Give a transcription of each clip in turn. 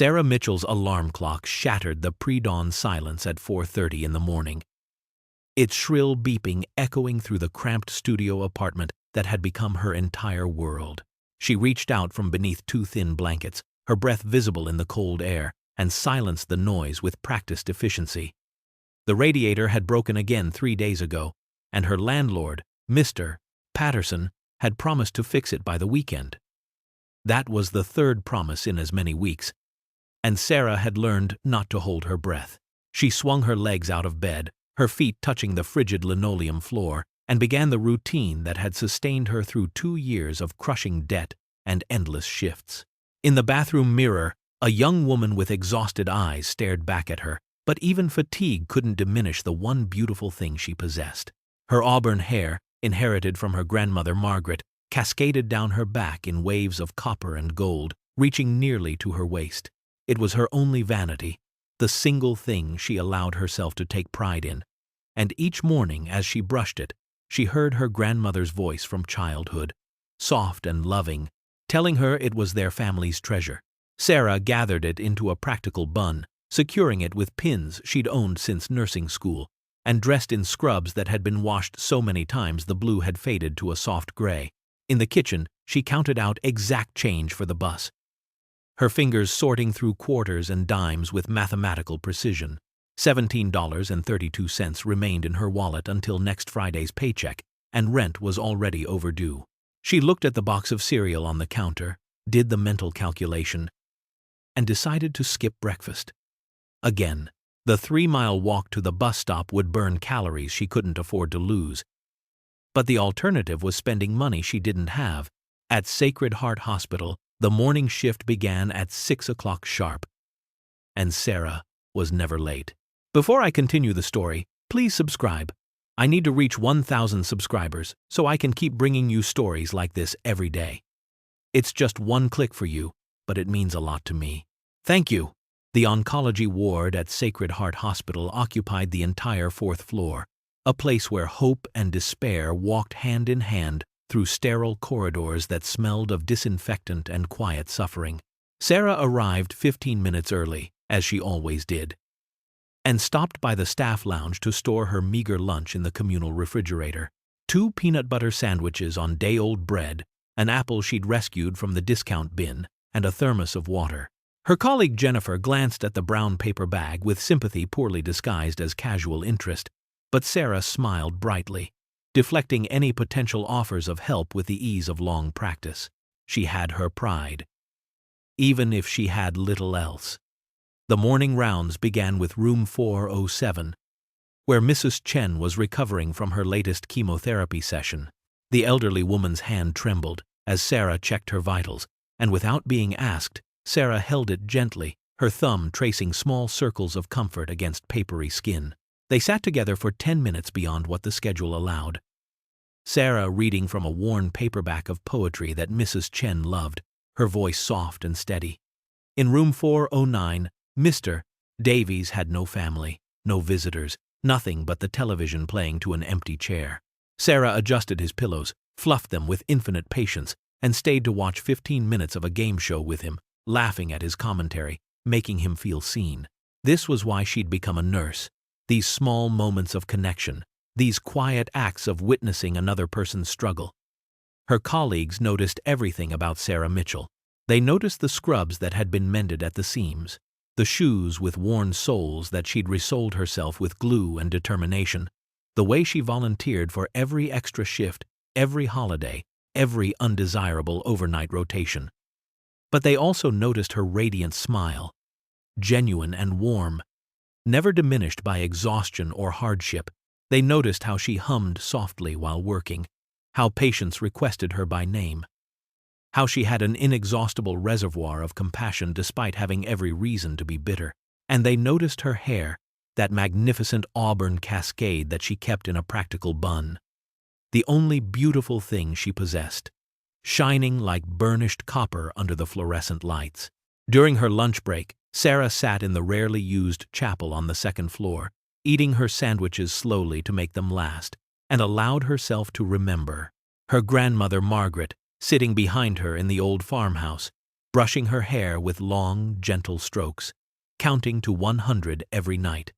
Sarah Mitchell's alarm clock shattered the pre-dawn silence at 4:30 in the morning, its shrill beeping echoing through the cramped studio apartment that had become her entire world. She reached out from beneath two thin blankets, her breath visible in the cold air, and silenced the noise with practiced efficiency. The radiator had broken again 3 days ago, and her landlord, Mr. Patterson, had promised to fix it by the weekend. That was the third promise in as many weeks, and Sarah had learned not to hold her breath. She swung her legs out of bed, her feet touching the frigid linoleum floor, and began the routine that had sustained her through 2 years of crushing debt and endless shifts. In the bathroom mirror, a young woman with exhausted eyes stared back at her, but even fatigue couldn't diminish the one beautiful thing she possessed. Her auburn hair, inherited from her grandmother Margaret, cascaded down her back in waves of copper and gold, reaching nearly to her waist. It was her only vanity, the single thing she allowed herself to take pride in, and each morning as she brushed it, she heard her grandmother's voice from childhood, soft and loving, telling her it was their family's treasure. Sarah gathered it into a practical bun, securing it with pins she'd owned since nursing school, and dressed in scrubs that had been washed so many times the blue had faded to a soft gray. In the kitchen, she counted out exact change for the bus, her fingers sorting through quarters and dimes with mathematical precision. $17.32 remained in her wallet until next Friday's paycheck, and rent was already overdue. She looked at the box of cereal on the counter, did the mental calculation, and decided to skip breakfast. Again, the 3-mile walk to the bus stop would burn calories she couldn't afford to lose. But the alternative was spending money she didn't have. At Sacred Heart Hospital, the morning shift began at 6 o'clock sharp, and Sarah was never late. Before I continue the story, please subscribe. I need to reach 1,000 subscribers so I can keep bringing you stories like this every day. It's just one click for you, but it means a lot to me. Thank you. The oncology ward at Sacred Heart Hospital occupied the entire 4th floor, a place where hope and despair walked hand in hand through sterile corridors that smelled of disinfectant and quiet suffering. Sarah arrived 15 minutes early, as she always did, and stopped by the staff lounge to store her meager lunch in the communal refrigerator. 2 peanut butter sandwiches on day-old bread, an apple she'd rescued from the discount bin, and a thermos of water. Her colleague Jennifer glanced at the brown paper bag with sympathy poorly disguised as casual interest, but Sarah smiled brightly, deflecting any potential offers of help with the ease of long practice. She had her pride, even if she had little else. The morning rounds began with room 407, where Mrs. Chen was recovering from her latest chemotherapy session. The elderly woman's hand trembled as Sarah checked her vitals, and without being asked, Sarah held it gently, her thumb tracing small circles of comfort against papery skin. They sat together for 10 minutes beyond what the schedule allowed, Sarah reading from a worn paperback of poetry that Mrs. Chen loved, her voice soft and steady. In room 409, Mr. Davies had no family, no visitors, nothing but the television playing to an empty chair. Sarah adjusted his pillows, fluffed them with infinite patience, and stayed to watch 15 minutes of a game show with him, laughing at his commentary, making him feel seen. This was why she'd become a nurse. These small moments of connection, these quiet acts of witnessing another person's struggle. Her colleagues noticed everything about Sarah Mitchell. They noticed the scrubs that had been mended at the seams, the shoes with worn soles that she'd resoled herself with glue and determination, the way she volunteered for every extra shift, every holiday, every undesirable overnight rotation. But they also noticed her radiant smile, genuine and warm, never diminished by exhaustion or hardship. They noticed how she hummed softly while working, how patients requested her by name, how she had an inexhaustible reservoir of compassion despite having every reason to be bitter. And they noticed her hair, that magnificent auburn cascade that she kept in a practical bun, the only beautiful thing she possessed, shining like burnished copper under the fluorescent lights. During her lunch break, Sarah sat in the rarely used chapel on the 2nd floor, eating her sandwiches slowly to make them last, and allowed herself to remember her grandmother Margaret, sitting behind her in the old farmhouse, brushing her hair with long, gentle strokes, counting to 100 every night.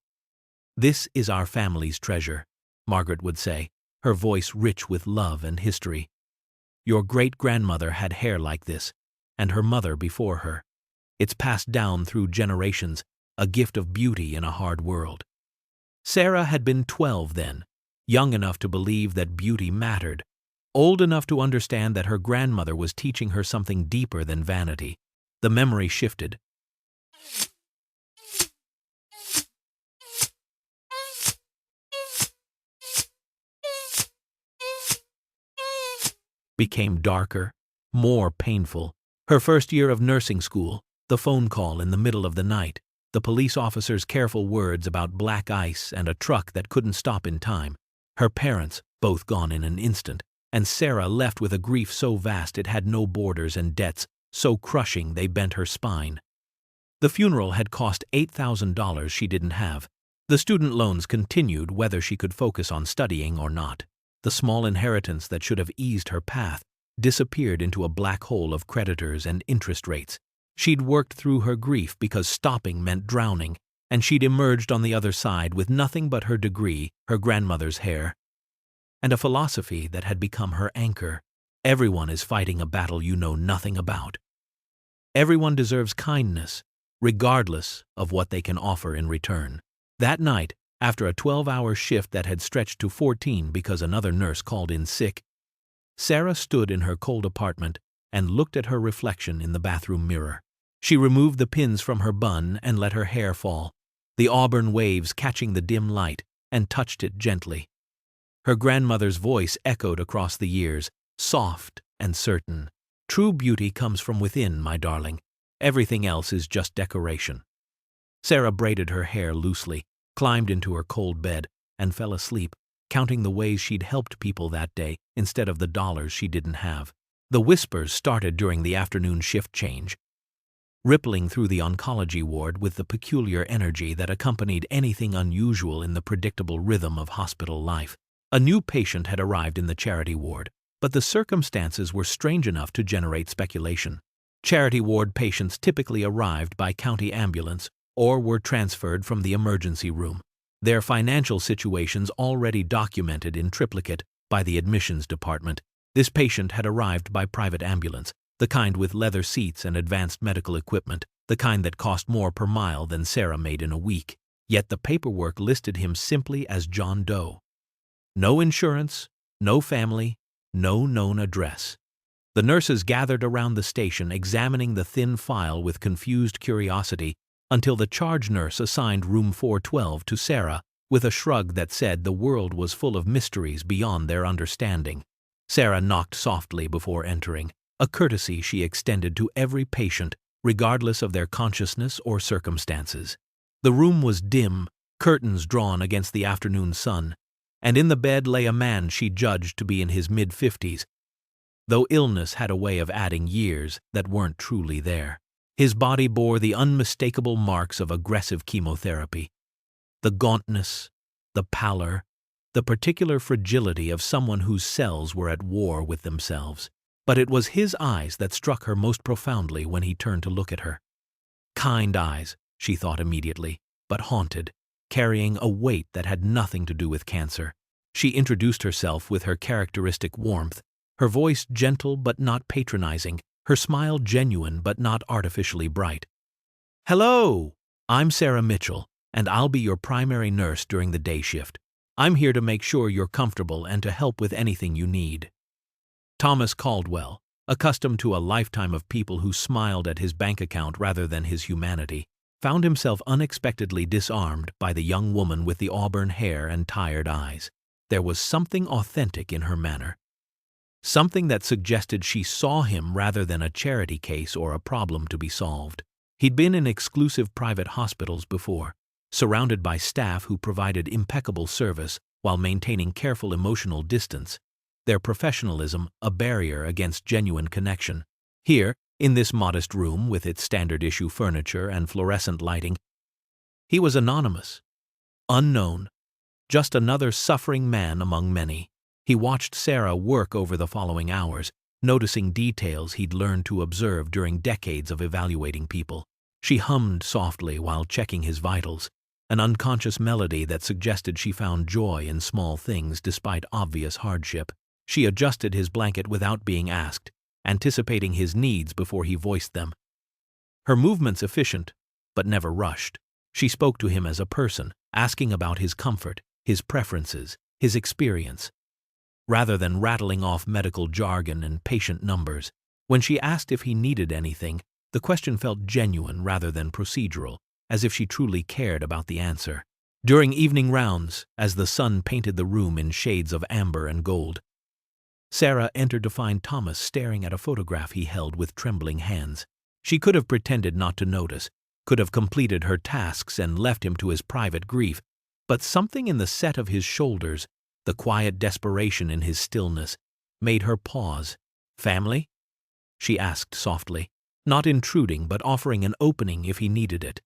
"This is our family's treasure," Margaret would say, her voice rich with love and history. "Your great-grandmother had hair like this, and her mother before her. It's passed down through generations, a gift of beauty in a hard world." Sarah had been 12 then, young enough to believe that beauty mattered, old enough to understand that her grandmother was teaching her something deeper than vanity. The memory shifted. Became darker, more painful. Her first year of nursing school, the phone call in the middle of the night, the police officer's careful words about black ice and a truck that couldn't stop in time. Her parents, both gone in an instant, and Sarah left with a grief so vast it had no borders and debts so crushing they bent her spine. The funeral had cost $8,000 she didn't have. The student loans continued whether she could focus on studying or not. The small inheritance that should have eased her path disappeared into a black hole of creditors and interest rates. She'd worked through her grief because stopping meant drowning, and she'd emerged on the other side with nothing but her degree, her grandmother's hair, and a philosophy that had become her anchor. Everyone is fighting a battle you know nothing about. Everyone deserves kindness, regardless of what they can offer in return. That night, after a 12-hour shift that had stretched to 14 because another nurse called in sick, Sarah stood in her cold apartment and looked at her reflection in the bathroom mirror. She removed the pins from her bun and let her hair fall, the auburn waves catching the dim light, and touched it gently. Her grandmother's voice echoed across the years, soft and certain. "True beauty comes from within, my darling. Everything else is just decoration." Sarah braided her hair loosely, climbed into her cold bed, and fell asleep, counting the ways she'd helped people that day instead of the dollars she didn't have. The whispers started during the afternoon shift change, rippling through the oncology ward with the peculiar energy that accompanied anything unusual in the predictable rhythm of hospital life. A new patient had arrived in the charity ward, but the circumstances were strange enough to generate speculation. Charity ward patients typically arrived by county ambulance or were transferred from the emergency room, their financial situations already documented in triplicate by the admissions department. This patient had arrived by private ambulance, the kind with leather seats and advanced medical equipment, the kind that cost more per mile than Sarah made in a week. Yet the paperwork listed him simply as John Doe. No insurance, no family, no known address. The nurses gathered around the station examining the thin file with confused curiosity until the charge nurse assigned room 412 to Sarah with a shrug that said the world was full of mysteries beyond their understanding. Sarah knocked softly before entering, a courtesy she extended to every patient, regardless of their consciousness or circumstances. The room was dim, curtains drawn against the afternoon sun, and in the bed lay a man she judged to be in his mid-50s, though illness had a way of adding years that weren't truly there. His body bore the unmistakable marks of aggressive chemotherapy. The gauntness, the pallor, the particular fragility of someone whose cells were at war with themselves. But it was his eyes that struck her most profoundly when he turned to look at her. Kind eyes, she thought immediately, but haunted, carrying a weight that had nothing to do with cancer. She introduced herself with her characteristic warmth, her voice gentle but not patronizing, her smile genuine but not artificially bright. "Hello, I'm Sarah Mitchell, and I'll be your primary nurse during the day shift. I'm here to make sure you're comfortable and to help with anything you need." Thomas Caldwell, accustomed to a lifetime of people who smiled at his bank account rather than his humanity, found himself unexpectedly disarmed by the young woman with the auburn hair and tired eyes. There was something authentic in her manner, something that suggested she saw him rather than a charity case or a problem to be solved. He'd been in exclusive private hospitals before, surrounded by staff who provided impeccable service while maintaining careful emotional distance, their professionalism a barrier against genuine connection. Here, in this modest room with its standard-issue furniture and fluorescent lighting, he was anonymous, unknown, just another suffering man among many. He watched Sarah work over the following hours, noticing details he'd learned to observe during decades of evaluating people. She hummed softly while checking his vitals, an unconscious melody that suggested she found joy in small things despite obvious hardship. She adjusted his blanket without being asked, anticipating his needs before he voiced them. Her movements efficient, but never rushed. She spoke to him as a person, asking about his comfort, his preferences, his experience, rather than rattling off medical jargon and patient numbers. When she asked if he needed anything, the question felt genuine rather than procedural, as if she truly cared about the answer. During evening rounds, as the sun painted the room in shades of amber and gold, Sarah entered to find Thomas staring at a photograph he held with trembling hands. She could have pretended not to notice, could have completed her tasks and left him to his private grief, but something in the set of his shoulders, the quiet desperation in his stillness, made her pause. "Family?" she asked softly, not intruding but offering an opening if he needed it.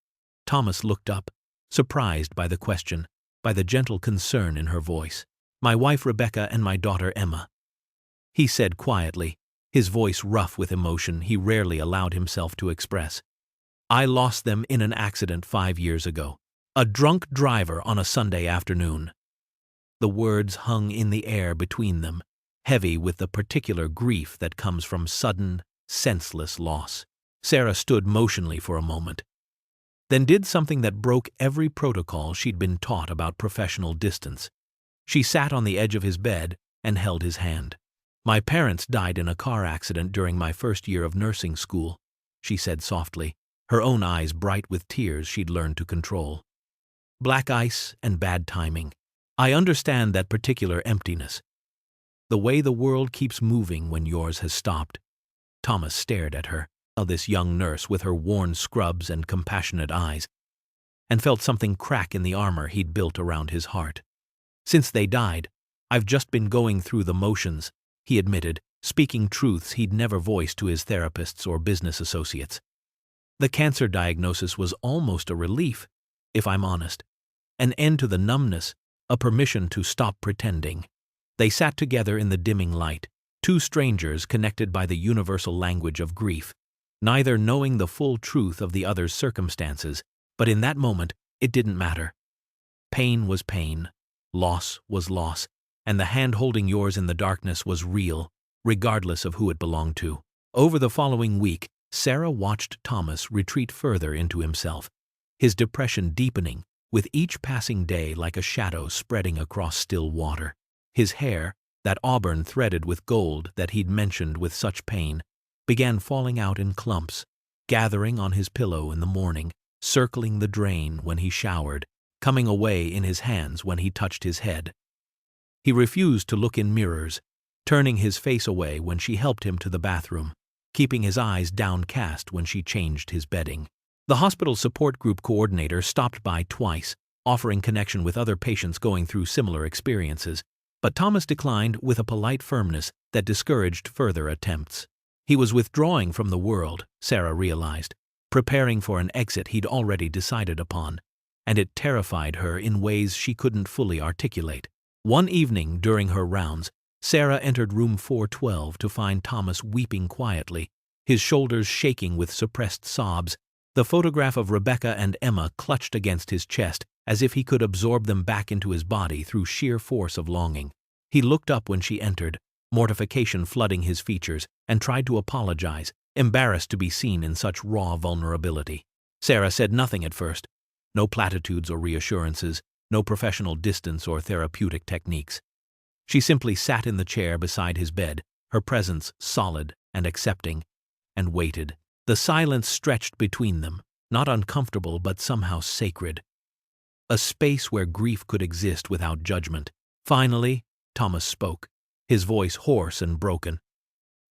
Thomas looked up, surprised by the question, by the gentle concern in her voice. "My wife Rebecca and my daughter Emma," he said quietly, his voice rough with emotion he rarely allowed himself to express. "I lost them in an accident 5 years ago. A drunk driver on a Sunday afternoon." The words hung in the air between them, heavy with the particular grief that comes from sudden, senseless loss. Sarah stood motionly for a moment, then did something that broke every protocol she'd been taught about professional distance. She sat on the edge of his bed and held his hand. "My parents died in a car accident during my first year of nursing school," she said softly, her own eyes bright with tears she'd learned to control. "Black ice and bad timing. I understand that particular emptiness. The way the world keeps moving when yours has stopped." Thomas stared at her, this young nurse with her worn scrubs and compassionate eyes, and felt something crack in the armor he'd built around his heart. "Since they died, I've just been going through the motions," he admitted, speaking truths he'd never voiced to his therapists or business associates. "The cancer diagnosis was almost a relief, if I'm honest. An end to the numbness, a permission to stop pretending." They sat together in the dimming light, two strangers connected by the universal language of grief, neither knowing the full truth of the other's circumstances, but in that moment it didn't matter. Pain was pain, loss was loss, and the hand holding yours in the darkness was real, regardless of who it belonged to. Over the following week, Sarah watched Thomas retreat further into himself, his depression deepening, with each passing day like a shadow spreading across still water. His hair, that auburn threaded with gold that he'd mentioned with such pain, began falling out in clumps, gathering on his pillow in the morning, circling the drain when he showered, coming away in his hands when he touched his head. He refused to look in mirrors, turning his face away when she helped him to the bathroom, keeping his eyes downcast when she changed his bedding. The hospital support group coordinator stopped by twice, offering connection with other patients going through similar experiences, but Thomas declined with a polite firmness that discouraged further attempts. He was withdrawing from the world, Sarah realized, preparing for an exit he'd already decided upon, and it terrified her in ways she couldn't fully articulate. One evening during her rounds, Sarah entered room 412 to find Thomas weeping quietly, his shoulders shaking with suppressed sobs. The photograph of Rebecca and Emma clutched against his chest as if he could absorb them back into his body through sheer force of longing. He looked up when she entered, mortification flooding his features, and tried to apologize, embarrassed to be seen in such raw vulnerability. Sarah said nothing at first. No platitudes or reassurances, no professional distance or therapeutic techniques. She simply sat in the chair beside his bed, her presence solid and accepting, and waited. The silence stretched between them, not uncomfortable but somehow sacred. A space where grief could exist without judgment. Finally, Thomas spoke, his voice hoarse and broken.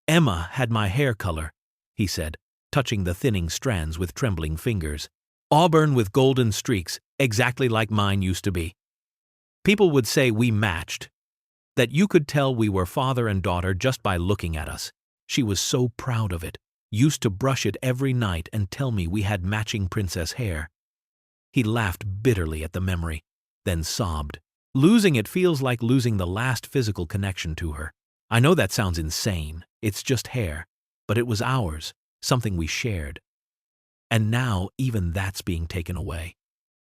"Emma had my hair color," he said, touching the thinning strands with trembling fingers. "Auburn with golden streaks, exactly like mine used to be. People would say we matched, that you could tell we were father and daughter just by looking at us. She was so proud of it, used to brush it every night and tell me we had matching princess hair." He laughed bitterly at the memory, then sobbed. "Losing it feels like losing the last physical connection to her. I know that sounds insane. It's just hair. But it was ours, something we shared. And now even that's being taken away.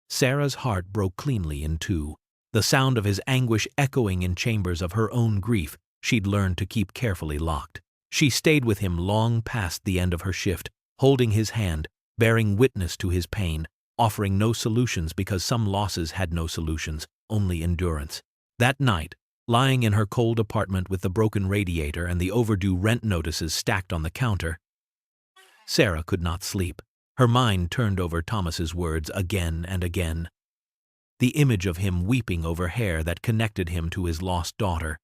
Sarah's heart broke cleanly in two, the sound of his anguish echoing in chambers of her own grief she'd learned to keep carefully locked. She stayed with him long past the end of her shift, holding his hand, bearing witness to his pain, offering no solutions because some losses had no solutions, only endurance. That night, lying in her cold apartment with the broken radiator and the overdue rent notices stacked on the counter, Sarah could not sleep. Her mind turned over Thomas's words again and again. The image of him weeping over hair that connected him to his lost daughter.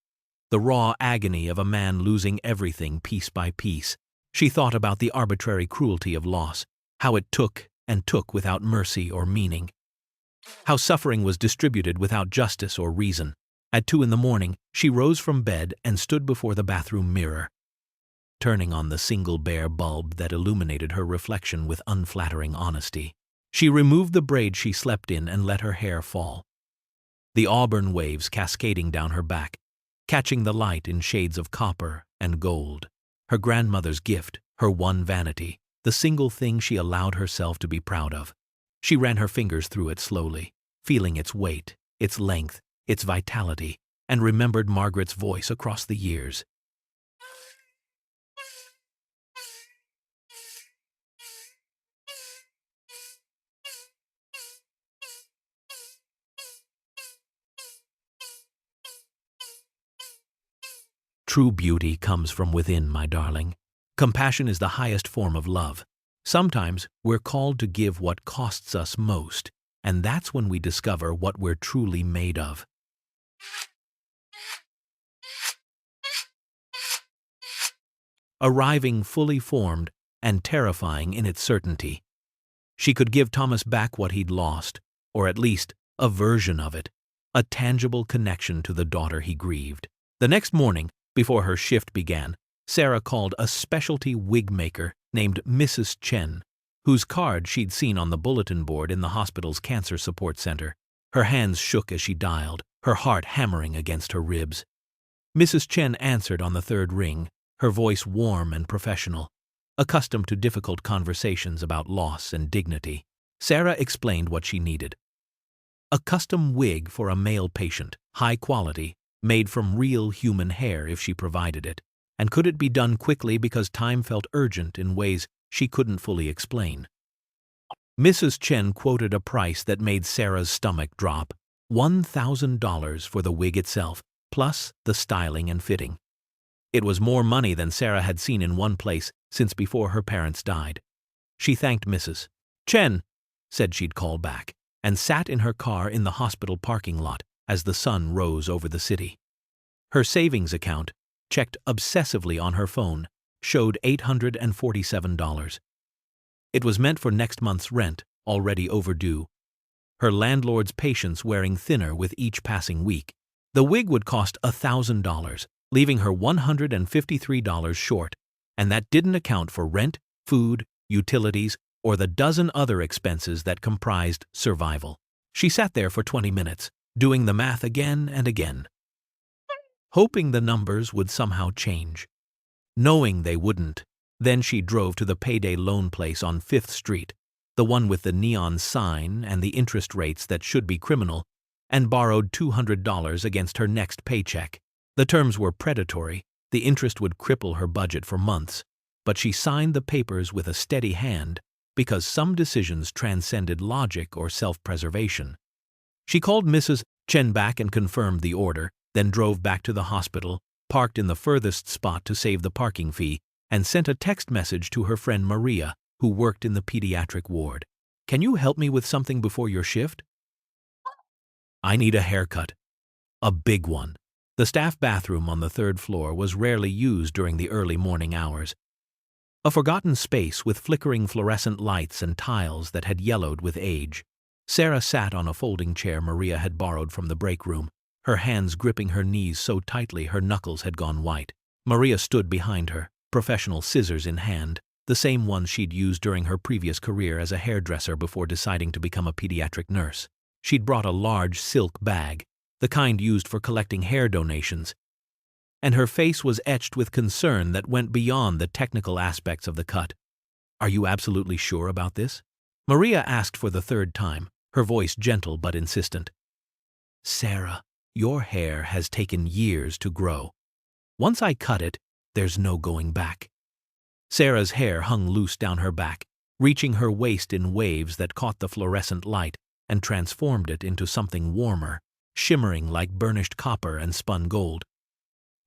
The raw agony of a man losing everything piece by piece. She thought about the arbitrary cruelty of loss, how it took and took without mercy or meaning. How suffering was distributed without justice or reason. At 2 a.m, she rose from bed and stood before the bathroom mirror, turning on the single bare bulb that illuminated her reflection with unflattering honesty. She removed the braid she slept in and let her hair fall. The auburn waves cascading down her back, catching the light in shades of copper and gold. Her grandmother's gift, her one vanity, the single thing she allowed herself to be proud of. She ran her fingers through it slowly, feeling its weight, its length, its vitality, and remembered Margaret's voice across the years. True beauty comes from within, my darling. Compassion is the highest form of love. Sometimes we're called to give what costs us most, and that's when we discover what we're truly made of. Arriving fully formed and terrifying in its certainty, she could give Thomas back what he'd lost, or at least a version of it, a tangible connection to the daughter he grieved. The next morning, before her shift began, Sarah called a specialty wig maker named Mrs. Chen, whose card she'd seen on the bulletin board in the hospital's cancer support center. Her hands shook as she dialed, her heart hammering against her ribs. Mrs. Chen answered on the third ring, her voice warm and professional, accustomed to difficult conversations about loss and dignity. Sarah explained what she needed. A custom wig for a male patient, high quality, made from real human hair if she provided it. And could it be done quickly because time felt urgent in ways she couldn't fully explain? Mrs. Chen quoted a price that made Sarah's stomach drop, $1,000 for the wig itself, plus the styling and fitting. It was more money than Sarah had seen in one place since before her parents died. She thanked Mrs. Chen, said she'd call back, and sat in her car in the hospital parking lot as the sun rose over the city. Her savings account, checked obsessively on her phone, showed $847. It was meant for next month's rent, already overdue. Her landlord's patience wearing thinner with each passing week. The wig would cost $1,000, leaving her $153 short, and that didn't account for rent, food, utilities, or the dozen other expenses that comprised survival. She sat there for 20 minutes, doing the math again and again, hoping the numbers would somehow change. Knowing they wouldn't, then she drove to the payday loan place on 5th Street, the one with the neon sign and the interest rates that should be criminal, and borrowed $200 against her next paycheck. The terms were predatory, the interest would cripple her budget for months, but she signed the papers with a steady hand because some decisions transcended logic or self-preservation. She called Mrs. Chen back and confirmed the order, then drove back to the hospital, parked in the furthest spot to save the parking fee, and sent a text message to her friend Maria, who worked in the pediatric ward. "Can you help me with something before your shift? I need a haircut. A big one." The staff bathroom on the 3rd floor was rarely used during the early morning hours. A forgotten space with flickering fluorescent lights and tiles that had yellowed with age. Sarah sat on a folding chair Maria had borrowed from the break room, her hands gripping her knees so tightly her knuckles had gone white. Maria stood behind her, professional scissors in hand, the same ones she'd used during her previous career as a hairdresser before deciding to become a pediatric nurse. She'd brought a large silk bag, the kind used for collecting hair donations, and her face was etched with concern that went beyond the technical aspects of the cut. "Are you absolutely sure about this?" Maria asked for the third time, her voice gentle but insistent. "Sarah, your hair has taken years to grow. Once I cut it, there's no going back." Sarah's hair hung loose down her back, reaching her waist in waves that caught the fluorescent light and transformed it into something warmer, shimmering like burnished copper and spun gold.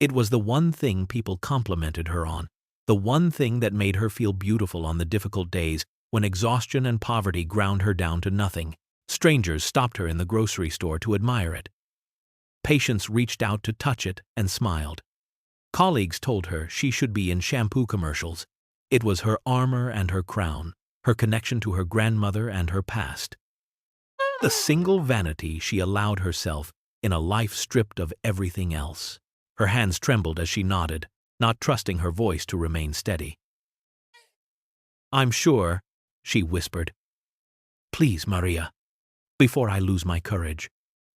It was the one thing people complimented her on, the one thing that made her feel beautiful on the difficult days when exhaustion and poverty ground her down to nothing. Strangers stopped her in the grocery store to admire it. Patients reached out to touch it and smiled. Colleagues told her she should be in shampoo commercials. It was her armor and her crown, her connection to her grandmother and her past. The single vanity she allowed herself in a life stripped of everything else. Her hands trembled as she nodded, not trusting her voice to remain steady. "I'm sure," she whispered. "Please, Maria, before I lose my courage."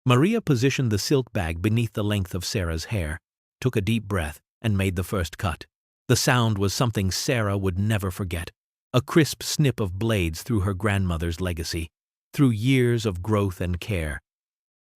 Maria positioned the silk bag beneath the length of Sarah's hair, took a deep breath, and made the first cut. The sound was something Sarah would never forget, a crisp snip of blades through her grandmother's legacy, through years of growth and care,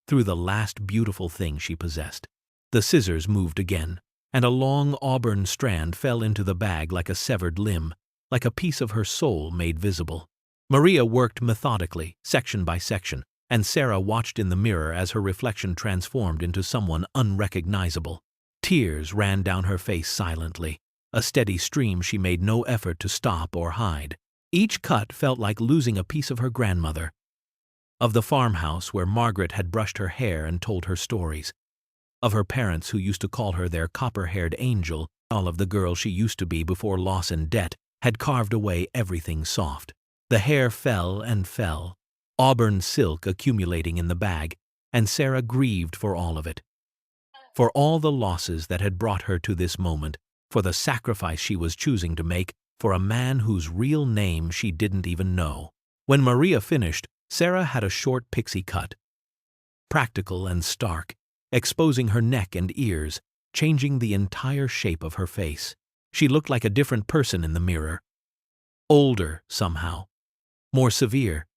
through the last beautiful thing she possessed. The scissors moved again, and a long auburn strand fell into the bag like a severed limb, like a piece of her soul made visible. Maria worked methodically, section by section, and Sarah watched in the mirror as her reflection transformed into someone unrecognizable. Tears ran down her face silently, a steady stream she made no effort to stop or hide. Each cut felt like losing a piece of her grandmother, of the farmhouse where Margaret had brushed her hair and told her stories, of her parents who used to call her their copper-haired angel, all of the girl she used to be before loss and debt had carved away everything soft. The hair fell and fell, auburn silk accumulating in the bag, and Sarah grieved for all of it. For all the losses that had brought her to this moment, for the sacrifice she was choosing to make for a man whose real name she didn't even know. When Maria finished, Sarah had a short pixie cut, practical and stark, exposing her neck and ears, changing the entire shape of her face. She looked like a different person in the mirror. Older, somehow. More severe.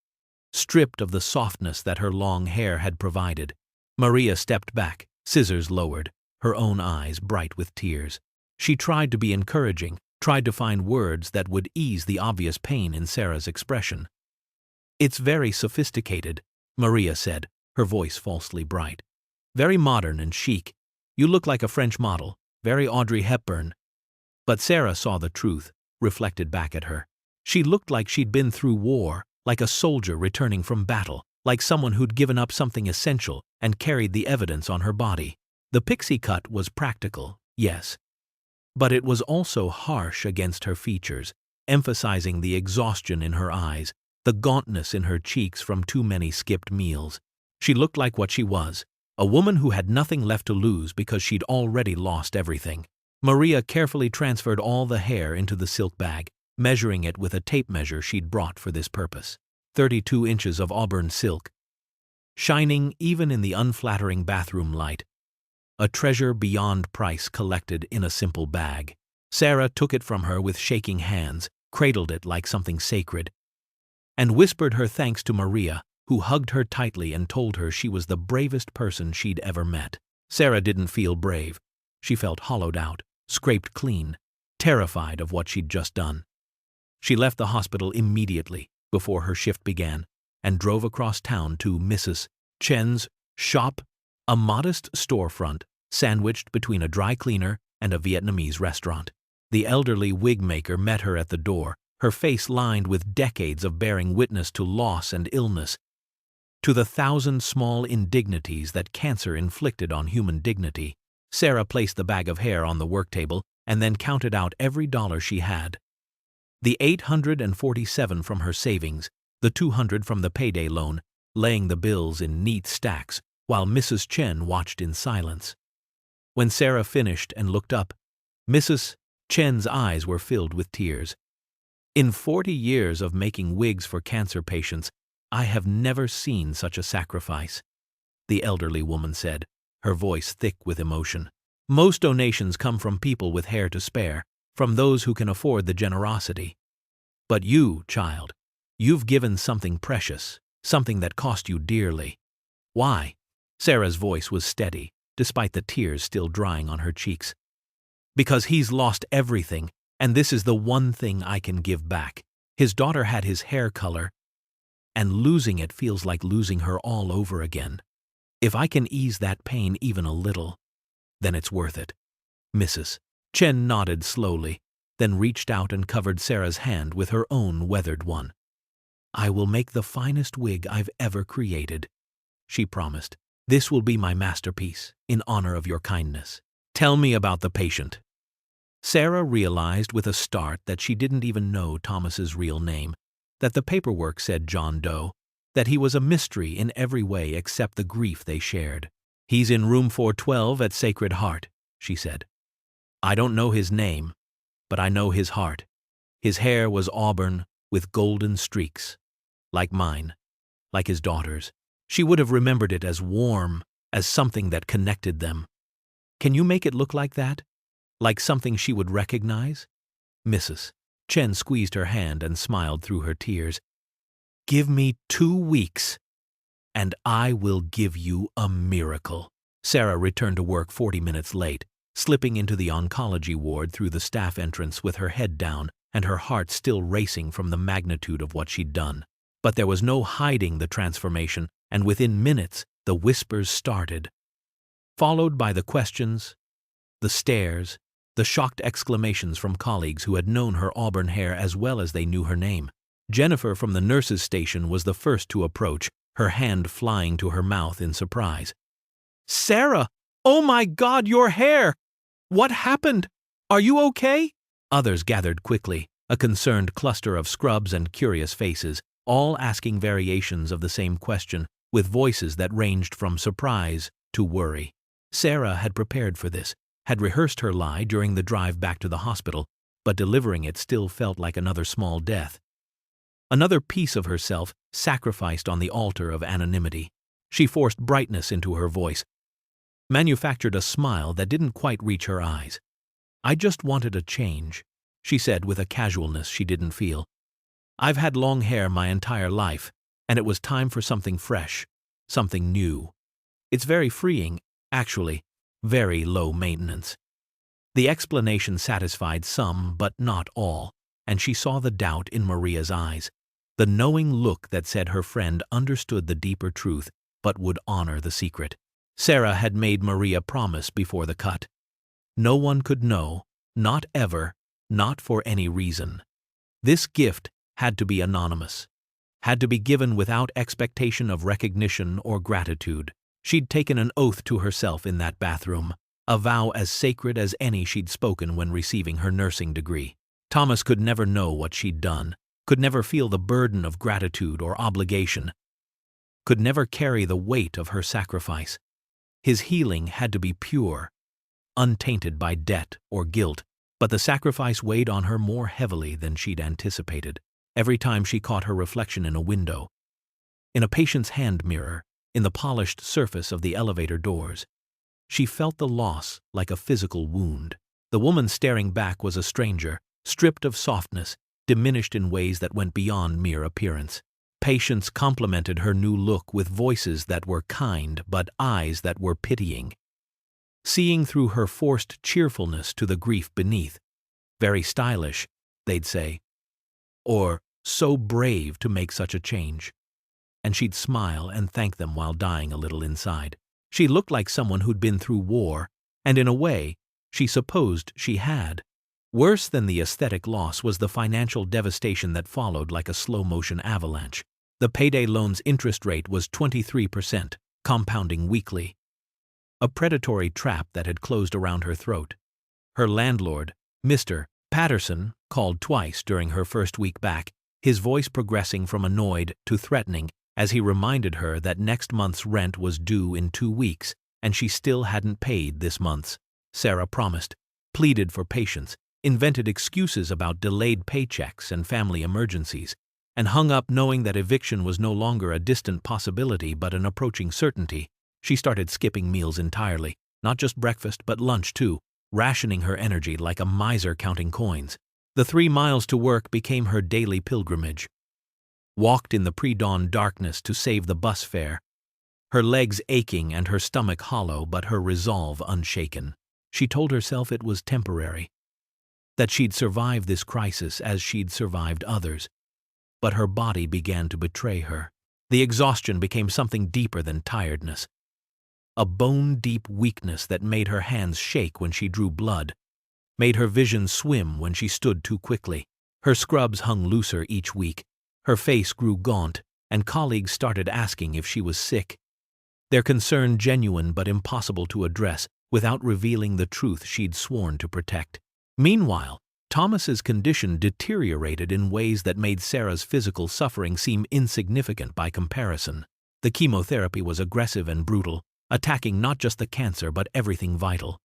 Stripped of the softness that her long hair had provided. Maria stepped back, scissors lowered, her own eyes bright with tears. She tried to be encouraging, tried to find words that would ease the obvious pain in Sarah's expression. "It's very sophisticated," Maria said, her voice falsely bright. "Very modern and chic. You look like a French model, very Audrey Hepburn." But Sarah saw the truth, reflected back at her. She looked like she'd been through war, like a soldier returning from battle, like someone who'd given up something essential and carried the evidence on her body. The pixie cut was practical, yes, but it was also harsh against her features, emphasizing the exhaustion in her eyes, the gauntness in her cheeks from too many skipped meals. She looked like what she was, a woman who had nothing left to lose because she'd already lost everything. Maria carefully transferred all the hair into the silk bag, measuring it with a tape measure she'd brought for this purpose. 32 inches of auburn silk, shining even in the unflattering bathroom light. A treasure beyond price collected in a simple bag. Sarah took it from her with shaking hands, cradled it like something sacred, and whispered her thanks to Maria, who hugged her tightly and told her she was the bravest person she'd ever met. Sarah didn't feel brave. She felt hollowed out, scraped clean, terrified of what she'd just done. She left the hospital immediately, before her shift began, and drove across town to Mrs. Chen's shop, a modest storefront sandwiched between a dry cleaner and a Vietnamese restaurant. The elderly wig maker met her at the door, her face lined with decades of bearing witness to loss and illness, to the 1,000 small indignities that cancer inflicted on human dignity. Sarah placed the bag of hair on the work table and then counted out every dollar she had. The $847 from her savings, the $200 from the payday loan, laying the bills in neat stacks, while Mrs. Chen watched in silence. When Sarah finished and looked up, Mrs. Chen's eyes were filled with tears. "In 40 years of making wigs for cancer patients, I have never seen such a sacrifice," the elderly woman said, her voice thick with emotion. Most donations come from people with hair to spare, from those who can afford the generosity. But you, child, you've given something precious, something that cost you dearly. Why? Sarah's voice was steady, despite the tears still drying on her cheeks. Because he's lost everything, and this is the one thing I can give back. His daughter had his hair color, and losing it feels like losing her all over again. If I can ease that pain even a little, then it's worth it. Mrs. Chen nodded slowly, then reached out and covered Sarah's hand with her own weathered one. I will make the finest wig I've ever created, she promised. This will be my masterpiece, in honor of your kindness. Tell me about the patient. Sarah realized with a start that she didn't even know Thomas's real name, that the paperwork said John Doe, that he was a mystery in every way except the grief they shared. He's in room 412 at Sacred Heart, she said. I don't know his name, but I know his heart. His hair was auburn with golden streaks, like mine, like his daughter's. She would have remembered it as warm, as something that connected them. Can you make it look like that? Like something she would recognize? Mrs. Chen squeezed her hand and smiled through her tears. Give me 2 weeks, and I will give you a miracle. Sarah returned to work 40 minutes late, slipping into the oncology ward through the staff entrance with her head down and her heart still racing from the magnitude of what she'd done. But there was no hiding the transformation, and within minutes the whispers started, followed by the questions, the stares, the shocked exclamations from colleagues who had known her auburn hair as well as they knew her name. Jennifer from the nurses' station was the first to approach, her hand flying to her mouth in surprise. Sarah! Oh my God, your hair! What happened? Are you okay? Others gathered quickly, a concerned cluster of scrubs and curious faces, all asking variations of the same question, with voices that ranged from surprise to worry. Sarah had prepared for this, had rehearsed her lie during the drive back to the hospital, but delivering it still felt like another small death. Another piece of herself sacrificed on the altar of anonymity. She forced brightness into her voice, manufactured a smile that didn't quite reach her eyes. I just wanted a change, she said with a casualness she didn't feel. I've had long hair my entire life, and it was time for something fresh, something new. It's very freeing, actually, very low maintenance. The explanation satisfied some, but not all, and she saw the doubt in Maria's eyes, the knowing look that said her friend understood the deeper truth, but would honor the secret. Sarah had made Maria promise before the cut. No one could know, not ever, not for any reason. This gift had to be anonymous, had to be given without expectation of recognition or gratitude. She'd taken an oath to herself in that bathroom, a vow as sacred as any she'd spoken when receiving her nursing degree. Thomas could never know what she'd done, could never feel the burden of gratitude or obligation, could never carry the weight of her sacrifice. His healing had to be pure, untainted by debt or guilt, but the sacrifice weighed on her more heavily than she'd anticipated. Every time she caught her reflection in a window, in a patient's hand mirror, in the polished surface of the elevator doors, she felt the loss like a physical wound. The woman staring back was a stranger, stripped of softness, diminished in ways that went beyond mere appearance. Patients complimented her new look with voices that were kind but eyes that were pitying, seeing through her forced cheerfulness to the grief beneath. Very stylish, they'd say, or so brave to make such a change. And she'd smile and thank them while dying a little inside. She looked like someone who'd been through war, and in a way, she supposed she had. Worse than the aesthetic loss was the financial devastation that followed like a slow-motion avalanche. The payday loan's interest rate was 23%, compounding weekly. A predatory trap that had closed around her throat. Her landlord, Mr. Patterson, called twice during her first week back, his voice progressing from annoyed to threatening as he reminded her that next month's rent was due in 2 weeks and she still hadn't paid this month's. Sarah promised, pleaded for patience, invented excuses about delayed paychecks and family emergencies, and hung up knowing that eviction was no longer a distant possibility but an approaching certainty. She started skipping meals entirely, Not just breakfast, but lunch too, rationing her energy like a miser counting coins. The 3 miles to work became her daily pilgrimage. Walked in the pre-dawn darkness to save the bus fare, her legs aching and her stomach hollow, but her resolve unshaken. She told herself it was temporary, that she'd survive this crisis as she'd survived others. But her body began to betray her. The exhaustion became something deeper than tiredness. A bone-deep weakness that made her hands shake when she drew blood, made her vision swim when she stood too quickly. Her scrubs hung looser each week. Her face grew gaunt, and colleagues started asking if she was sick. Their concern genuine but impossible to address without revealing the truth she'd sworn to protect. Meanwhile, Thomas's condition deteriorated in ways that made Sarah's physical suffering seem insignificant by comparison. The chemotherapy was aggressive and brutal, attacking not just the cancer but everything vital,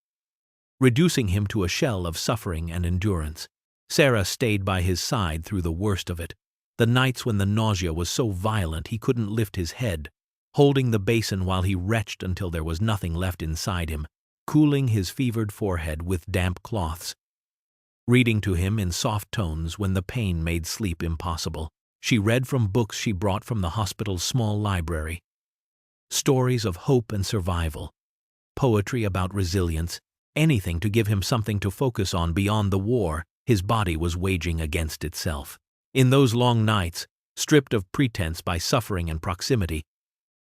reducing him to a shell of suffering and endurance. Sarah stayed by his side through the worst of it, the nights when the nausea was so violent he couldn't lift his head, holding the basin while he retched until there was nothing left inside him, cooling his fevered forehead with damp cloths, reading to him in soft tones when the pain made sleep impossible. She read from books she brought from the hospital's small library, stories of hope and survival, poetry about resilience, anything to give him something to focus on beyond the war his body was waging against itself. In those long nights, stripped of pretense by suffering and proximity,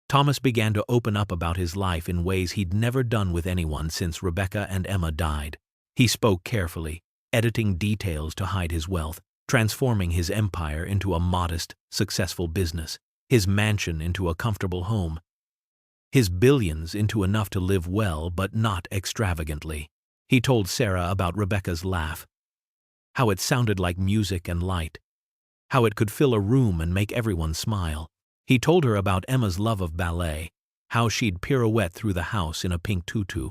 Thomas began to open up about his life in ways he'd never done with anyone since Rebecca and Emma died. He spoke carefully, editing details to hide his wealth, transforming his empire into a modest, successful business, his mansion into a comfortable home, his billions into enough to live well but not extravagantly. He told Sarah about Rebecca's laugh, how it sounded like music and light, how it could fill a room and make everyone smile. He told her about Emma's love of ballet, how she'd pirouette through the house in a pink tutu,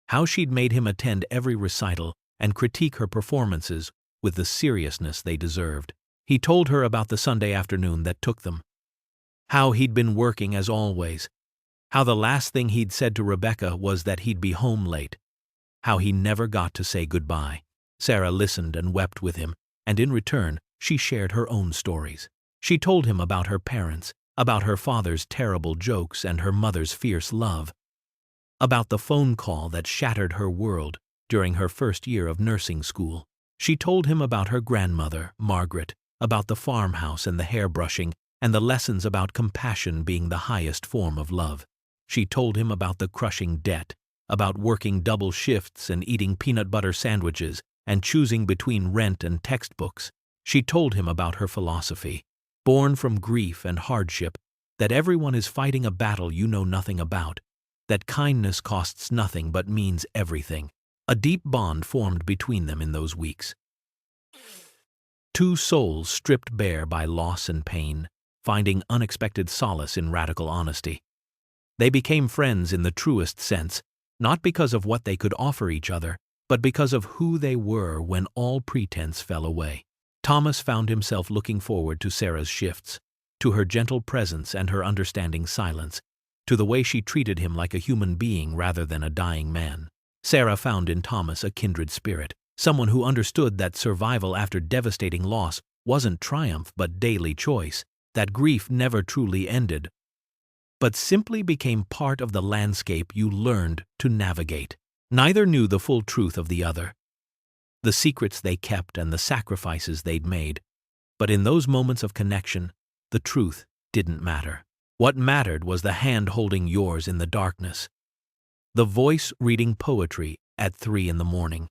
how she'd made him attend every recital and critique her performances with the seriousness they deserved. He told her about the Sunday afternoon that took them, how he'd been working as always, how the last thing he'd said to Rebecca was that he'd be home late, how he never got to say goodbye. Sarah listened and wept with him, and in return, she shared her own stories. She told him about her parents, about her father's terrible jokes and her mother's fierce love, about the phone call that shattered her world during her first year of nursing school. She told him about her grandmother, Margaret, about the farmhouse and the hairbrushing, and the lessons about compassion being the highest form of love. She told him about the crushing debt, about working double shifts and eating peanut butter sandwiches and choosing between rent and textbooks. She told him about her philosophy, born from grief and hardship, that everyone is fighting a battle you know nothing about, that kindness costs nothing but means everything. A deep bond formed between them in those weeks. Two souls stripped bare by loss and pain, finding unexpected solace in radical honesty. They became friends in the truest sense, not because of what they could offer each other, but because of who they were when all pretense fell away. Thomas found himself looking forward to Sarah's shifts, to her gentle presence and her understanding silence, to the way she treated him like a human being rather than a dying man. Sarah found in Thomas a kindred spirit, someone who understood that survival after devastating loss wasn't triumph but daily choice, that grief never truly ended, but simply became part of the landscape you learned to navigate. Neither knew the full truth of the other, the secrets they kept and the sacrifices they'd made, but in those moments of connection, the truth didn't matter. What mattered was the hand holding yours in the darkness, the voice reading poetry at 3 a.m,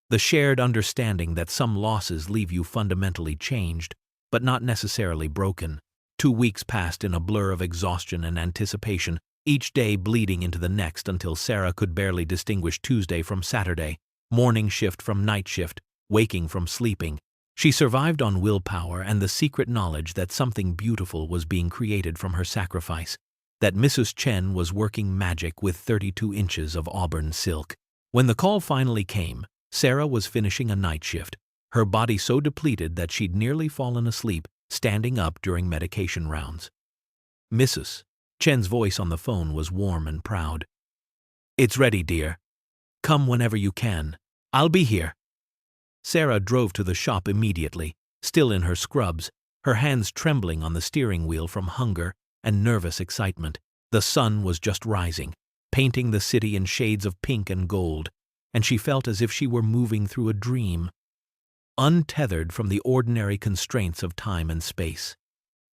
the shared understanding that some losses leave you fundamentally changed, but not necessarily broken. 2 weeks passed in a blur of exhaustion and anticipation, each day bleeding into the next until Sarah could barely distinguish Tuesday from Saturday, morning shift from night shift, waking from sleeping. She survived on willpower and the secret knowledge that something beautiful was being created from her sacrifice, that Mrs. Chen was working magic with 32 inches of auburn silk. When the call finally came, Sarah was finishing a night shift, her body so depleted that she'd nearly fallen asleep, standing up during medication rounds. Mrs. Chen's voice on the phone was warm and proud. "It's ready, dear. Come whenever you can. I'll be here." Sarah drove to the shop immediately, still in her scrubs, her hands trembling on the steering wheel from hunger and nervous excitement. The sun was just rising, painting the city in shades of pink and gold, and she felt as if she were moving through a dream, untethered from the ordinary constraints of time and space.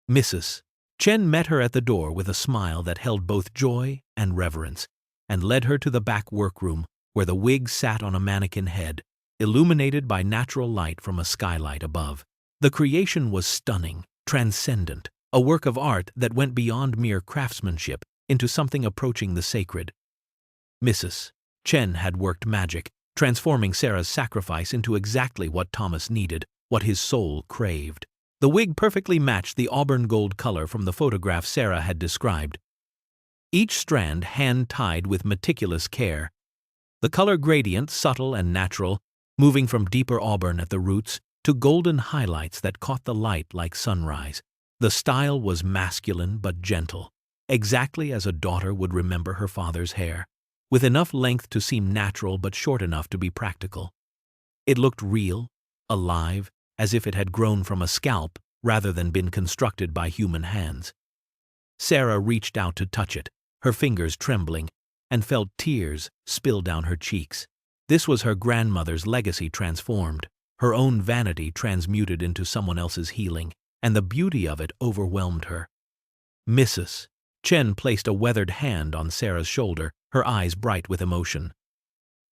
Mrs. Chen met her at the door with a smile that held both joy and reverence, and led her to the back workroom where the wig sat on a mannequin head, illuminated by natural light from a skylight above. The creation was stunning, transcendent, a work of art that went beyond mere craftsmanship into something approaching the sacred. Mrs. Chen had worked magic, transforming Sarah's sacrifice into exactly what Thomas needed, what his soul craved. The wig perfectly matched the auburn gold color from the photograph Sarah had described. Each strand hand-tied with meticulous care, the color gradient subtle and natural, moving from deeper auburn at the roots to golden highlights that caught the light like sunrise. The style was masculine but gentle, exactly as a daughter would remember her father's hair, with enough length to seem natural but short enough to be practical. It looked real, alive, as if it had grown from a scalp rather than been constructed by human hands. Sarah reached out to touch it, her fingers trembling, and felt tears spill down her cheeks. This was her grandmother's legacy transformed, her own vanity transmuted into someone else's healing, and the beauty of it overwhelmed her. Mrs. Chen placed a weathered hand on Sarah's shoulder, her eyes bright with emotion.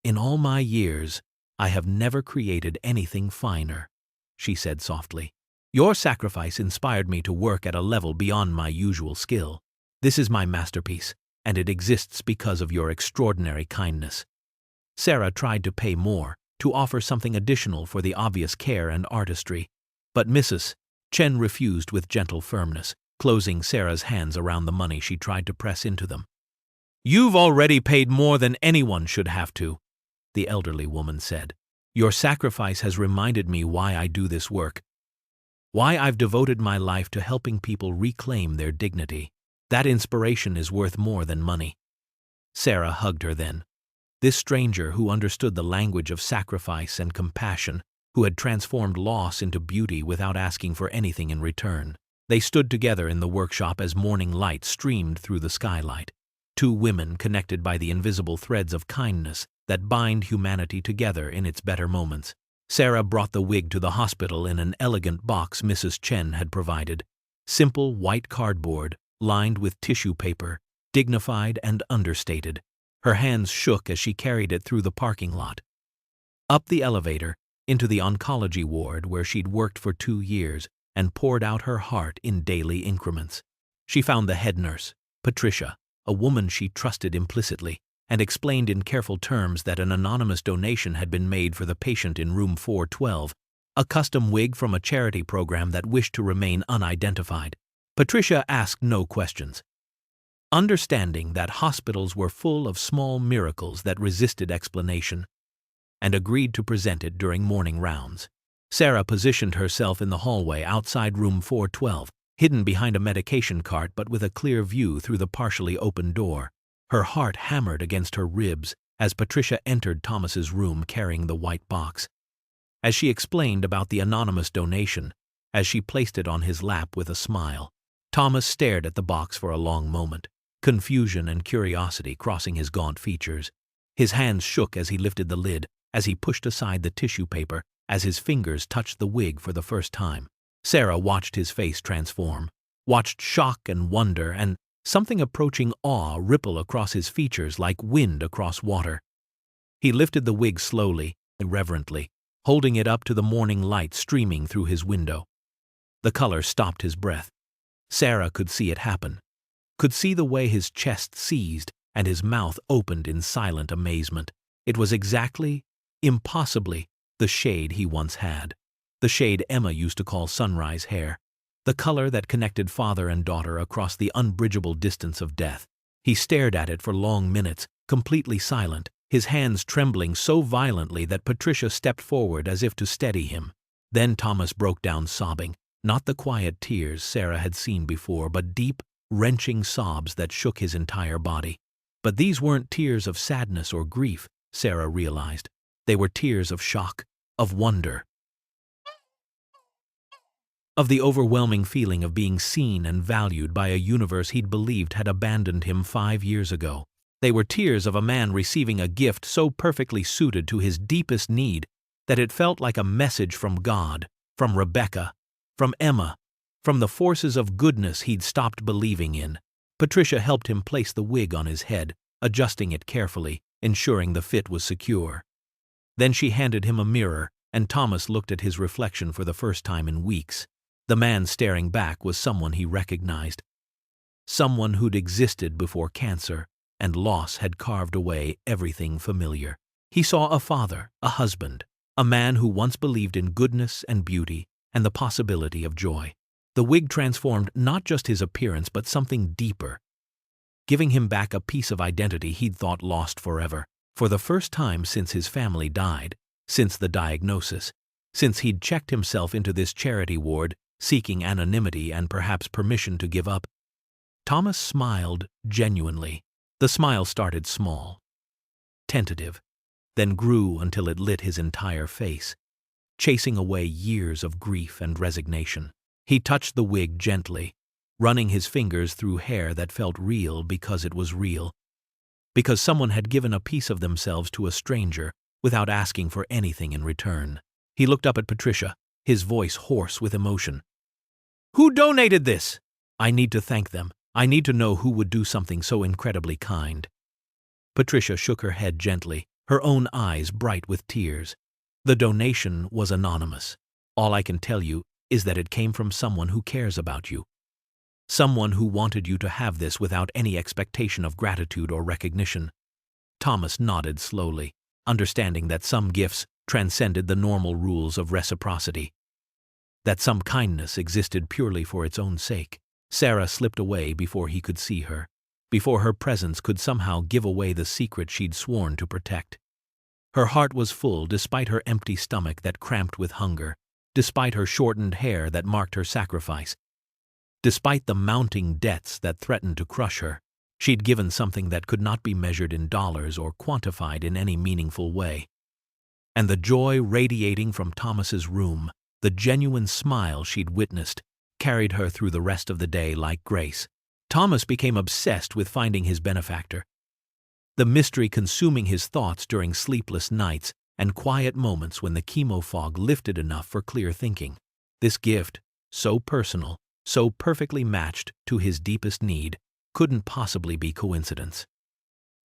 "In all my years, I have never created anything finer," she said softly. "Your sacrifice inspired me to work at a level beyond my usual skill. This is my masterpiece, and it exists because of your extraordinary kindness." Sarah tried to pay more, to offer something additional for the obvious care and artistry, but Mrs. Chen refused with gentle firmness, closing Sarah's hands around the money she tried to press into them. "You've already paid more than anyone should have to," the elderly woman said. "Your sacrifice has reminded me why I do this work, why I've devoted my life to helping people reclaim their dignity. That inspiration is worth more than money." Sarah hugged her then. This stranger who understood the language of sacrifice and compassion, who had transformed loss into beauty without asking for anything in return. They stood together in the workshop as morning light streamed through the skylight. Two women connected by the invisible threads of kindness that bind humanity together in its better moments. Sarah brought the wig to the hospital in an elegant box Mrs. Chen had provided. Simple white cardboard, lined with tissue paper, dignified and understated. Her hands shook as she carried it through the parking lot. Up the elevator, into the oncology ward where she'd worked for 2 years and poured out her heart in daily increments. She found the head nurse, Patricia, a woman she trusted implicitly, and explained in careful terms that an anonymous donation had been made for the patient in room 412, a custom wig from a charity program that wished to remain unidentified. Patricia asked no questions, understanding that hospitals were full of small miracles that resisted explanation, and agreed to present it during morning rounds. Sarah positioned herself in the hallway outside room 412, hidden behind a medication cart but with a clear view through the partially open door. Her heart hammered against her ribs as Patricia entered Thomas's room carrying the white box. As she explained about the anonymous donation, as she placed it on his lap with a smile, Thomas stared at the box for a long moment, confusion and curiosity crossing his gaunt features. His hands shook as he lifted the lid, as he pushed aside the tissue paper, as his fingers touched the wig for the first time. Sarah watched his face transform, watched shock and wonder and something approaching awe ripple across his features like wind across water. He lifted the wig slowly, reverently, holding it up to the morning light streaming through his window. The color stopped his breath. Sarah could see it happen, could see the way his chest seized and his mouth opened in silent amazement. It was exactly, impossibly, the shade he once had. The shade Emma used to call sunrise hair. The color that connected father and daughter across the unbridgeable distance of death. He stared at it for long minutes, completely silent, his hands trembling so violently that Patricia stepped forward as if to steady him. Then Thomas broke down sobbing, not the quiet tears Sarah had seen before, but deep, wrenching sobs that shook his entire body. But these weren't tears of sadness or grief, Sarah realized. They were tears of shock, of wonder, of the overwhelming feeling of being seen and valued by a universe he'd believed had abandoned him 5 years ago. They were tears of a man receiving a gift so perfectly suited to his deepest need that it felt like a message from God, from Rebecca, from Emma, from the forces of goodness he'd stopped believing in. Patricia helped him place the wig on his head, adjusting it carefully, ensuring the fit was secure. Then she handed him a mirror, and Thomas looked at his reflection for the first time in weeks. The man staring back was someone he recognized, someone who'd existed before cancer, and loss had carved away everything familiar. He saw a father, a husband, a man who once believed in goodness and beauty and the possibility of joy. The wig transformed not just his appearance but something deeper, giving him back a piece of identity he'd thought lost forever. For the first time since his family died, since the diagnosis, since he'd checked himself into this charity ward, seeking anonymity and perhaps permission to give up, Thomas smiled genuinely. The smile started small, tentative, then grew until it lit his entire face, chasing away years of grief and resignation. He touched the wig gently, running his fingers through hair that felt real because it was real, because someone had given a piece of themselves to a stranger without asking for anything in return. He looked up at Patricia, his voice hoarse with emotion. "Who donated this? I need to thank them. I need to know who would do something so incredibly kind." Patricia shook her head gently, her own eyes bright with tears. "The donation was anonymous. All I can tell you is that it came from someone who cares about you. Someone who wanted you to have this without any expectation of gratitude or recognition." Thomas nodded slowly, understanding that some gifts transcended the normal rules of reciprocity, that some kindness existed purely for its own sake. Sarah slipped away before he could see her, before her presence could somehow give away the secret she'd sworn to protect. Her heart was full despite her empty stomach that cramped with hunger, despite her shortened hair that marked her sacrifice, despite the mounting debts that threatened to crush her. She'd given something that could not be measured in dollars or quantified in any meaningful way. And the joy radiating from Thomas's room, the genuine smile she'd witnessed, carried her through the rest of the day like grace. Thomas became obsessed with finding his benefactor, the mystery consuming his thoughts during sleepless nights and quiet moments when the chemo fog lifted enough for clear thinking. This gift, so personal, so perfectly matched to his deepest need, couldn't possibly be coincidence.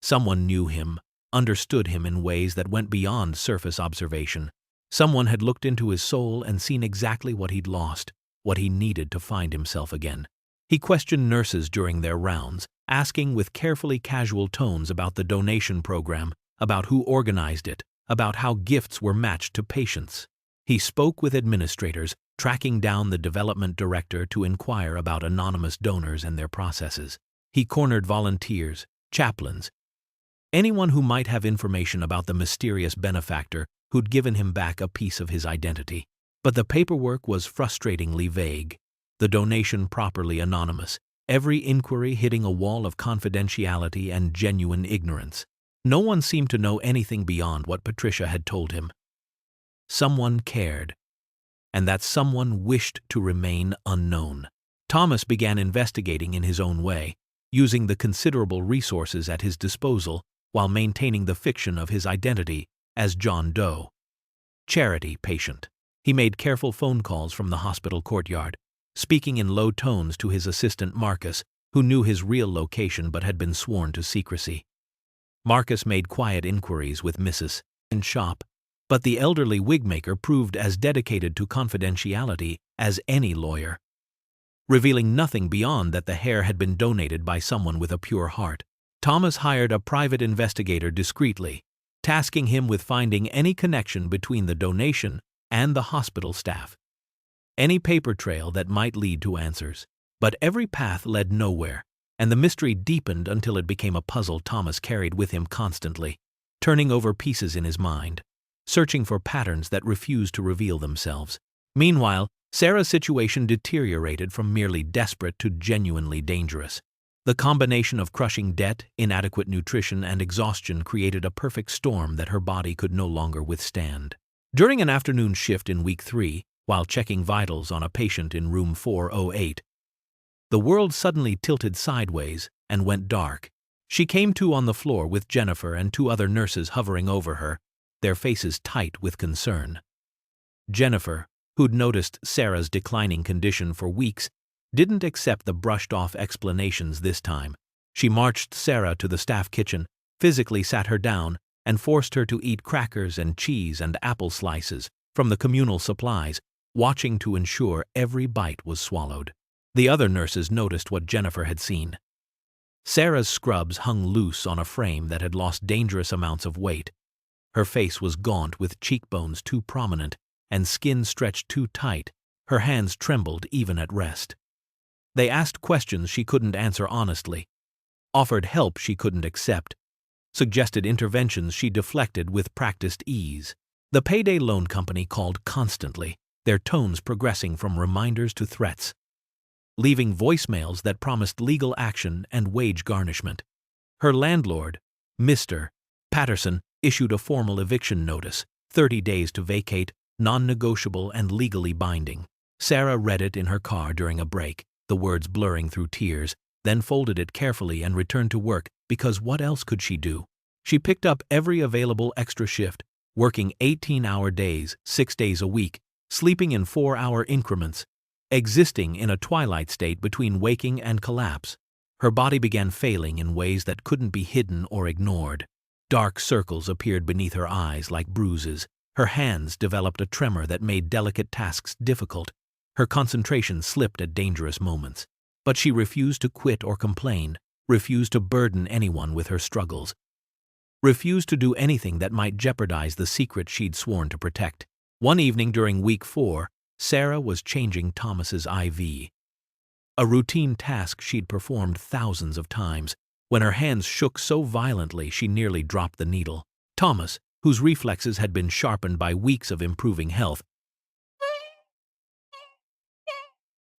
Someone knew him, understood him in ways that went beyond surface observation. Someone had looked into his soul and seen exactly what he'd lost, what he needed to find himself again. He questioned nurses during their rounds, asking with carefully casual tones about the donation program, about who organized it, about how gifts were matched to patients. He spoke with administrators, tracking down the development director to inquire about anonymous donors and their processes. He cornered volunteers, chaplains, anyone who might have information about the mysterious benefactor who'd given him back a piece of his identity. But the paperwork was frustratingly vague, the donation properly anonymous, every inquiry hitting a wall of confidentiality and genuine ignorance. No one seemed to know anything beyond what Patricia had told him. Someone cared, and that someone wished to remain unknown. Thomas began investigating in his own way, using the considerable resources at his disposal while maintaining the fiction of his identity as John Doe, charity patient. He made careful phone calls from the hospital courtyard, speaking in low tones to his assistant Marcus, who knew his real location but had been sworn to secrecy. Marcus made quiet inquiries with Mrs. in shop, but the elderly wigmaker proved as dedicated to confidentiality as any lawyer, revealing nothing beyond that the hair had been donated by someone with a pure heart. Thomas hired a private investigator discreetly, tasking him with finding any connection between the donation and the hospital staff, any paper trail that might lead to answers. But every path led nowhere, and the mystery deepened until it became a puzzle Thomas carried with him constantly, turning over pieces in his mind, searching for patterns that refused to reveal themselves. Meanwhile, Sarah's situation deteriorated from merely desperate to genuinely dangerous. The combination of crushing debt, inadequate nutrition, and exhaustion created a perfect storm that her body could no longer withstand. During an afternoon shift in week 3, while checking vitals on a patient in room 408, the world suddenly tilted sideways and went dark. She came to on the floor with Jennifer and 2 other nurses hovering over her, their faces tight with concern. Jennifer, who'd noticed Sarah's declining condition for weeks, didn't accept the brushed-off explanations this time. She marched Sarah to the staff kitchen, physically sat her down, and forced her to eat crackers and cheese and apple slices from the communal supplies, watching to ensure every bite was swallowed. The other nurses noticed what Jennifer had seen. Sarah's scrubs hung loose on a frame that had lost dangerous amounts of weight. Her face was gaunt with cheekbones too prominent and skin stretched too tight. Her hands trembled even at rest. They asked questions she couldn't answer honestly, offered help she couldn't accept, suggested interventions she deflected with practiced ease. The payday loan company called constantly, their tones progressing from reminders to threats, leaving voicemails that promised legal action and wage garnishment. Her landlord, Mr. Patterson, issued a formal eviction notice, 30 days to vacate, non-negotiable and legally binding. Sarah read it in her car during a break, the words blurring through tears, then folded it carefully and returned to work because what else could she do? She picked up every available extra shift, working 18-hour days, 6 days a week, sleeping in 4-hour increments, existing in a twilight state between waking and collapse. Her body began failing in ways that couldn't be hidden or ignored. Dark circles appeared beneath her eyes like bruises. Her hands developed a tremor that made delicate tasks difficult. Her concentration slipped at dangerous moments. But she refused to quit or complain, refused to burden anyone with her struggles, refused to do anything that might jeopardize the secret she'd sworn to protect. One evening during week 4, Sarah was changing Thomas's IV, a routine task she'd performed thousands of times, when her hands shook so violently she nearly dropped the needle. Thomas, whose reflexes had been sharpened by weeks of improving health,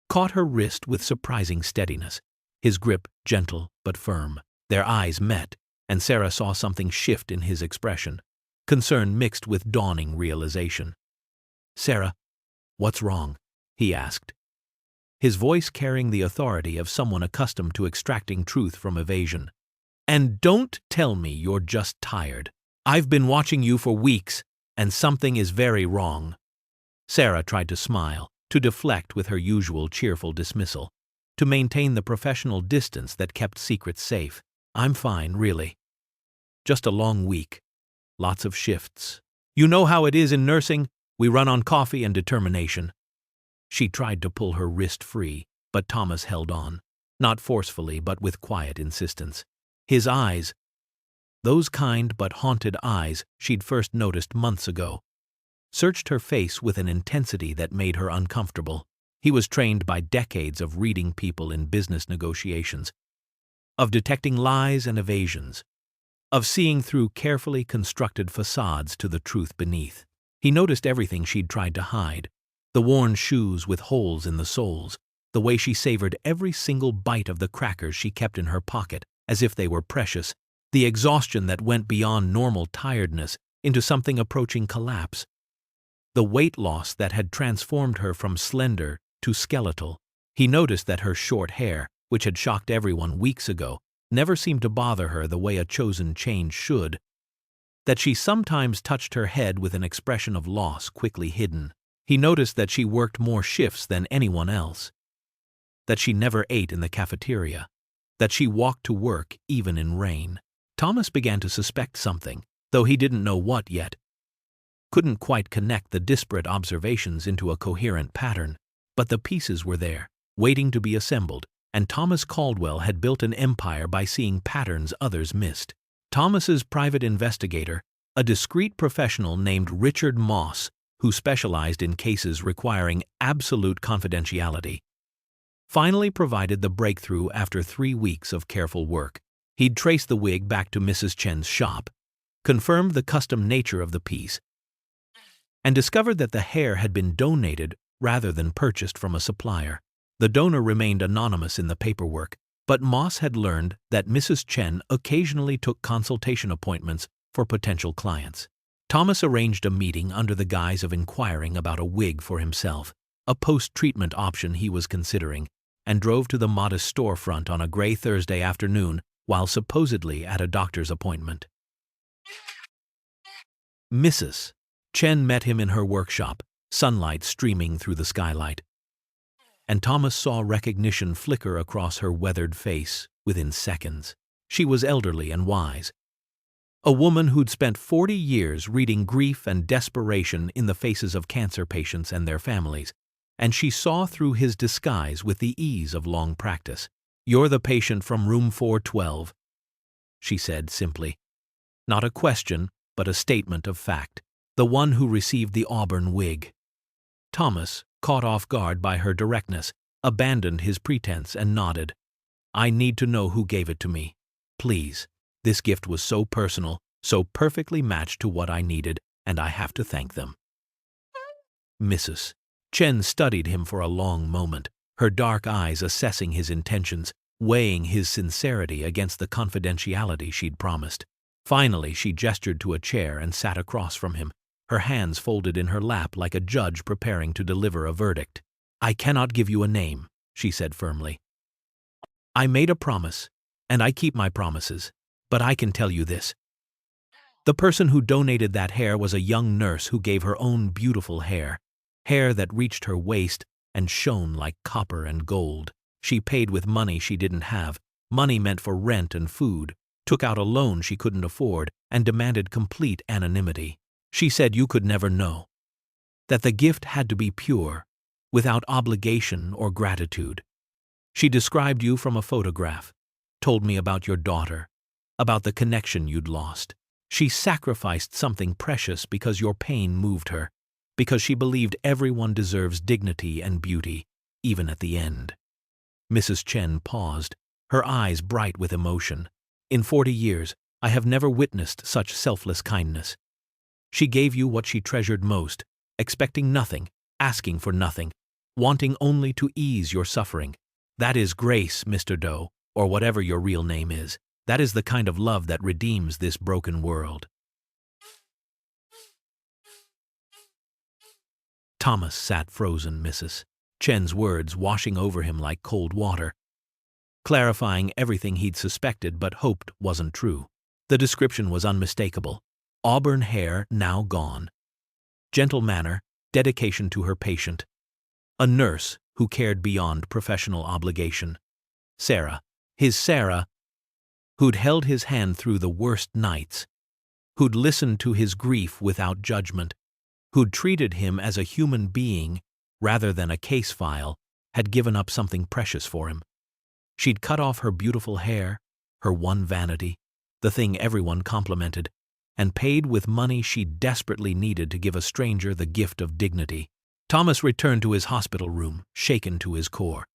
caught her wrist with surprising steadiness, his grip gentle but firm. Their eyes met, and Sarah saw something shift in his expression, concern mixed with dawning realization. "Sarah, what's wrong?" he asked, his voice carrying the authority of someone accustomed to extracting truth from evasion. "And don't tell me you're just tired. I've been watching you for weeks, and something is very wrong." Sarah tried to smile, to deflect with her usual cheerful dismissal, to maintain the professional distance that kept secrets safe. "I'm fine, really. Just a long week. Lots of shifts. You know how it is in nursing, we run on coffee and determination." She tried to pull her wrist free, but Thomas held on, not forcefully but with quiet insistence. His eyes, those kind but haunted eyes she'd first noticed months ago, searched her face with an intensity that made her uncomfortable. He was trained by decades of reading people in business negotiations, of detecting lies and evasions, of seeing through carefully constructed facades to the truth beneath. He noticed everything she'd tried to hide, the worn shoes with holes in the soles, the way she savored every single bite of the crackers she kept in her pocket as if they were precious, the exhaustion that went beyond normal tiredness into something approaching collapse, the weight loss that had transformed her from slender to skeletal. He noticed that her short hair, which had shocked everyone weeks ago, never seemed to bother her the way a chosen change should, that she sometimes touched her head with an expression of loss quickly hidden. He noticed that she worked more shifts than anyone else, that she never ate in the cafeteria, that she walked to work even in rain. Thomas began to suspect something, though he didn't know what yet. Couldn't quite connect the disparate observations into a coherent pattern, but the pieces were there, waiting to be assembled, and Thomas Caldwell had built an empire by seeing patterns others missed. Thomas's private investigator, a discreet professional named Richard Moss, who specialized in cases requiring absolute confidentiality, finally provided the breakthrough after 3 weeks of careful work. He'd traced the wig back to Mrs. Chen's shop, confirmed the custom nature of the piece, and discovered that the hair had been donated rather than purchased from a supplier. The donor remained anonymous in the paperwork, But Moss had learned that Mrs. Chen occasionally took consultation appointments for potential clients. Thomas arranged a meeting under the guise of inquiring about a wig for himself, a post-treatment option he was considering, and drove to the modest storefront on a gray Thursday afternoon while supposedly at a doctor's appointment. Mrs. Chen met him in her workshop, sunlight streaming through the skylight. And Thomas saw recognition flicker across her weathered face within seconds. She was elderly and wise. A woman who'd spent 40 years reading grief and desperation in the faces of cancer patients and their families, and she saw through his disguise with the ease of long practice. "You're the patient from room 412, she said simply. Not a question, but a statement of fact. The one who received the auburn wig. Thomas, caught off guard by her directness, abandoned his pretense and nodded. "I need to know who gave it to me. Please. This gift was so personal, so perfectly matched to what I needed, and I have to thank them." Mrs. Chen studied him for a long moment, her dark eyes assessing his intentions, weighing his sincerity against the confidentiality she'd promised. Finally, she gestured to a chair and sat across from him, her hands folded in her lap like a judge preparing to deliver a verdict. "I cannot give you a name," she said firmly. "I made a promise, and I keep my promises, but I can tell you this. The person who donated that hair was a young nurse who gave her own beautiful hair that reached her waist and shone like copper and gold. She paid with money she didn't have, money meant for rent and food, took out a loan she couldn't afford, and demanded complete anonymity. She said you could never know. That the gift had to be pure, without obligation or gratitude. She described you from a photograph, told me about your daughter, about the connection you'd lost. She sacrificed something precious because your pain moved her, because she believed everyone deserves dignity and beauty, even at the end." Mrs. Chen paused, her eyes bright with emotion. "In 40 years, I have never witnessed such selfless kindness. She gave you what she treasured most, expecting nothing, asking for nothing, wanting only to ease your suffering. That is grace, Mr. Doe, or whatever your real name is. That is the kind of love that redeems this broken world." Thomas sat frozen, Mrs. Chen's words washing over him like cold water, clarifying everything he'd suspected but hoped wasn't true. The description was unmistakable. Auburn hair now gone. Gentle manner, dedication to her patient. A nurse who cared beyond professional obligation. Sarah, his Sarah, who'd held his hand through the worst nights, who'd listened to his grief without judgment, who'd treated him as a human being rather than a case file, had given up something precious for him. She'd cut off her beautiful hair, her one vanity, the thing everyone complimented, and paid with money she desperately needed to give a stranger the gift of dignity. Thomas returned to his hospital room, shaken to his core,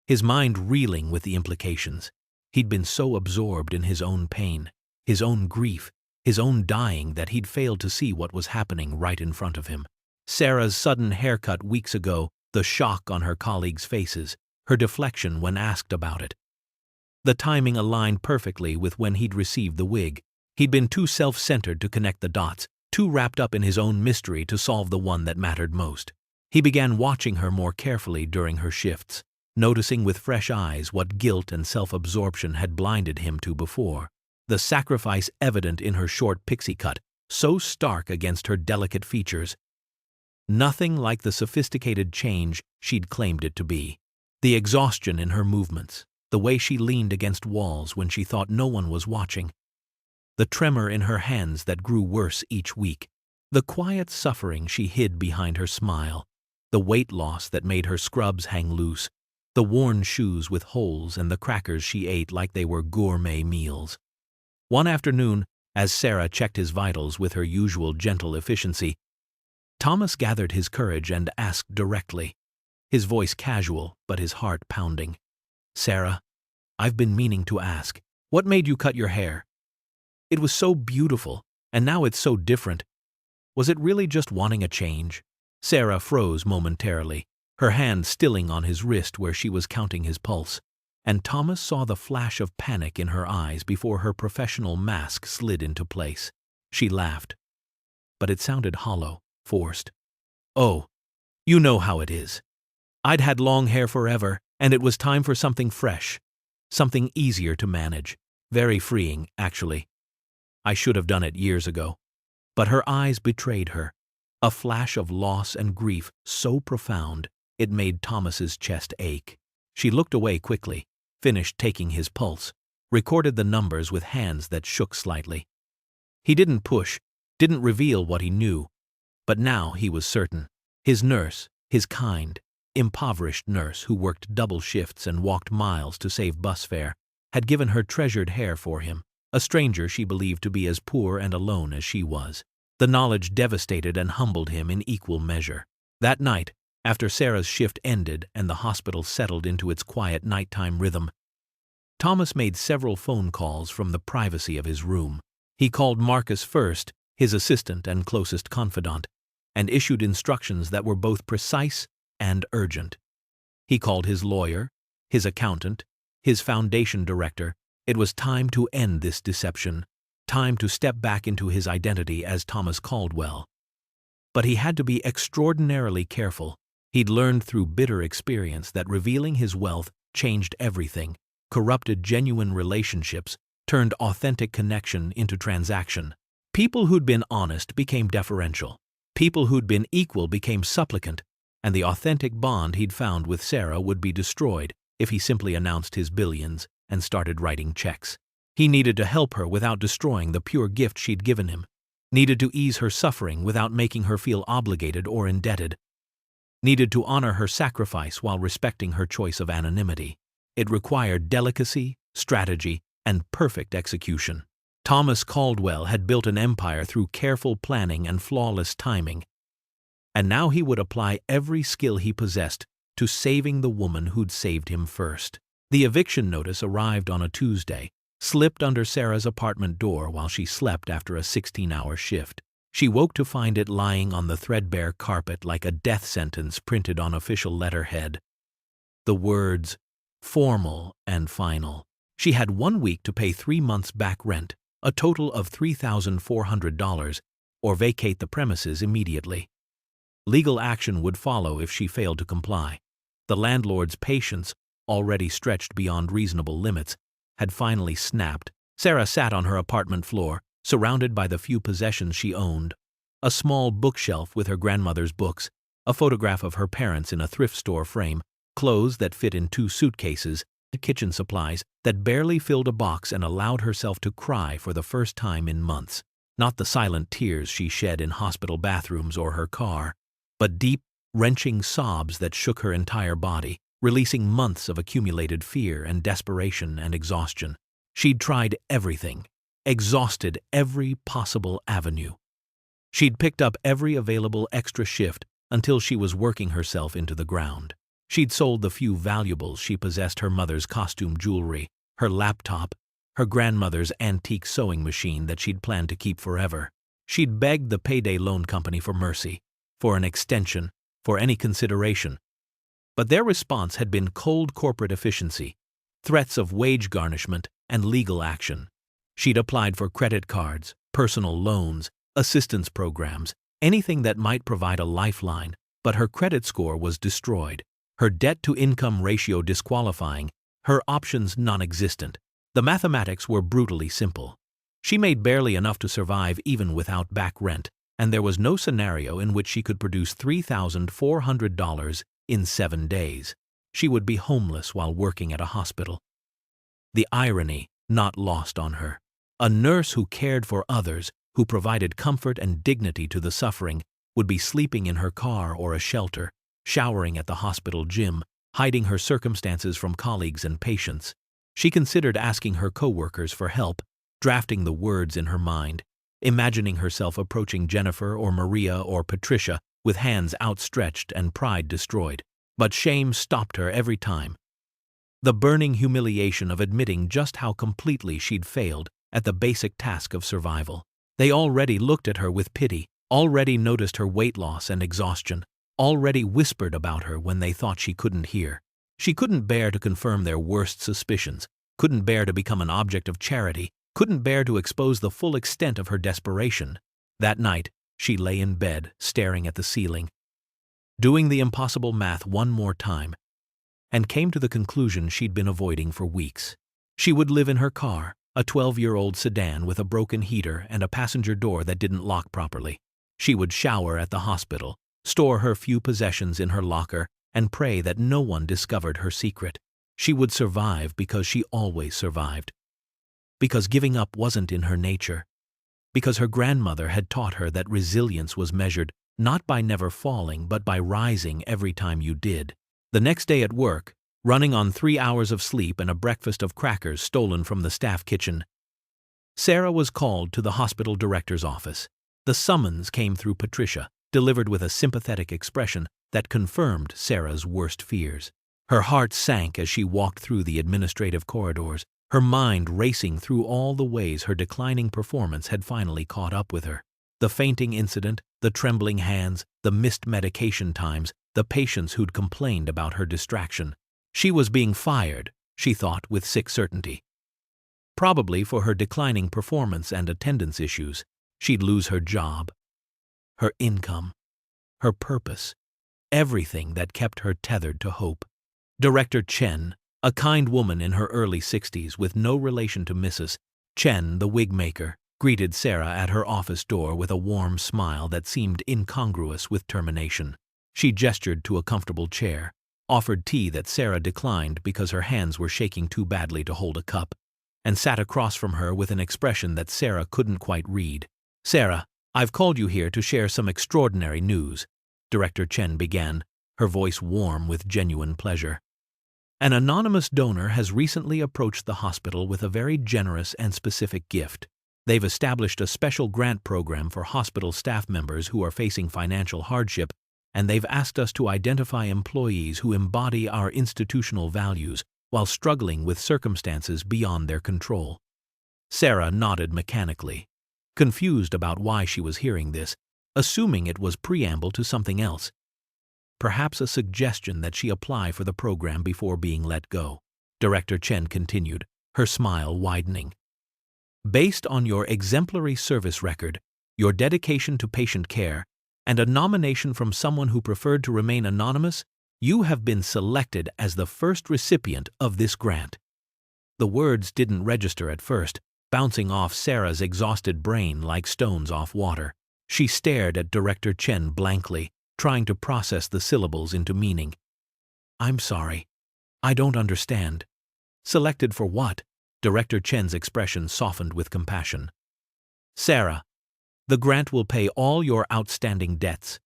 his mind reeling with the implications. He'd been so absorbed in his own pain, his own grief, his own dying that he'd failed to see what was happening right in front of him. Sarah's sudden haircut weeks ago, the shock on her colleagues' faces, her deflection when asked about it. The timing aligned perfectly with when he'd received the wig. He'd been too self-centered to connect the dots, too wrapped up in his own mystery to solve the one that mattered most. He began watching her more carefully during her shifts, noticing with fresh eyes what guilt and self-absorption had blinded him to before. The sacrifice evident in her short pixie cut, so stark against her delicate features. Nothing like the sophisticated change she'd claimed it to be. The exhaustion in her movements, the way she leaned against walls when she thought no one was watching. The tremor in her hands that grew worse each week. The quiet suffering she hid behind her smile. The weight loss that made her scrubs hang loose. The worn shoes with holes and the crackers she ate like they were gourmet meals. One afternoon, as Sarah checked his vitals with her usual gentle efficiency, Thomas gathered his courage and asked directly, his voice casual but his heart pounding. "Sarah, I've been meaning to ask, what made you cut your hair? It was so beautiful, and now it's so different. Was it really just wanting a change?" Sarah froze momentarily, her hand stilling on his wrist where she was counting his pulse. and Thomas saw the flash of panic in her eyes before her professional mask slid into place. She laughed, but it sounded hollow, forced. "Oh, you know how it is. I'd had long hair forever, and it was time for something fresh, something easier to manage. Very freeing, actually. I should have done it years ago." But her eyes betrayed her, a flash of loss and grief so profound it made Thomas's chest ache. She looked away quickly, finished taking his pulse, recorded the numbers with hands that shook slightly. He didn't push, didn't reveal what he knew, but now he was certain. His nurse, his kind, impoverished nurse who worked double shifts and walked miles to save bus fare, had given her treasured hair for him, a stranger she believed to be as poor and alone as she was. The knowledge devastated and humbled him in equal measure. That night, after Sarah's shift ended and the hospital settled into its quiet nighttime rhythm, Thomas made several phone calls from the privacy of his room. He called Marcus first, his assistant and closest confidant, and issued instructions that were both precise and urgent. He called his lawyer, his accountant, his foundation director. It was time to end this deception, time to step back into his identity as Thomas Caldwell. But he had to be extraordinarily careful. He'd learned through bitter experience that revealing his wealth changed everything, corrupted genuine relationships, turned authentic connection into transaction. People who'd been honest became deferential. People who'd been equal became supplicant, and the authentic bond he'd found with Sarah would be destroyed if he simply announced his billions and started writing checks. He needed to help her without destroying the pure gift she'd given him, needed to ease her suffering without making her feel obligated or indebted, needed to honor her sacrifice while respecting her choice of anonymity. It required delicacy, strategy, and perfect execution. Thomas Caldwell had built an empire through careful planning and flawless timing, and now he would apply every skill he possessed to saving the woman who'd saved him first. The eviction notice arrived on a Tuesday, slipped under Sarah's apartment door while she slept after a 16-hour shift. She woke to find it lying on the threadbare carpet like a death sentence printed on official letterhead. The words, "formal and final." She had 1 week to pay 3 months back rent, a total of $3,400, or vacate the premises immediately. Legal action would follow if she failed to comply. The landlord's patience, already stretched beyond reasonable limits, had finally snapped. Sarah sat on her apartment floor, surrounded by the few possessions she owned: a small bookshelf with her grandmother's books, a photograph of her parents in a thrift store frame, clothes that fit in 2 suitcases, kitchen supplies that barely filled a box, and allowed herself to cry for the first time in months. Not the silent tears she shed in hospital bathrooms or her car, but deep, wrenching sobs that shook her entire body, releasing months of accumulated fear and desperation and exhaustion. She'd tried everything, exhausted every possible avenue. She'd picked up every available extra shift until she was working herself into the ground. She'd sold the few valuables she possessed: her mother's costume jewelry, her laptop, her grandmother's antique sewing machine that she'd planned to keep forever. She'd begged the payday loan company for mercy, for an extension, for any consideration. But their response had been cold corporate efficiency, threats of wage garnishment, and legal action. She'd applied for credit cards, personal loans, assistance programs, anything that might provide a lifeline, but her credit score was destroyed, her debt-to-income ratio disqualifying, her options non-existent. The mathematics were brutally simple. She made barely enough to survive even without back rent, and there was no scenario in which she could produce $3,400 in 7 days. She would be homeless while working at a hospital. The irony not lost on her. A nurse who cared for others, who provided comfort and dignity to the suffering, would be sleeping in her car or a shelter, showering at the hospital gym, hiding her circumstances from colleagues and patients. She considered asking her coworkers for help, drafting the words in her mind, imagining herself approaching Jennifer or Maria or Patricia with hands outstretched and pride destroyed. But shame stopped her every time. The burning humiliation of admitting just how completely she'd failed at the basic task of survival. They already looked at her with pity, already noticed her weight loss and exhaustion, already whispered about her when they thought she couldn't hear. She couldn't bear to confirm their worst suspicions, couldn't bear to become an object of charity, couldn't bear to expose the full extent of her desperation. That night, she lay in bed, staring at the ceiling, doing the impossible math one more time, and came to the conclusion she'd been avoiding for weeks. She would live in her car, a 12-year-old sedan with a broken heater and a passenger door that didn't lock properly. She would shower at the hospital, store her few possessions in her locker, and pray that no one discovered her secret. She would survive because she always survived. Because giving up wasn't in her nature. Because her grandmother had taught her that resilience was measured not by never falling but by rising every time you did. The next day at work, running on 3 hours of sleep and a breakfast of crackers stolen from the staff kitchen, Sarah was called to the hospital director's office. The summons came through Patricia, delivered with a sympathetic expression that confirmed Sarah's worst fears. Her heart sank as she walked through the administrative corridors, her mind racing through all the ways her declining performance had finally caught up with her. The fainting incident, the trembling hands, the missed medication times, the patients who'd complained about her distraction. She was being fired, she thought with sick certainty. Probably for her declining performance and attendance issues. She'd lose her job, her income, her purpose, everything that kept her tethered to hope. Director Chen, a kind woman in her early 60s with no relation to Mrs. Chen, the wig maker, greeted Sarah at her office door with a warm smile that seemed incongruous with termination. She gestured to a comfortable chair, offered tea that Sarah declined because her hands were shaking too badly to hold a cup, and sat across from her with an expression that Sarah couldn't quite read. "Sarah, I've called you here to share some extraordinary news," Director Chen began, her voice warm with genuine pleasure. "An anonymous donor has recently approached the hospital with a very generous and specific gift. They've established a special grant program for hospital staff members who are facing financial hardship, and they've asked us to identify employees who embody our institutional values while struggling with circumstances beyond their control." Sarah nodded mechanically, confused about why she was hearing this, assuming it was preamble to something else. Perhaps a suggestion that she apply for the program before being let go. Director Chen continued, her smile widening. "Based on your exemplary service record, your dedication to patient care, and a nomination from someone who preferred to remain anonymous, you have been selected as the first recipient of this grant." The words didn't register at first, bouncing off Sarah's exhausted brain like stones off water. She stared at Director Chen blankly, trying to process the syllables into meaning. "I'm sorry. I don't understand." "Selected for what?" Director Chen's expression softened with compassion. "Sarah, the grant will pay all your outstanding debts,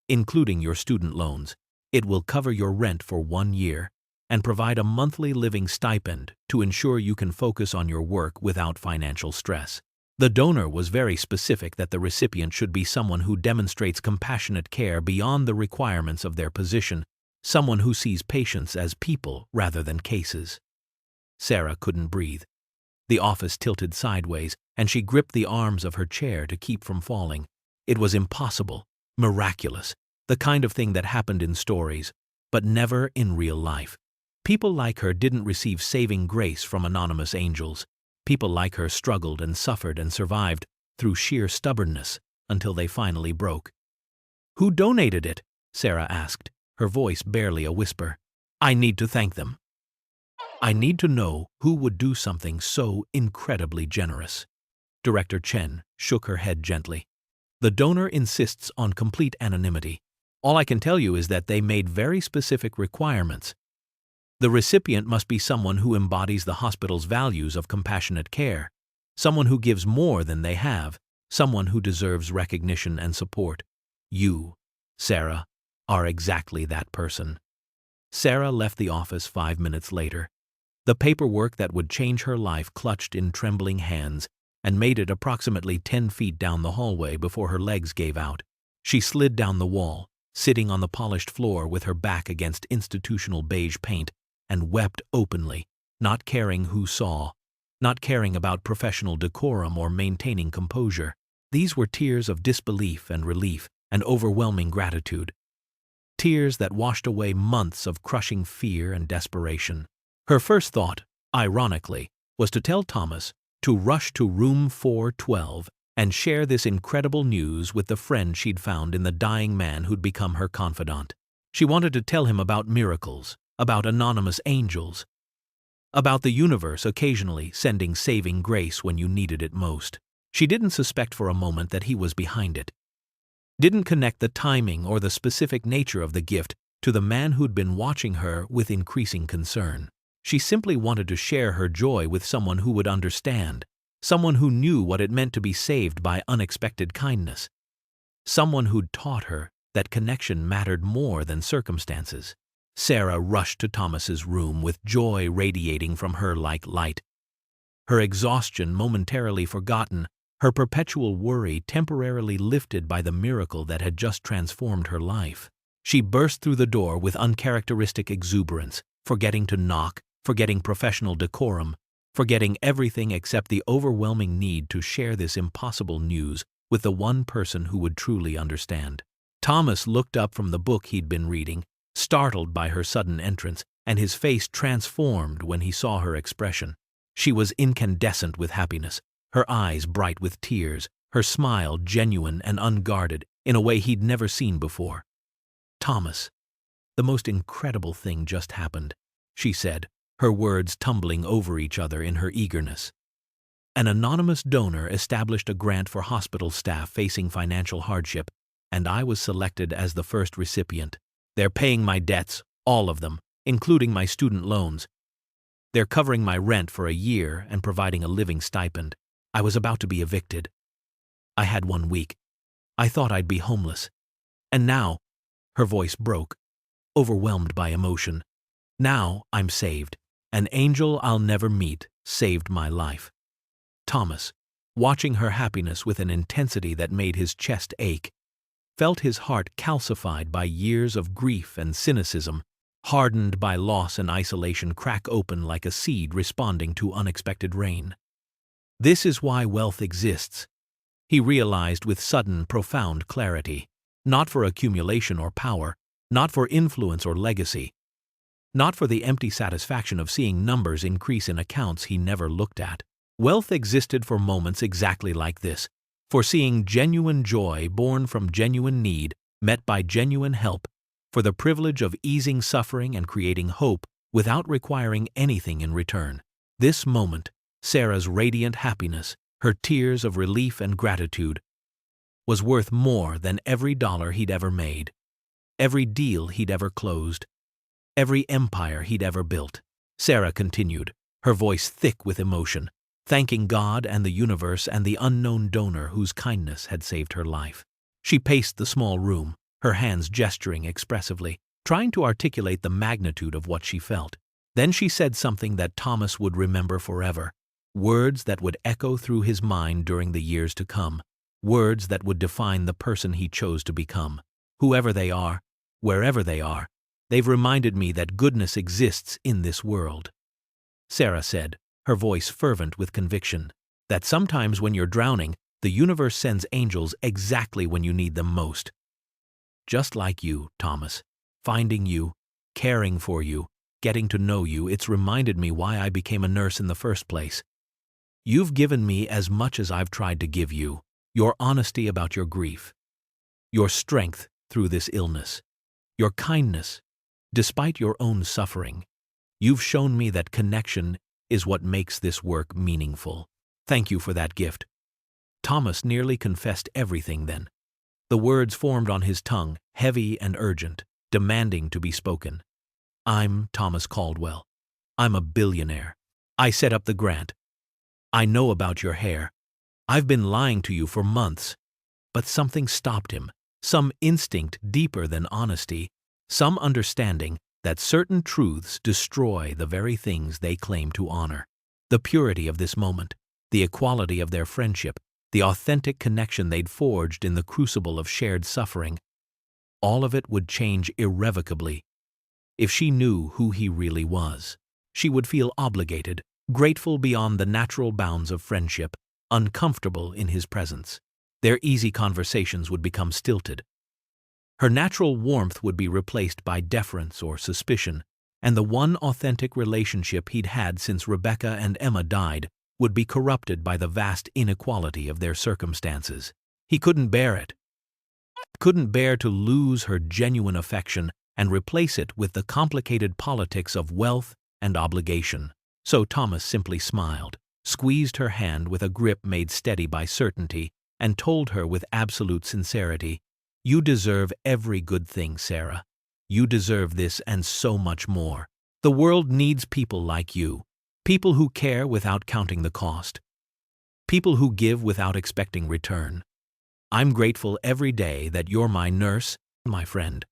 including your student loans. It will cover your rent for 1 year and provide a monthly living stipend to ensure you can focus on your work without financial stress." The donor was very specific that the recipient should be someone who demonstrates compassionate care beyond the requirements of their position, someone who sees patients as people rather than cases. Sarah couldn't breathe. The office tilted sideways, and she gripped the arms of her chair to keep from falling. It was impossible, miraculous, the kind of thing that happened in stories, but never in real life. People like her didn't receive saving grace from anonymous angels. People like her struggled and suffered and survived through sheer stubbornness until they finally broke. "Who donated it?" Sarah asked, her voice barely a whisper. "I need to thank them. I need to know who would do something so incredibly generous." Director Chen shook her head gently. "The donor insists on complete anonymity. All I can tell you is that they made very specific requirements. The recipient must be someone who embodies the hospital's values of compassionate care, someone who gives more than they have, someone who deserves recognition and support. You, Sarah, are exactly that person." Sarah left the office 5 minutes later. The paperwork that would change her life clutched in trembling hands and made it approximately 10 feet down the hallway before her legs gave out. She slid down the wall, sitting on the polished floor with her back against institutional beige paint, and wept openly, not caring who saw, not caring about professional decorum or maintaining composure. These were tears of disbelief and relief and overwhelming gratitude. tears that washed away months of crushing fear and desperation. Her first thought, ironically, was to tell Thomas to rush to room 412 and share this incredible news with the friend she'd found in the dying man who'd become her confidant. She wanted to tell him about miracles, about anonymous angels, about the universe occasionally sending saving grace when you needed it most. She didn't suspect for a moment that he was behind it. Didn't connect the timing or the specific nature of the gift to the man who'd been watching her with increasing concern. She simply wanted to share her joy with someone who would understand, someone who knew what it meant to be saved by unexpected kindness, someone who'd taught her that connection mattered more than circumstances. Sarah rushed to Thomas's room with joy radiating from her like light. Her exhaustion momentarily forgotten, her perpetual worry temporarily lifted by the miracle that had just transformed her life. She burst through the door with uncharacteristic exuberance, forgetting to knock, forgetting professional decorum, forgetting everything except the overwhelming need to share this impossible news with the one person who would truly understand. Thomas looked up from the book he'd been reading, startled by her sudden entrance, and his face transformed when he saw her expression. She was incandescent with happiness, her eyes bright with tears, her smile genuine and unguarded in a way he'd never seen before. "Thomas, the most incredible thing just happened," she said, her words tumbling over each other in her eagerness. "An anonymous donor established a grant for hospital staff facing financial hardship, and I was selected as the first recipient. They're paying my debts, all of them, including my student loans. They're covering my rent for a year and providing a living stipend. I was about to be evicted. I had 1 week. I thought I'd be homeless. And now," her voice broke, overwhelmed by emotion, "now I'm saved. An angel I'll never meet saved my life." Thomas, watching her happiness with an intensity that made his chest ache, felt his heart calcified by years of grief and cynicism, hardened by loss and isolation, crack open like a seed responding to unexpected rain. This is why wealth exists, he realized with sudden, profound clarity. Not for accumulation or power, not for influence or legacy, not for the empty satisfaction of seeing numbers increase in accounts he never looked at. Wealth existed for moments exactly like this, for seeing genuine joy born from genuine need, met by genuine help, for the privilege of easing suffering and creating hope without requiring anything in return. This moment, Sarah's radiant happiness, her tears of relief and gratitude, was worth more than every dollar he'd ever made, every deal he'd ever closed, every empire he'd ever built. Sarah continued, her voice thick with emotion, thanking God and the universe and the unknown donor whose kindness had saved her life. She paced the small room, her hands gesturing expressively, trying to articulate the magnitude of what she felt. Then she said something that Thomas would remember forever, words that would echo through his mind during the years to come, words that would define the person he chose to become. "Whoever they are, wherever they are, they've reminded me that goodness exists in this world." Sarah said, her voice fervent with conviction, "that sometimes when you're drowning, the universe sends angels exactly when you need them most. Just like you, Thomas, finding you, caring for you, getting to know you, it's reminded me why I became a nurse in the first place. You've given me as much as I've tried to give you, your honesty about your grief, your strength through this illness, your kindness, despite your own suffering. You've shown me that connection is what makes this work meaningful. Thank you for that gift." Thomas nearly confessed everything then. The words formed on his tongue, heavy and urgent, demanding to be spoken. "I'm Thomas Caldwell. I'm a billionaire. I set up the grant. I know about your hair. I've been lying to you for months." But something stopped him, some instinct deeper than honesty, some understanding that certain truths destroy the very things they claim to honor. The purity of this moment, the equality of their friendship, the authentic connection they'd forged in the crucible of shared suffering, all of it would change irrevocably. If she knew who he really was, she would feel obligated, grateful beyond the natural bounds of friendship, uncomfortable in his presence. Their easy conversations would become stilted. Her natural warmth would be replaced by deference or suspicion, and the one authentic relationship he'd had since Rebecca and Emma died would be corrupted by the vast inequality of their circumstances. He couldn't bear it. Couldn't bear to lose her genuine affection and replace it with the complicated politics of wealth and obligation. So Thomas simply smiled, squeezed her hand with a grip made steady by certainty, and told her with absolute sincerity, "You deserve every good thing, Sarah. You deserve this and so much more. The world needs people like you, people who care without counting the cost, people who give without expecting return. I'm grateful every day that you're my nurse, my friend."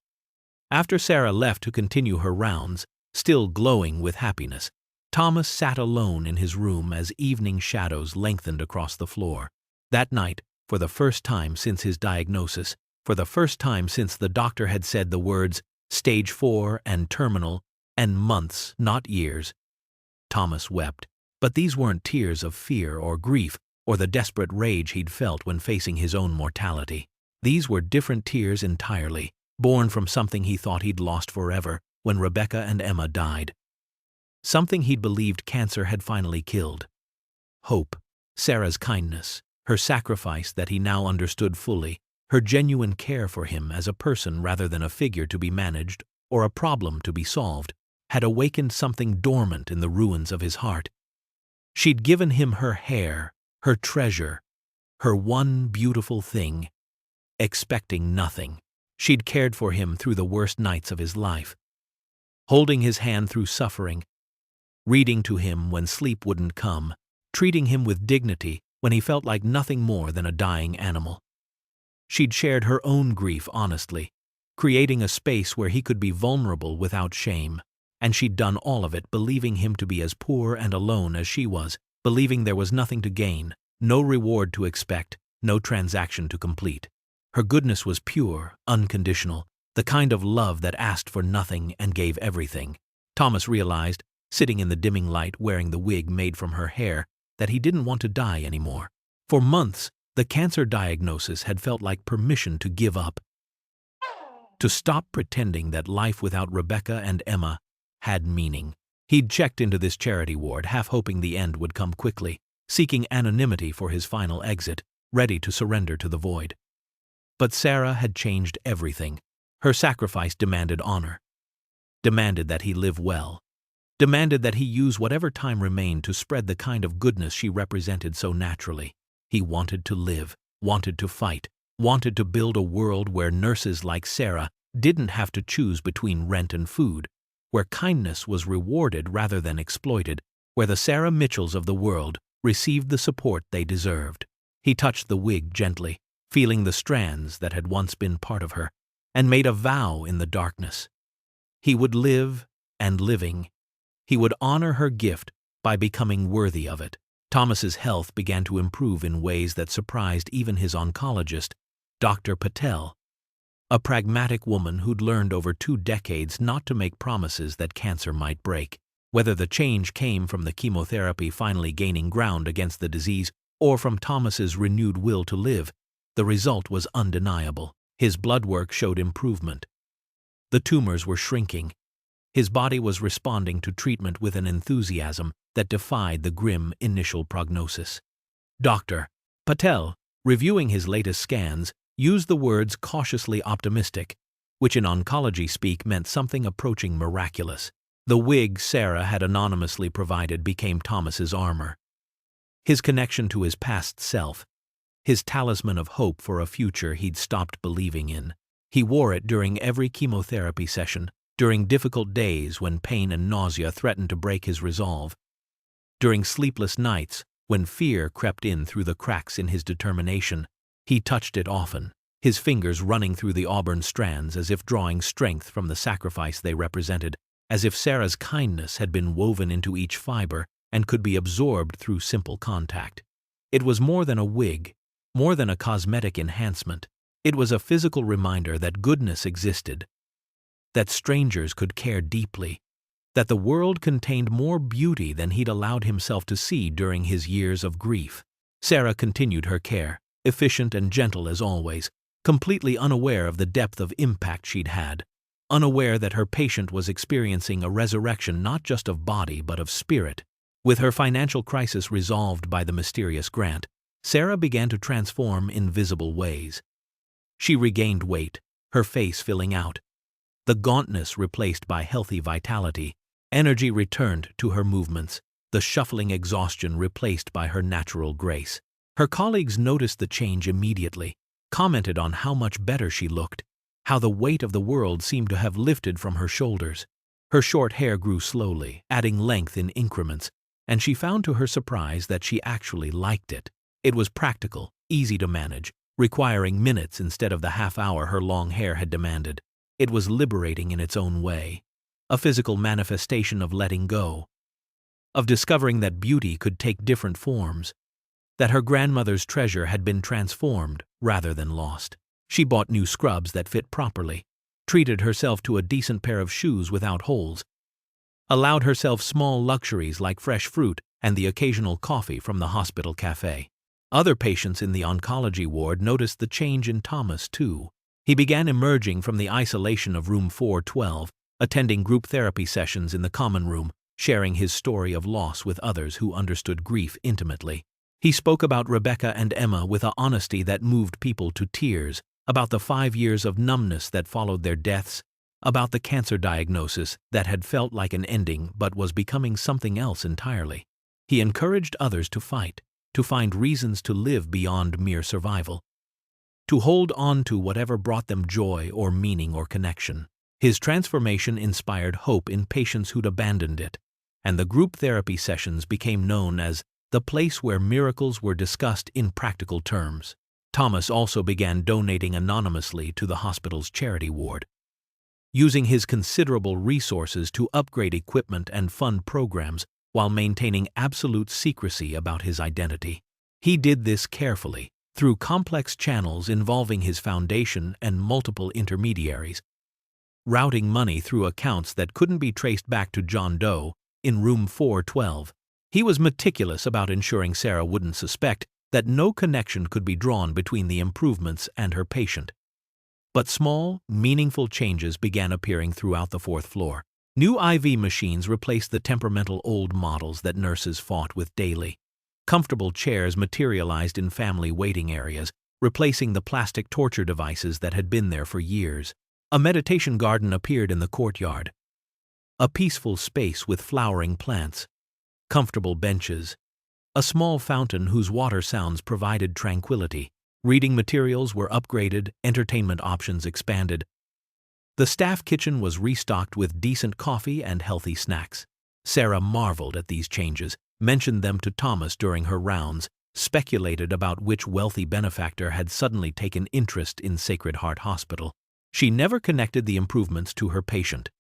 After Sarah left to continue her rounds, still glowing with happiness, Thomas sat alone in his room as evening shadows lengthened across the floor. That night, for the first time since his diagnosis, for the first time since the doctor had said the words stage 4 and terminal, and months, not years, Thomas wept. But these weren't tears of fear or grief or the desperate rage he'd felt when facing his own mortality. These were different tears entirely, born from something he thought he'd lost forever when Rebecca and Emma died. Something he'd believed cancer had finally killed. Hope, Sarah's kindness, her sacrifice that he now understood fully, her genuine care for him as a person rather than a figure to be managed or a problem to be solved, had awakened something dormant in the ruins of his heart. She'd given him her hair, her treasure, her one beautiful thing, expecting nothing. She'd cared for him through the worst nights of his life, holding his hand through suffering, reading to him when sleep wouldn't come, treating him with dignity when he felt like nothing more than a dying animal. She'd shared her own grief honestly, creating a space where he could be vulnerable without shame, and she'd done all of it believing him to be as poor and alone as she was, believing there was nothing to gain, no reward to expect, no transaction to complete. Her goodness was pure, unconditional, the kind of love that asked for nothing and gave everything. Thomas realized, sitting in the dimming light wearing the wig made from her hair, that he didn't want to die anymore. For months, the cancer diagnosis had felt like permission to give up, to stop pretending that life without Rebecca and Emma had meaning. He'd checked into this charity ward, half hoping the end would come quickly, seeking anonymity for his final exit, ready to surrender to the void. But Sarah had changed everything. Her sacrifice demanded honor, demanded that he live well, demanded that he use whatever time remained to spread the kind of goodness she represented so naturally. He wanted to live, wanted to fight, wanted to build a world where nurses like Sarah didn't have to choose between rent and food, where kindness was rewarded rather than exploited, where the Sarah Mitchells of the world received the support they deserved. He touched the wig gently, feeling the strands that had once been part of her, and made a vow in the darkness. He would live, and living, he would honor her gift by becoming worthy of it. Thomas's health began to improve in ways that surprised even his oncologist, Dr. Patel, a pragmatic woman who'd learned over 2 decades not to make promises that cancer might break. Whether the change came from the chemotherapy finally gaining ground against the disease or from Thomas's renewed will to live, the result was undeniable. His blood work showed improvement. The tumors were shrinking. His body was responding to treatment with an enthusiasm that defied the grim initial prognosis. Dr. Patel, reviewing his latest scans, used the words cautiously optimistic, which in oncology speak meant something approaching miraculous. The wig Sarah had anonymously provided became Thomas's armor. His connection to his past self, his talisman of hope for a future he'd stopped believing in. He wore it during every chemotherapy session, during difficult days when pain and nausea threatened to break his resolve, during sleepless nights when fear crept in through the cracks in his determination. He touched it often, his fingers running through the auburn strands as if drawing strength from the sacrifice they represented, as if Sarah's kindness had been woven into each fiber and could be absorbed through simple contact. It was more than a wig, more than a cosmetic enhancement. It was a physical reminder that goodness existed, that strangers could care deeply, that the world contained more beauty than he'd allowed himself to see during his years of grief. Sarah continued her care, efficient and gentle as always, completely unaware of the depth of impact she'd had, unaware that her patient was experiencing a resurrection not just of body but of spirit. With her financial crisis resolved by the mysterious grant, Sarah began to transform in visible ways. She regained weight, her face filling out, the gauntness replaced by healthy vitality. Energy returned to her movements, the shuffling exhaustion replaced by her natural grace. Her colleagues noticed the change immediately, commented on how much better she looked, how the weight of the world seemed to have lifted from her shoulders. Her short hair grew slowly, adding length in increments, and she found to her surprise that she actually liked it. It was practical, easy to manage, requiring minutes instead of the half-hour her long hair had demanded. It was liberating in its own way, a physical manifestation of letting go, of discovering that beauty could take different forms, that her grandmother's treasure had been transformed rather than lost. She bought new scrubs that fit properly, treated herself to a decent pair of shoes without holes, allowed herself small luxuries like fresh fruit and the occasional coffee from the hospital cafe. Other patients in the oncology ward noticed the change in Thomas, too. He began emerging from the isolation of room 412, attending group therapy sessions in the common room, sharing his story of loss with others who understood grief intimately. He spoke about Rebecca and Emma with an honesty that moved people to tears, about the 5 years of numbness that followed their deaths, about the cancer diagnosis that had felt like an ending but was becoming something else entirely. He encouraged others to fight, to find reasons to live beyond mere survival, to hold on to whatever brought them joy or meaning or connection. His transformation inspired hope in patients who'd abandoned it, and the group therapy sessions became known as the place where miracles were discussed in practical terms. Thomas also began donating anonymously to the hospital's charity ward, using his considerable resources to upgrade equipment and fund programs while maintaining absolute secrecy about his identity. He did this carefully, through complex channels involving his foundation and multiple intermediaries, routing money through accounts that couldn't be traced back to John Doe in room 412. He was meticulous about ensuring Sarah wouldn't suspect that no connection could be drawn between the improvements and her patient. But small, meaningful changes began appearing throughout the 4th floor. New IV machines replaced the temperamental old models that nurses fought with daily. Comfortable chairs materialized in family waiting areas, replacing the plastic torture devices that had been there for years. A meditation garden appeared in the courtyard, a peaceful space with flowering plants, comfortable benches, a small fountain whose water sounds provided tranquility. Reading materials were upgraded, entertainment options expanded. The staff kitchen was restocked with decent coffee and healthy snacks. Sarah marveled at these changes, mentioned them to Thomas during her rounds, speculated about which wealthy benefactor had suddenly taken interest in Sacred Heart Hospital. She never connected the improvements to her patient,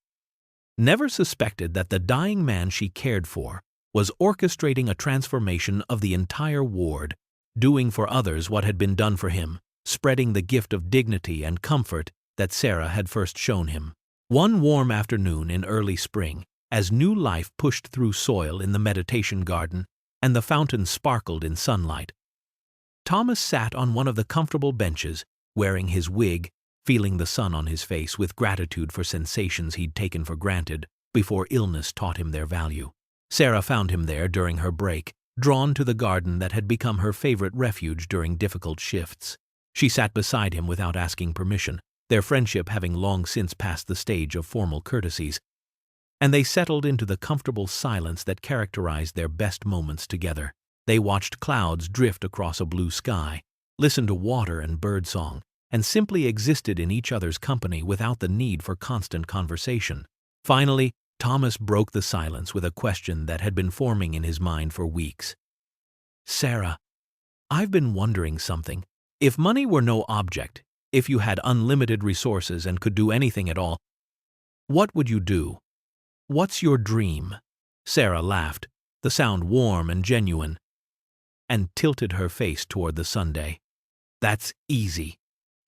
never suspected that the dying man she cared for was orchestrating a transformation of the entire ward, doing for others what had been done for him, spreading the gift of dignity and comfort that Sarah had first shown him. One warm afternoon in early spring, as new life pushed through soil in the meditation garden and the fountain sparkled in sunlight, Thomas sat on one of the comfortable benches, wearing his wig, feeling the sun on his face with gratitude for sensations he'd taken for granted before illness taught him their value. Sarah found him there during her break, drawn to the garden that had become her favorite refuge during difficult shifts. She sat beside him without asking permission, their friendship having long since passed the stage of formal courtesies, and they settled into the comfortable silence that characterized their best moments together. They watched clouds drift across a blue sky, listened to water and birdsong, and simply existed in each other's company without the need for constant conversation. Finally, Thomas broke the silence with a question that had been forming in his mind for weeks. "Sarah, I've been wondering something. If money were no object, if you had unlimited resources and could do anything at all, what would you do? What's your dream?" Sarah laughed, the sound warm and genuine, and tilted her face toward the Sunday. "That's easy,"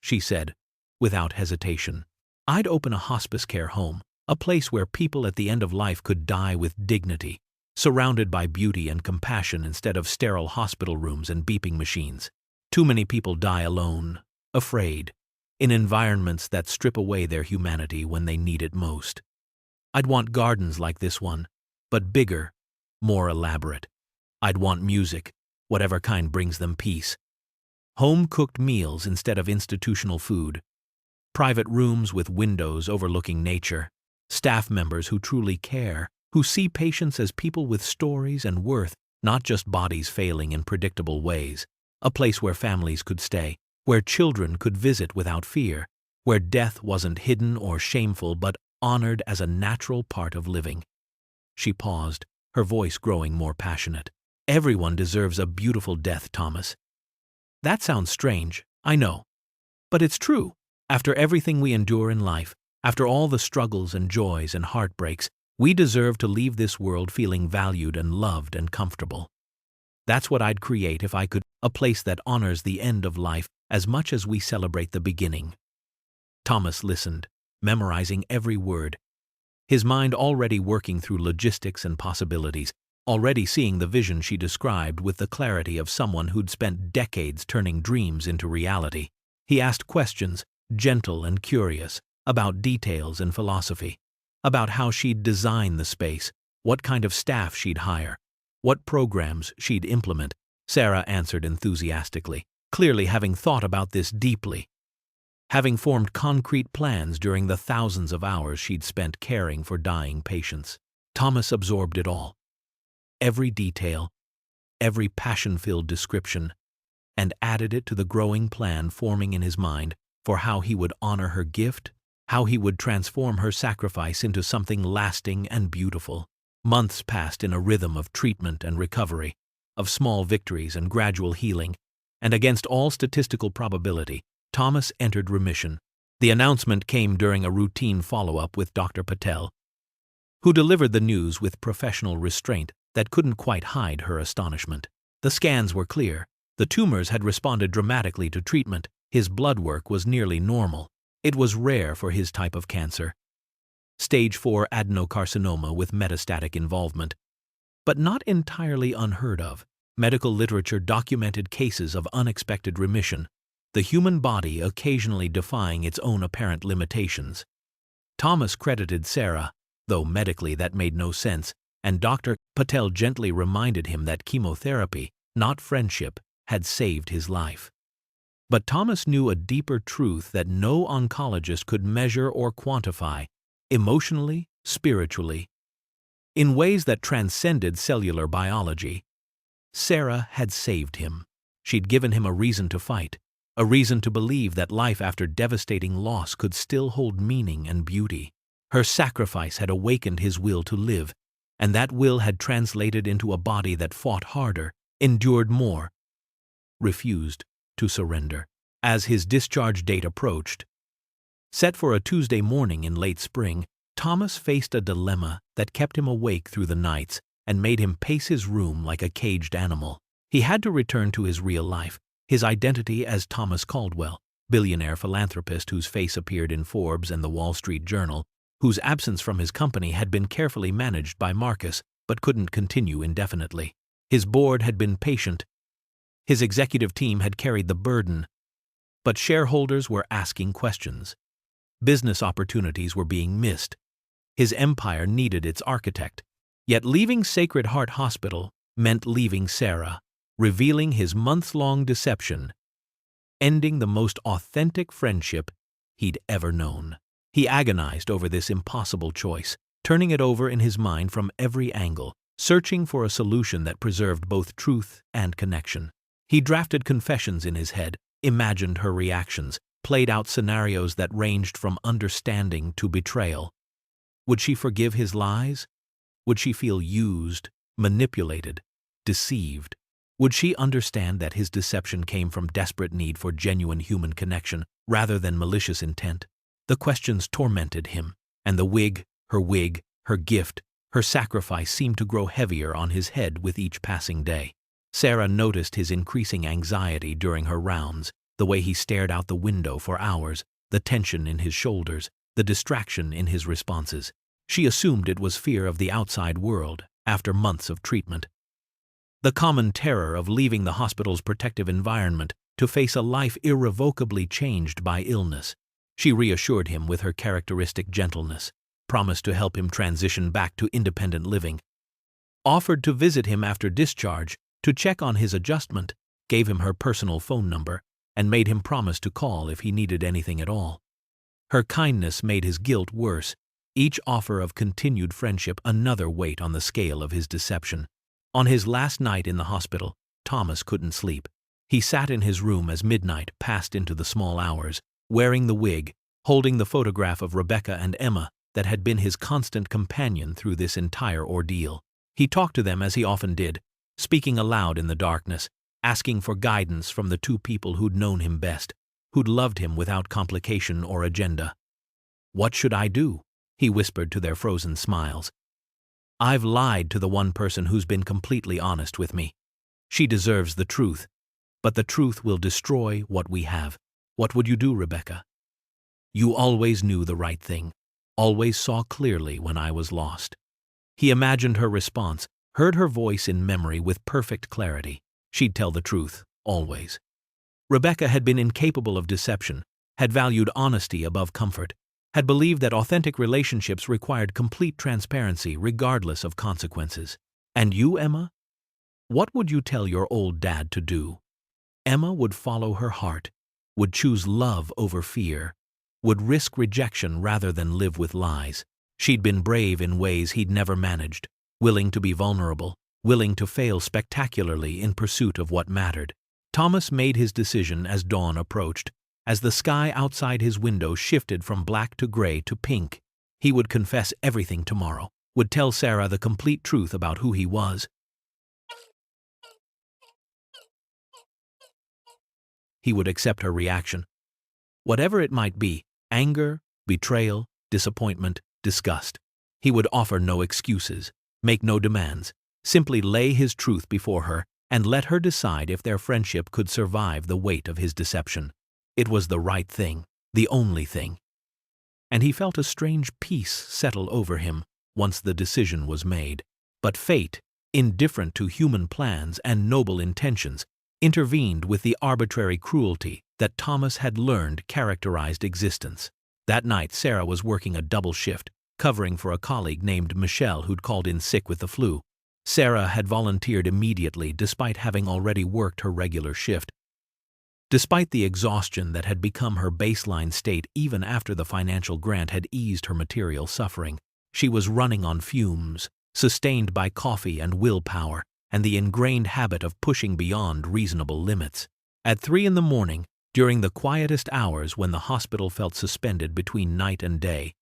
she said, without hesitation. "I'd open a hospice care home, a place where people at the end of life could die with dignity, surrounded by beauty and compassion instead of sterile hospital rooms and beeping machines. Too many people die alone, afraid, in environments that strip away their humanity when they need it most. I'd want gardens like this one, but bigger, more elaborate. I'd want music, whatever kind brings them peace. Home-cooked meals instead of institutional food. Private rooms with windows overlooking nature. Staff members who truly care, who see patients as people with stories and worth, not just bodies failing in predictable ways. A place where families could stay, where children could visit without fear, where death wasn't hidden or shameful but honored as a natural part of living. She paused, her voice growing more passionate. Everyone deserves a beautiful death, Thomas. That sounds strange, I know. But it's true. After everything we endure in life, after all the struggles and joys and heartbreaks, we deserve to leave this world feeling valued and loved and comfortable. That's what I'd create if I could, a place that honors the end of life as much as we celebrate the beginning. Thomas listened, memorizing every word, his mind already working through logistics and possibilities, already seeing the vision she described with the clarity of someone who'd spent decades turning dreams into reality. He asked questions, gentle and curious, about details and philosophy, about how she'd design the space, what kind of staff she'd hire, what programs she'd implement. Sarah answered enthusiastically, clearly having thought about this deeply, having formed concrete plans during the thousands of hours she'd spent caring for dying patients. Thomas absorbed it all, every detail, every passion-filled description, and added it to the growing plan forming in his mind for how he would honor her gift, how he would transform her sacrifice into something lasting and beautiful. Months passed in a rhythm of treatment and recovery, of small victories and gradual healing, and against all statistical probability, Thomas entered remission. The announcement came during a routine follow-up with Dr. Patel, who delivered the news with professional restraint that couldn't quite hide her astonishment. The scans were clear. The tumors had responded dramatically to treatment. His blood work was nearly normal. It was rare for his type of cancer. Stage 4 adenocarcinoma with metastatic involvement. But not entirely unheard of. Medical literature documented cases of unexpected remission, the human body occasionally defying its own apparent limitations. Thomas credited Sarah, though medically that made no sense, and Dr. Patel gently reminded him that chemotherapy, not friendship, had saved his life. But Thomas knew a deeper truth that no oncologist could measure or quantify, emotionally, spiritually, in ways that transcended cellular biology. Sarah had saved him. She'd given him a reason to fight, a reason to believe that life after devastating loss could still hold meaning and beauty. Her sacrifice had awakened his will to live, and that will had translated into a body that fought harder, endured more, refused to surrender. As his discharge date approached, set for a Tuesday morning in late spring, Thomas faced a dilemma that kept him awake through the nights and made him pace his room like a caged animal. He had to return to his real life, his identity as Thomas Caldwell, billionaire philanthropist whose face appeared in Forbes and the Wall Street Journal, whose absence from his company had been carefully managed by Marcus but couldn't continue indefinitely. His board had been patient. His executive team had carried the burden, but shareholders were asking questions. Business opportunities were being missed. His empire needed its architect. Yet leaving Sacred Heart Hospital meant leaving Sarah, revealing his months-long deception, ending the most authentic friendship he'd ever known. He agonized over this impossible choice, turning it over in his mind from every angle, searching for a solution that preserved both truth and connection. He drafted confessions in his head, imagined her reactions, played out scenarios that ranged from understanding to betrayal. Would she forgive his lies? Would she feel used, manipulated, deceived? Would she understand that his deception came from desperate need for genuine human connection rather than malicious intent? The questions tormented him, and the wig, her gift, her sacrifice seemed to grow heavier on his head with each passing day. Sarah noticed his increasing anxiety during her rounds, the way he stared out the window for hours, the tension in his shoulders, the distraction in his responses. She assumed it was fear of the outside world after months of treatment. The common terror of leaving the hospital's protective environment, to face a life irrevocably changed by illness. She reassured him with her characteristic gentleness, promised to help him transition back to independent living, offered to visit him after discharge to check on his adjustment, gave him her personal phone number, and made him promise to call if he needed anything at all. Her kindness made his guilt worse, each offer of continued friendship another weight on the scale of his deception. On his last night in the hospital, Thomas couldn't sleep. He sat in his room as midnight passed into the small hours, wearing the wig, holding the photograph of Rebecca and Emma that had been his constant companion through this entire ordeal. He talked to them as he often did, speaking aloud in the darkness, asking for guidance from the two people who'd known him best, who'd loved him without complication or agenda. "What should I do?" he whispered to their frozen smiles. "I've lied to the one person who's been completely honest with me. She deserves the truth, but the truth will destroy what we have. What would you do, Rebecca? You always knew the right thing, always saw clearly when I was lost." He imagined her response, heard her voice in memory with perfect clarity. She'd tell the truth, always. Rebecca had been incapable of deception, had valued honesty above comfort, had believed that authentic relationships required complete transparency regardless of consequences. And you, Emma? What would you tell your old dad to do? Emma would follow her heart, would choose love over fear, would risk rejection rather than live with lies. She'd been brave in ways he'd never managed, willing to be vulnerable, willing to fail spectacularly in pursuit of what mattered. Thomas made his decision as dawn approached. As the sky outside his window shifted from black to gray to pink, he would confess everything tomorrow, would tell Sarah the complete truth about who he was. He would accept her reaction, whatever it might be, anger, betrayal, disappointment, disgust. He would offer no excuses, make no demands, simply lay his truth before her and let her decide if their friendship could survive the weight of his deception. It was the right thing, the only thing. And he felt a strange peace settle over him once the decision was made. But fate, indifferent to human plans and noble intentions, intervened with the arbitrary cruelty that Thomas had learned characterized existence. That night Sarah was working a double shift, covering for a colleague named Michelle who'd called in sick with the flu. Sarah had volunteered immediately despite having already worked her regular shift. Despite the exhaustion that had become her baseline state even after the financial grant had eased her material suffering, she was running on fumes, sustained by coffee and willpower, and the ingrained habit of pushing beyond reasonable limits. At 3 a.m, during the quietest hours when the hospital felt suspended between night and day,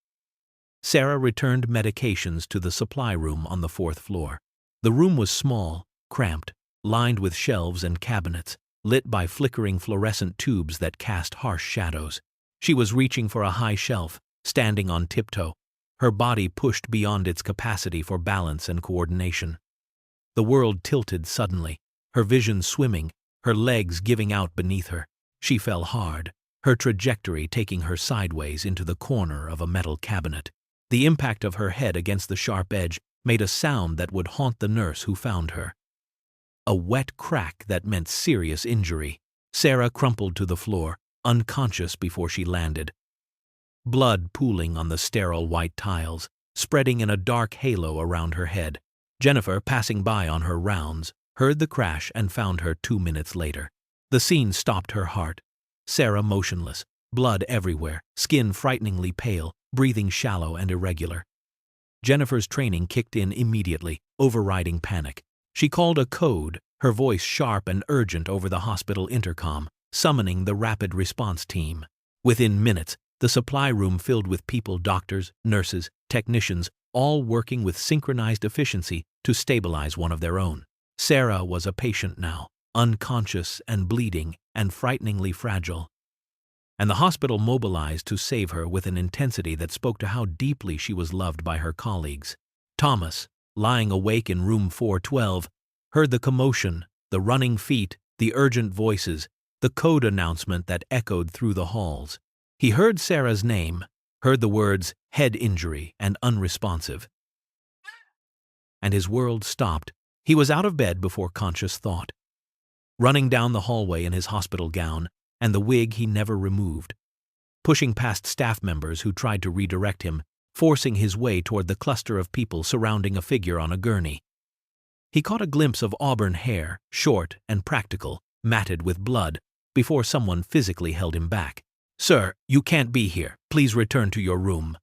Sarah returned medications to the supply room on the 4th floor. The room was small, cramped, lined with shelves and cabinets, lit by flickering fluorescent tubes that cast harsh shadows. She was reaching for a high shelf, standing on tiptoe, her body pushed beyond its capacity for balance and coordination. The world tilted suddenly, her vision swimming, her legs giving out beneath her. She fell hard, her trajectory taking her sideways into the corner of a metal cabinet. The impact of her head against the sharp edge made a sound that would haunt the nurse who found her. A wet crack that meant serious injury. Sarah crumpled to the floor, unconscious before she landed. Blood pooling on the sterile white tiles, spreading in a dark halo around her head. Jennifer, passing by on her rounds, heard the crash and found her 2 minutes later. The scene stopped her heart. Sarah motionless, blood everywhere, skin frighteningly pale, breathing shallow and irregular. Jennifer's training kicked in immediately, overriding panic. She called a code, her voice sharp and urgent over the hospital intercom, summoning the rapid response team. Within minutes, the supply room filled with people, doctors, nurses, technicians, all working with synchronized efficiency to stabilize one of their own. Sarah was a patient now, unconscious and bleeding and frighteningly fragile. And the hospital mobilized to save her with an intensity that spoke to how deeply she was loved by her colleagues. Thomas, lying awake in room 412, heard the commotion, the running feet, the urgent voices, the code announcement that echoed through the halls. He heard Sarah's name, heard the words head injury and unresponsive. And his world stopped. He was out of bed before conscious thought. running down the hallway in his hospital gown and the wig he never removed, pushing past staff members who tried to redirect him, forcing his way toward the cluster of people surrounding a figure on a gurney. He caught a glimpse of auburn hair, short and practical, matted with blood, before someone physically held him back. "Sir, you can't be here. Please return to your room."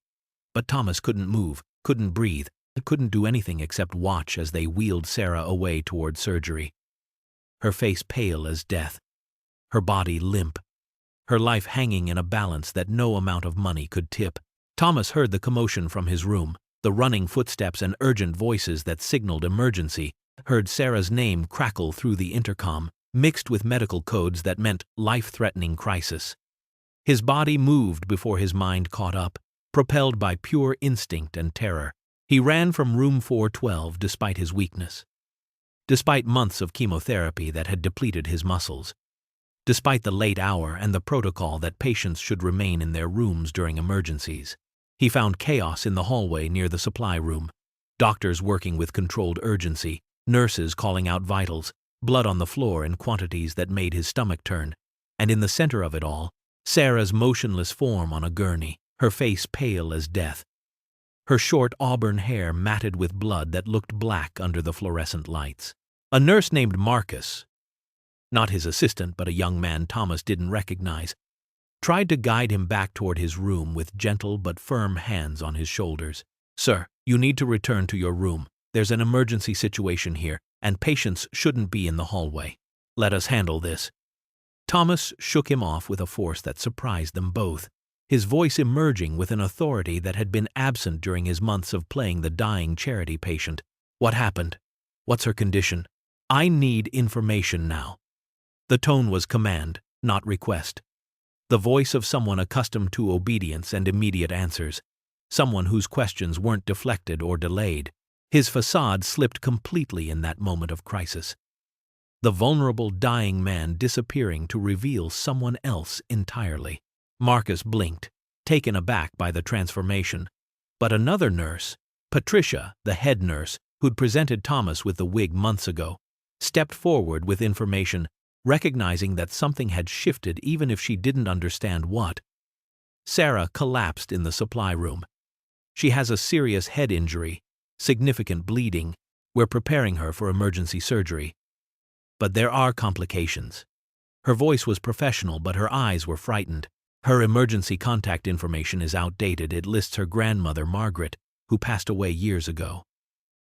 But Thomas couldn't move, couldn't breathe, and couldn't do anything except watch as they wheeled Sarah away toward surgery. Her face pale as death, her body limp, her life hanging in a balance that no amount of money could tip. Thomas heard the commotion from his room, the running footsteps and urgent voices that signaled emergency, heard Sarah's name crackle through the intercom, mixed with medical codes that meant life-threatening crisis. His body moved before his mind caught up, propelled by pure instinct and terror. He ran from room 412 despite his weakness, despite months of chemotherapy that had depleted his muscles, despite the late hour and the protocol that patients should remain in their rooms during emergencies. He found chaos in the hallway near the supply room, doctors working with controlled urgency, nurses calling out vitals, blood on the floor in quantities that made his stomach turn, and in the center of it all, Sarah's motionless form on a gurney, her face pale as death, her short auburn hair matted with blood that looked black under the fluorescent lights. A nurse named Marcus, not his assistant but a young man Thomas didn't recognize, tried to guide him back toward his room with gentle but firm hands on his shoulders. "Sir, you need to return to your room. There's an emergency situation here, and patients shouldn't be in the hallway. Let us handle this." Thomas shook him off with a force that surprised them both, his voice emerging with an authority that had been absent during his months of playing the dying charity patient. "What happened? What's her condition? I need information now." The tone was command, not request. The voice of someone accustomed to obedience and immediate answers, someone whose questions weren't deflected or delayed. His facade slipped completely in that moment of crisis. The vulnerable dying man disappearing to reveal someone else entirely. Marcus blinked, taken aback by the transformation. But another nurse, Patricia, the head nurse, who'd presented Thomas with the wig months ago, stepped forward with information, recognizing that something had shifted even if she didn't understand what. Sarah collapsed in the supply room. "She has a serious head injury, significant bleeding. We're preparing her for emergency surgery. But there are complications." Her voice was professional, but her eyes were frightened. "Her emergency contact information is outdated. It lists her grandmother, Margaret, who passed away years ago.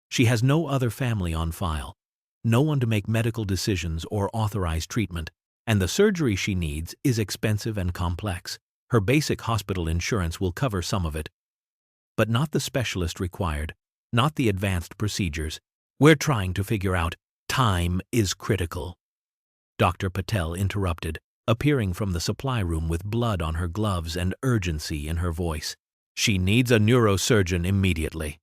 She has no other family on file, no one to make medical decisions or authorize treatment, and the surgery she needs is expensive and complex. Her basic hospital insurance will cover some of it, but not the specialist required, not the advanced procedures. We're trying to figure out. Time is critical." Dr. Patel interrupted, appearing from the supply room with blood on her gloves and urgency in her voice. "She needs a neurosurgeon immediately.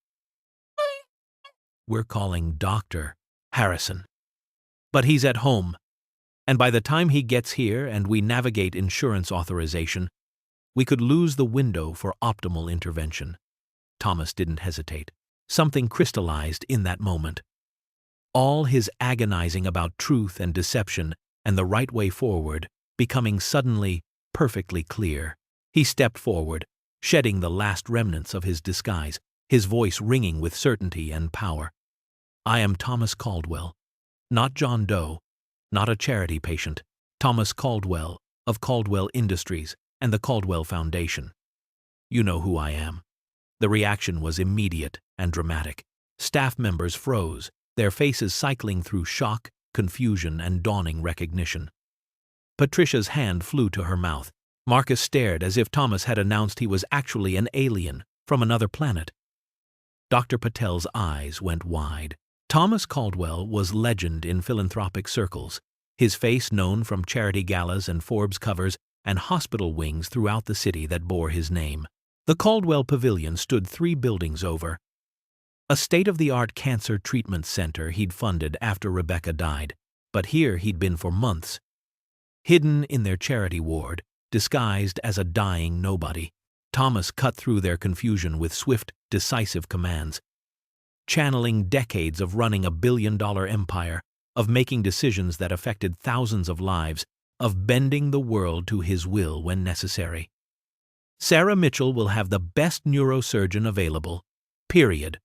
We're calling Dr. Harrison. But he's at home, and by the time he gets here and we navigate insurance authorization, we could lose the window for optimal intervention." Thomas didn't hesitate. Something crystallized in that moment. All his agonizing about truth and deception and the right way forward becoming suddenly perfectly clear. He stepped forward, shedding the last remnants of his disguise, his voice ringing with certainty and power. "I am Thomas Caldwell, not John Doe, not a charity patient. Thomas Caldwell of Caldwell Industries and the Caldwell Foundation. You know who I am." The reaction was immediate and dramatic. Staff members froze, their faces cycling through shock, confusion, and dawning recognition. Patricia's hand flew to her mouth. Marcus stared as if Thomas had announced he was actually an alien from another planet. Dr. Patel's eyes went wide. Thomas Caldwell was legend in philanthropic circles, his face known from charity galas and Forbes covers and hospital wings throughout the city that bore his name. The Caldwell Pavilion stood 3 buildings over, a state-of-the-art cancer treatment center he'd funded after Rebecca died, but here he'd been for months, hidden in their charity ward, disguised as a dying nobody. Thomas cut through their confusion with swift, decisive commands, channeling decades of running a billion-dollar empire, of making decisions that affected thousands of lives, of bending the world to his will when necessary. Sarah Mitchell will have the best neurosurgeon available. Period.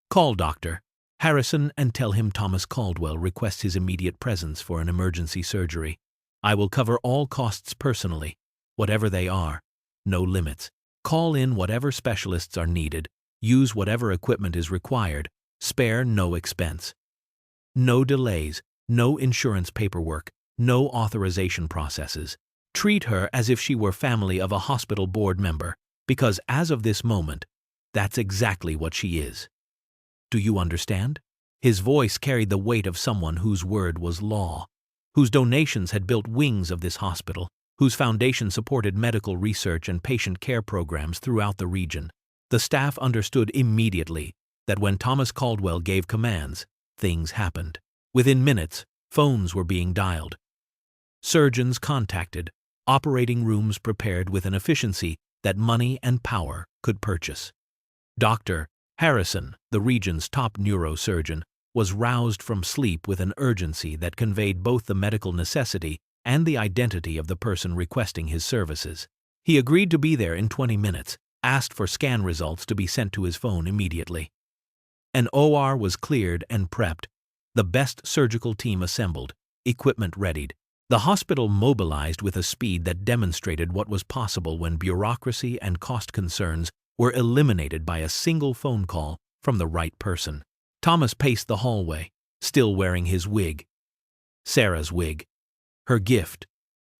Call Dr. Harrison and tell him Thomas Caldwell requests his immediate presence for an emergency surgery. I will cover all costs personally, whatever they are. No limits. Call in whatever specialists are needed. Use whatever equipment is required. Spare no expense. No delays, no insurance paperwork, no authorization processes. Treat her as if she were family of a hospital board member, because as of this moment, that's exactly what she is. Do you understand? His voice carried the weight of someone whose word was law, whose donations had built wings of this hospital, whose foundation supported medical research and patient care programs throughout the region. The staff understood immediately that when Thomas Caldwell gave commands, things happened. Within minutes, phones were being dialed. Surgeons contacted, operating rooms prepared with an efficiency that money and power could purchase. Dr. Harrison, the region's top neurosurgeon, was roused from sleep with an urgency that conveyed both the medical necessity and the identity of the person requesting his services. He agreed to be there in 20 minutes, asked for scan results to be sent to his phone immediately. An OR was cleared and prepped, the best surgical team assembled, equipment readied. The hospital mobilized with a speed that demonstrated what was possible when bureaucracy and cost concerns were eliminated by a single phone call from the right person. Thomas paced the hallway, still wearing his wig. Sarah's wig. Her gift.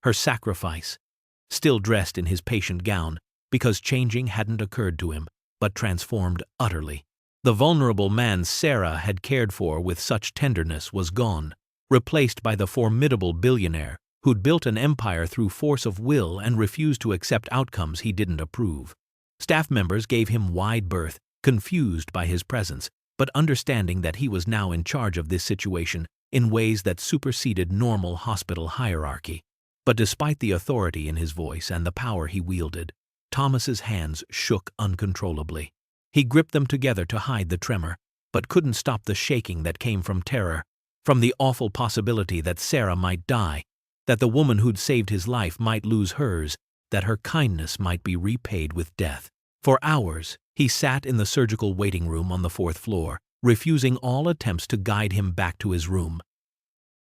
Her sacrifice. Still dressed in his patient gown, because changing hadn't occurred to him, but transformed utterly. The vulnerable man Sarah had cared for with such tenderness was gone, replaced by the formidable billionaire who'd built an empire through force of will and refused to accept outcomes he didn't approve. Staff members gave him wide berth, confused by his presence, but understanding that he was now in charge of this situation in ways that superseded normal hospital hierarchy. But despite the authority in his voice and the power he wielded, Thomas's hands shook uncontrollably. He gripped them together to hide the tremor, but couldn't stop the shaking that came from terror, from the awful possibility that Sarah might die, that the woman who'd saved his life might lose hers, that her kindness might be repaid with death. For hours, he sat in the surgical waiting room on the 4th floor, refusing all attempts to guide him back to his room.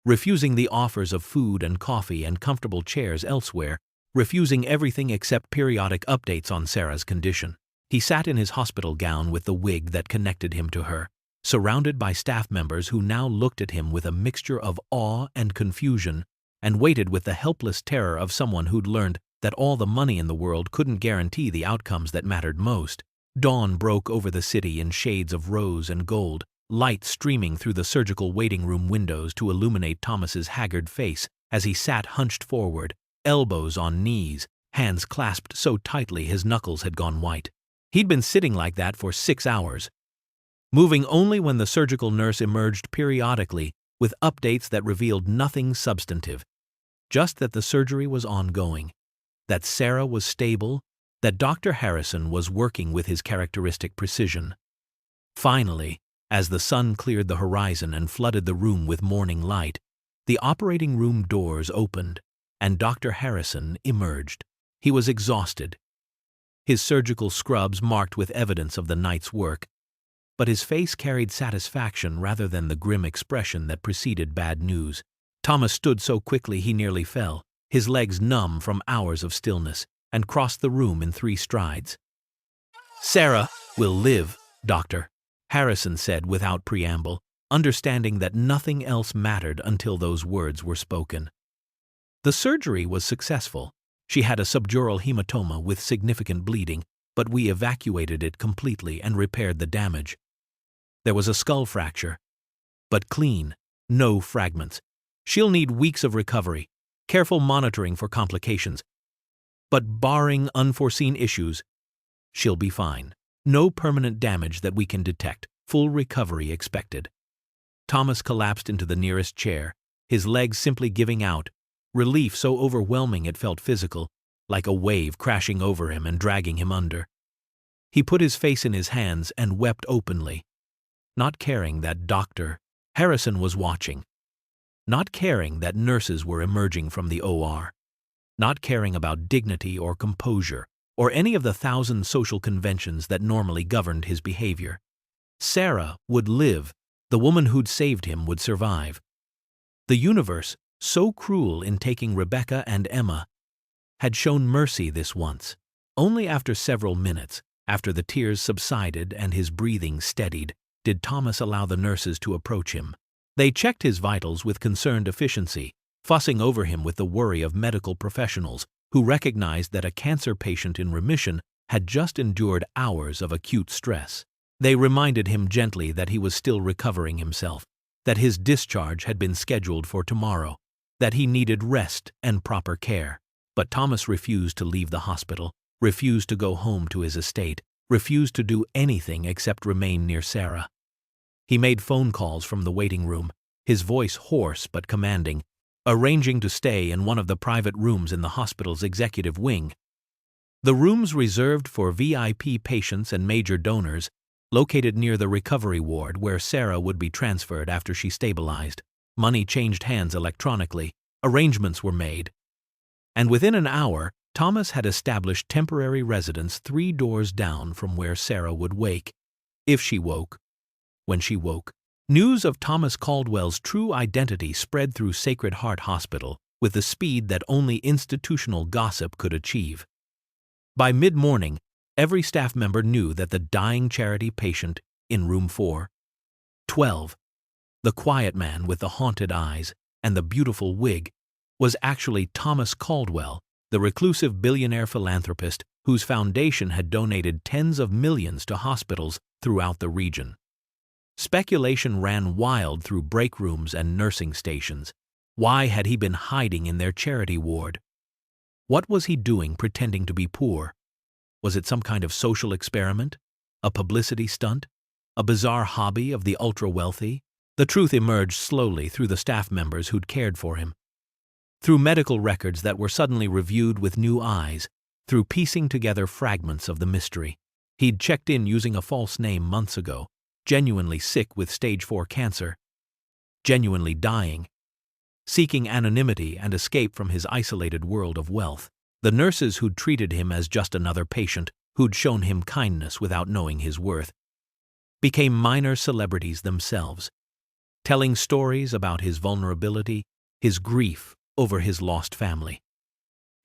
Refusing the offers of food and coffee and comfortable chairs elsewhere, refusing everything except periodic updates on Sarah's condition. He sat in his hospital gown with the wig that connected him to her, surrounded by staff members who now looked at him with a mixture of awe and confusion, and waited with the helpless terror of someone who'd learned that all the money in the world couldn't guarantee the outcomes that mattered most. Dawn broke over the city in shades of rose and gold, light streaming through the surgical waiting room windows to illuminate Thomas's haggard face as he sat hunched forward, elbows on knees, hands clasped so tightly his knuckles had gone white. He'd been sitting like that for 6 hours, moving only when the surgical nurse emerged periodically with updates that revealed nothing substantive, just that the surgery was ongoing, that Sarah was stable, that Dr. Harrison was working with his characteristic precision. Finally, as the sun cleared the horizon and flooded the room with morning light, the operating room doors opened, and Dr. Harrison emerged. He was exhausted, his surgical scrubs marked with evidence of the night's work, but his face carried satisfaction rather than the grim expression that preceded bad news. Thomas stood so quickly he nearly fell, his legs numb from hours of stillness, and crossed the room in 3 strides. "Sarah will live, Doctor," Harrison said without preamble, understanding that nothing else mattered until those words were spoken. The surgery was successful. She had a subdural hematoma with significant bleeding, but we evacuated it completely and repaired the damage. There was a skull fracture, but clean, no fragments. She'll need weeks of recovery, careful monitoring for complications, but barring unforeseen issues, she'll be fine. No permanent damage that we can detect, full recovery expected. Thomas collapsed into the nearest chair, his legs simply giving out, relief so overwhelming it felt physical, like a wave crashing over him and dragging him under. He put his face in his hands and wept openly, not caring that Dr. Harrison was watching, not caring that nurses were emerging from the OR, not caring about dignity or composure, or any of the thousand social conventions that normally governed his behavior. Sarah would live. The woman who'd saved him would survive. The universe, so cruel in taking Rebecca and Emma, had shown mercy this once. Only after several minutes, after the tears subsided and his breathing steadied, did Thomas allow the nurses to approach him. They checked his vitals with concerned efficiency, fussing over him with the worry of medical professionals who recognized that a cancer patient in remission had just endured hours of acute stress. They reminded him gently that he was still recovering himself, that his discharge had been scheduled for tomorrow, that he needed rest and proper care. But Thomas refused to leave the hospital, refused to go home to his estate, refused to do anything except remain near Sarah. He made phone calls from the waiting room, his voice hoarse but commanding, arranging to stay in one of the private rooms in the hospital's executive wing. The rooms reserved for VIP patients and major donors, located near the recovery ward where Sarah would be transferred after she stabilized. Money changed hands electronically, arrangements were made. And within an hour, Thomas had established temporary residence 3 doors down from where Sarah would wake, if she woke. When she woke, news of Thomas Caldwell's true identity spread through Sacred Heart Hospital with the speed that only institutional gossip could achieve. By mid-morning, every staff member knew that the dying charity patient in room 412, the quiet man with the haunted eyes and the beautiful wig, was actually Thomas Caldwell, the reclusive billionaire philanthropist whose foundation had donated tens of millions to hospitals throughout the region. Speculation ran wild through break rooms and nursing stations. Why had he been hiding in their charity ward? What was he doing pretending to be poor? Was it some kind of social experiment? A publicity stunt? A bizarre hobby of the ultra-wealthy? The truth emerged slowly through the staff members who'd cared for him. Through medical records that were suddenly reviewed with new eyes, through piecing together fragments of the mystery. He'd checked in using a false name months ago, genuinely sick with stage 4 cancer, genuinely dying, seeking anonymity and escape from his isolated world of wealth. The nurses who'd treated him as just another patient, who'd shown him kindness without knowing his worth, became minor celebrities themselves, telling stories about his vulnerability, his grief over his lost family,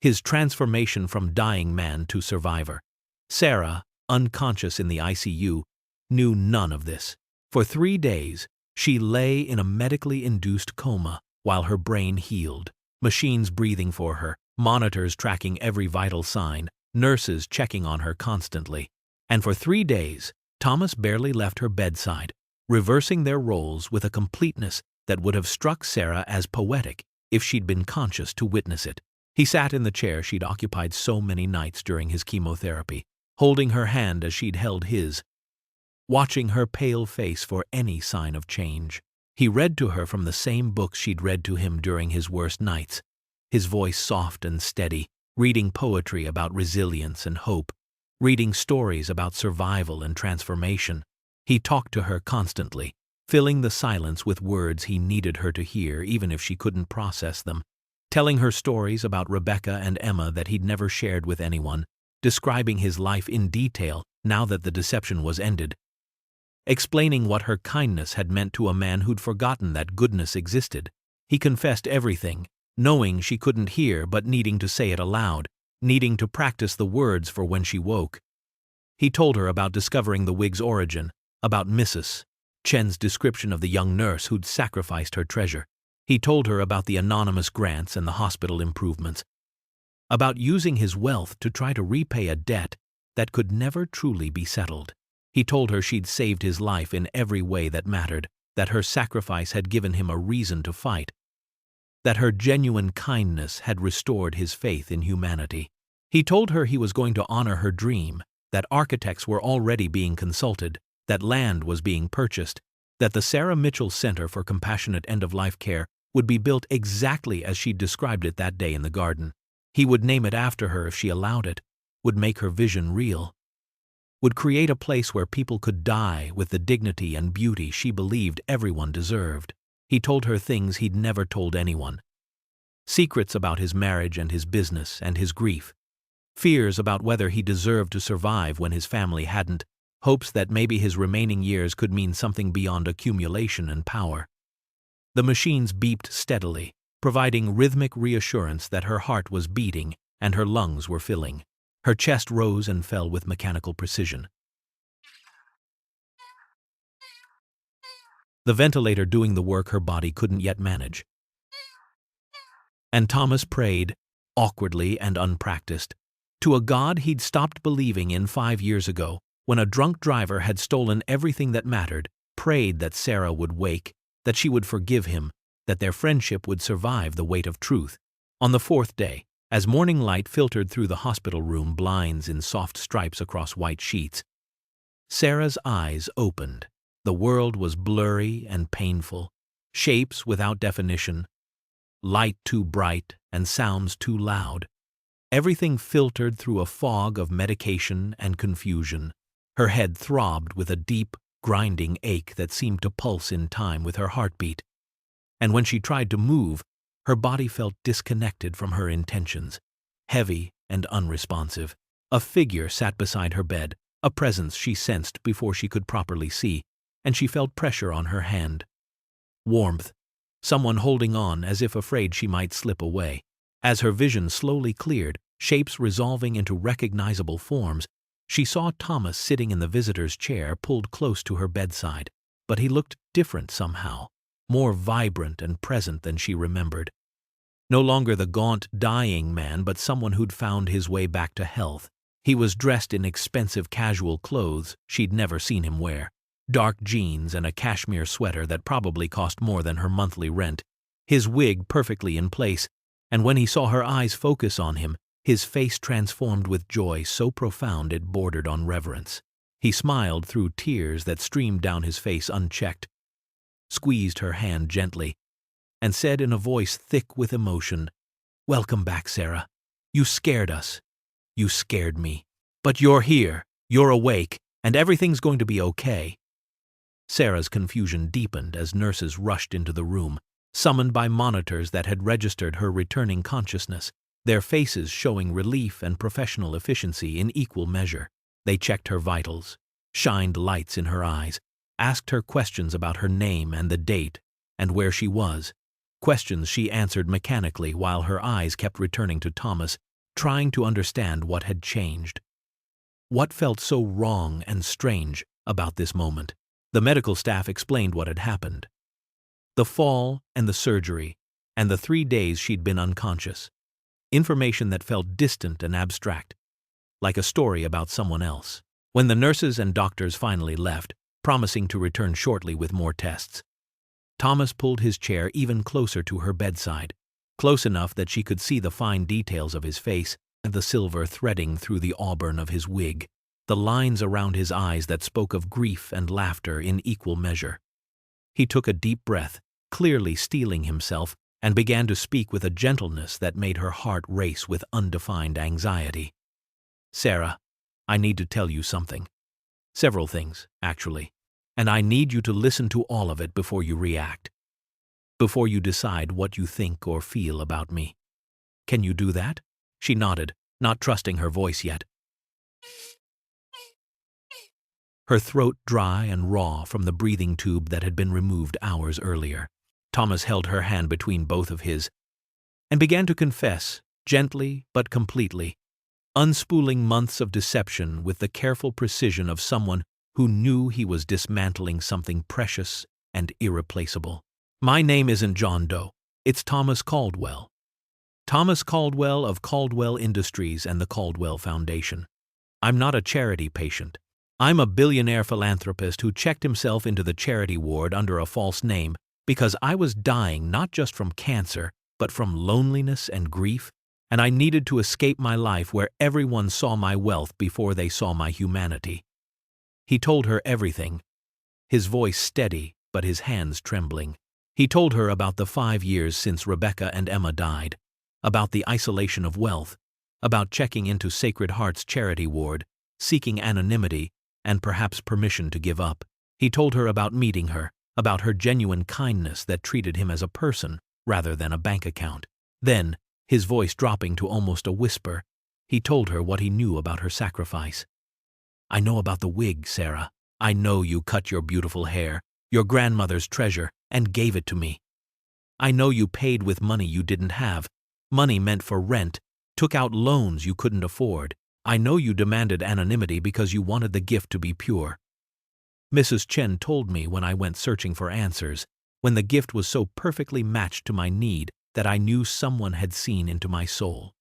his transformation from dying man to survivor. Sarah, unconscious in the ICU, knew none of this. For 3 days, she lay in a medically induced coma while her brain healed, machines breathing for her, monitors tracking every vital sign, nurses checking on her constantly. And for 3 days, Thomas barely left her bedside, reversing their roles with a completeness that would have struck Sarah as poetic if she'd been conscious to witness it. He sat in the chair she'd occupied so many nights during his chemotherapy, holding her hand as she'd held his, watching her pale face for any sign of change. He read to her from the same books she'd read to him during his worst nights, his voice soft and steady, reading poetry about resilience and hope, reading stories about survival and transformation. He talked to her constantly, filling the silence with words he needed her to hear even if she couldn't process them, telling her stories about Rebecca and Emma that he'd never shared with anyone, describing his life in detail now that the deception was ended, explaining what her kindness had meant to a man who'd forgotten that goodness existed. He confessed everything, knowing she couldn't hear but needing to say it aloud, needing to practice the words for when she woke. He told her about discovering the wig's origin, about Mrs. Chen's description of the young nurse who'd sacrificed her treasure. He told her about the anonymous grants and the hospital improvements, about using his wealth to try to repay a debt that could never truly be settled. He told her she'd saved his life in every way that mattered, that her sacrifice had given him a reason to fight, that her genuine kindness had restored his faith in humanity. He told her he was going to honor her dream, that architects were already being consulted, that land was being purchased, that the Sarah Mitchell Center for Compassionate End-of-Life Care would be built exactly as she'd described it that day in the garden. He would name it after her if she allowed it, would make her vision real, would create a place where people could die with the dignity and beauty she believed everyone deserved. He told her things he'd never told anyone. Secrets about his marriage and his business and his grief. Fears about whether he deserved to survive when his family hadn't. Hopes that maybe his remaining years could mean something beyond accumulation and power. The machines beeped steadily, providing rhythmic reassurance that her heart was beating and her lungs were filling. Her chest rose and fell with mechanical precision. The ventilator doing the work her body couldn't yet manage. And Thomas prayed, awkwardly and unpracticed, to a God he'd stopped believing in 5 years ago, when a drunk driver had stolen everything that mattered, prayed that Sarah would wake, that she would forgive him, that their friendship would survive the weight of truth. On the 4th day, as morning light filtered through the hospital room blinds in soft stripes across white sheets, Sarah's eyes opened. The world was blurry and painful, shapes without definition, light too bright and sounds too loud. Everything filtered through a fog of medication and confusion. Her head throbbed with a deep, grinding ache that seemed to pulse in time with her heartbeat. And when she tried to move, her body felt disconnected from her intentions, heavy and unresponsive. A figure sat beside her bed, a presence she sensed before she could properly see, and she felt pressure on her hand. Warmth, someone holding on as if afraid she might slip away. As her vision slowly cleared, shapes resolving into recognizable forms, she saw Thomas sitting in the visitor's chair pulled close to her bedside, but he looked different somehow, more vibrant and present than she remembered. No longer the gaunt, dying man, but someone who'd found his way back to health. He was dressed in expensive casual clothes she'd never seen him wear, dark jeans and a cashmere sweater that probably cost more than her monthly rent, his wig perfectly in place, and when he saw her eyes focus on him, his face transformed with joy so profound it bordered on reverence. He smiled through tears that streamed down his face unchecked, squeezed her hand gently, and said in a voice thick with emotion, "Welcome back, Sarah. You scared us. You scared me. But you're here, you're awake, and everything's going to be okay." Sarah's confusion deepened as nurses rushed into the room, summoned by monitors that had registered her returning consciousness, their faces showing relief and professional efficiency in equal measure. They checked her vitals, shined lights in her eyes, asked her questions about her name and the date and where she was, questions she answered mechanically while her eyes kept returning to Thomas, trying to understand what had changed. What felt so wrong and strange about this moment? The medical staff explained what had happened. The fall and the surgery, and the 3 days she'd been unconscious. Information that felt distant and abstract, like a story about someone else. When the nurses and doctors finally left, promising to return shortly with more tests, Thomas pulled his chair even closer to her bedside, close enough that she could see the fine details of his face and the silver threading through the auburn of his wig, the lines around his eyes that spoke of grief and laughter in equal measure. He took a deep breath, clearly steeling himself, and began to speak with a gentleness that made her heart race with undefined anxiety. "Sarah, I need to tell you something. Several things, actually. And I need you to listen to all of it before you react. Before you decide what you think or feel about me. Can you do that?" She nodded, not trusting her voice yet. Her throat dry and raw from the breathing tube that had been removed hours earlier. Thomas held her hand between both of his and began to confess, gently but completely, unspooling months of deception with the careful precision of someone who knew he was dismantling something precious and irreplaceable. "My name isn't John Doe. It's Thomas Caldwell. Thomas Caldwell of Caldwell Industries and the Caldwell Foundation. I'm not a charity patient. I'm a billionaire philanthropist who checked himself into the charity ward under a false name because I was dying not just from cancer, but from loneliness and grief, and I needed to escape my life where everyone saw my wealth before they saw my humanity." He told her everything, his voice steady but his hands trembling. He told her about the 5 years since Rebecca and Emma died, about the isolation of wealth, about checking into Sacred Heart's charity ward, seeking anonymity, and perhaps permission to give up. He told her about meeting her, about her genuine kindness that treated him as a person rather than a bank account. Then, his voice dropping to almost a whisper, he told her what he knew about her sacrifice. "I know about the wig, Sarah. I know you cut your beautiful hair, your grandmother's treasure, and gave it to me. I know you paid with money you didn't have, money meant for rent, took out loans you couldn't afford. I know you demanded anonymity because you wanted the gift to be pure. Mrs. Chen told me when I went searching for answers, when the gift was so perfectly matched to my need that I knew someone had seen into my soul."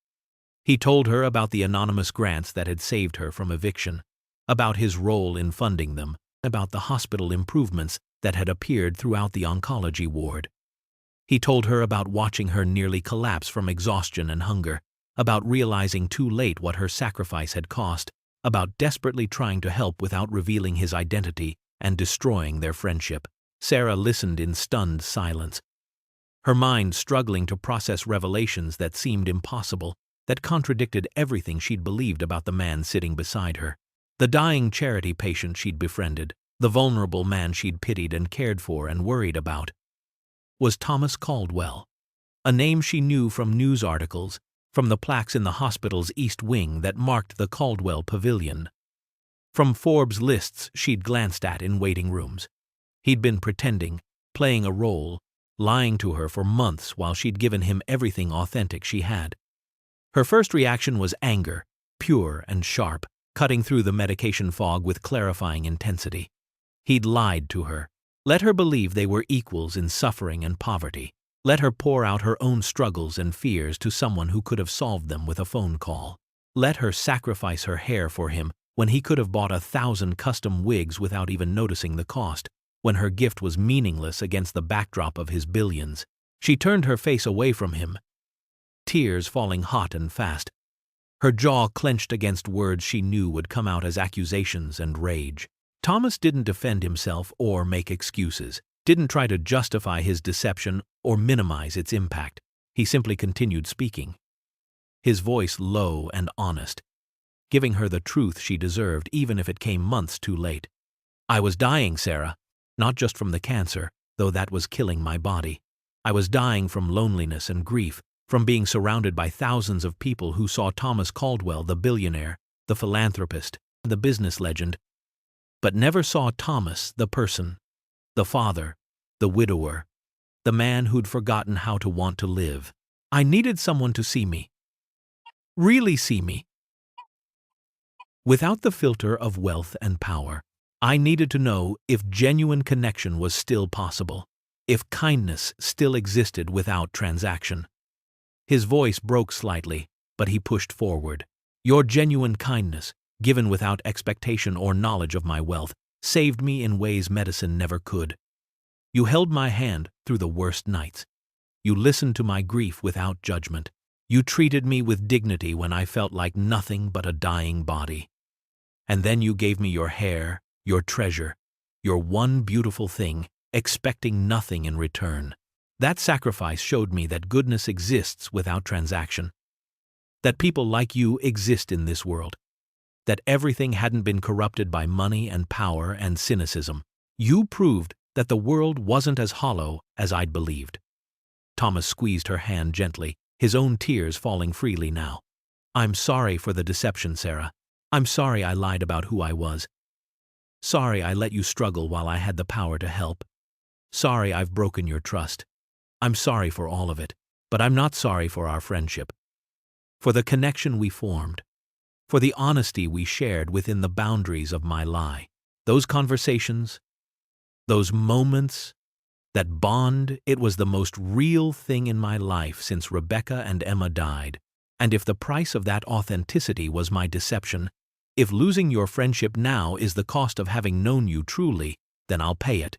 He told her about the anonymous grants that had saved her from eviction, about his role in funding them, about the hospital improvements that had appeared throughout the oncology ward. He told her about watching her nearly collapse from exhaustion and hunger, about realizing too late what her sacrifice had cost, about desperately trying to help without revealing his identity and destroying their friendship. Sarah listened in stunned silence, her mind struggling to process revelations that seemed impossible, that contradicted everything she'd believed about the man sitting beside her. The dying charity patient she'd befriended, the vulnerable man she'd pitied and cared for and worried about, was Thomas Caldwell, a name she knew from news articles, from the plaques in the hospital's East Wing that marked the Caldwell Pavilion, from Forbes lists she'd glanced at in waiting rooms. He'd been pretending, playing a role, lying to her for months while she'd given him everything authentic she had. Her first reaction was anger, pure and sharp, cutting through the medication fog with clarifying intensity. He'd lied to her, let her believe they were equals in suffering and poverty, let her pour out her own struggles and fears to someone who could have solved them with a phone call, let her sacrifice her hair for him when he could have bought 1,000 custom wigs without even noticing the cost, when her gift was meaningless against the backdrop of his billions. She turned her face away from him, tears falling hot and fast, her jaw clenched against words she knew would come out as accusations and rage. Thomas didn't defend himself or make excuses, didn't try to justify his deception or minimize its impact. He simply continued speaking, his voice low and honest, giving her the truth she deserved even if it came months too late. "I was dying, Sarah, not just from the cancer, though that was killing my body. I was dying from loneliness and grief, from being surrounded by thousands of people who saw Thomas Caldwell, the billionaire, the philanthropist, the business legend, but never saw Thomas, the person, the father, the widower, the man who'd forgotten how to want to live. I needed someone to see me, really see me, without the filter of wealth and power. I needed to know if genuine connection was still possible, if kindness still existed without transaction." His voice broke slightly, but he pushed forward. "Your genuine kindness, given without expectation or knowledge of my wealth, saved me in ways medicine never could. You held my hand through the worst nights. You listened to my grief without judgment. You treated me with dignity when I felt like nothing but a dying body. And then you gave me your hair, your treasure, your one beautiful thing, expecting nothing in return. That sacrifice showed me that goodness exists without transaction, that people like you exist in this world, that everything hadn't been corrupted by money and power and cynicism. You proved that the world wasn't as hollow as I'd believed." Thomas squeezed her hand gently, his own tears falling freely now. "I'm sorry for the deception, Sarah. I'm sorry I lied about who I was. Sorry I let you struggle while I had the power to help. Sorry I've broken your trust. I'm sorry for all of it, but I'm not sorry for our friendship, for the connection we formed, for the honesty we shared within the boundaries of my lie. Those conversations, those moments, that bond, it was the most real thing in my life since Rebecca and Emma died. And if the price of that authenticity was my deception, if losing your friendship now is the cost of having known you truly, then I'll pay it.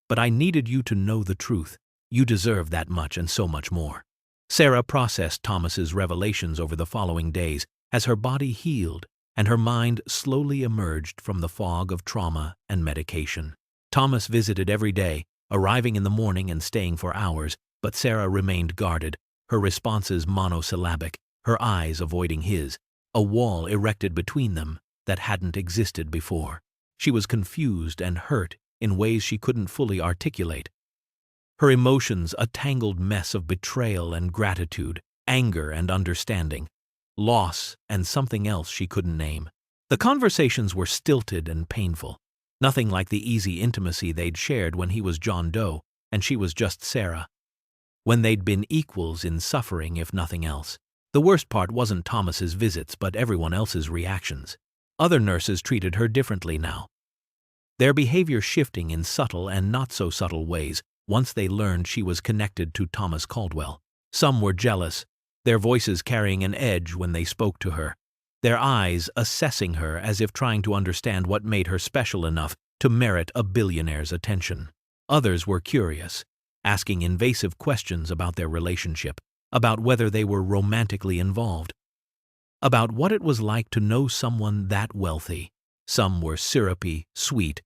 But I needed you to know the truth. You deserve that much and so much more." Sarah processed Thomas's revelations over the following days as her body healed and her mind slowly emerged from the fog of trauma and medication. Thomas visited every day, arriving in the morning and staying for hours, but Sarah remained guarded, her responses monosyllabic, her eyes avoiding his, a wall erected between them that hadn't existed before. She was confused and hurt, in ways she couldn't fully articulate. Her emotions a tangled mess of betrayal and gratitude, anger and understanding, loss and something else she couldn't name. The conversations were stilted and painful, nothing like the easy intimacy they'd shared when he was John Doe and she was just Sarah. When they'd been equals in suffering if nothing else. The worst part wasn't Thomas's visits but everyone else's reactions. Other nurses treated her differently now. Their behavior shifting in subtle and not so subtle ways once they learned she was connected to Thomas Caldwell. Some were jealous, their voices carrying an edge when they spoke to her, their eyes assessing her as if trying to understand what made her special enough to merit a billionaire's attention. Others were curious, asking invasive questions about their relationship, about whether they were romantically involved, about what it was like to know someone that wealthy. Some were syrupy, sweet,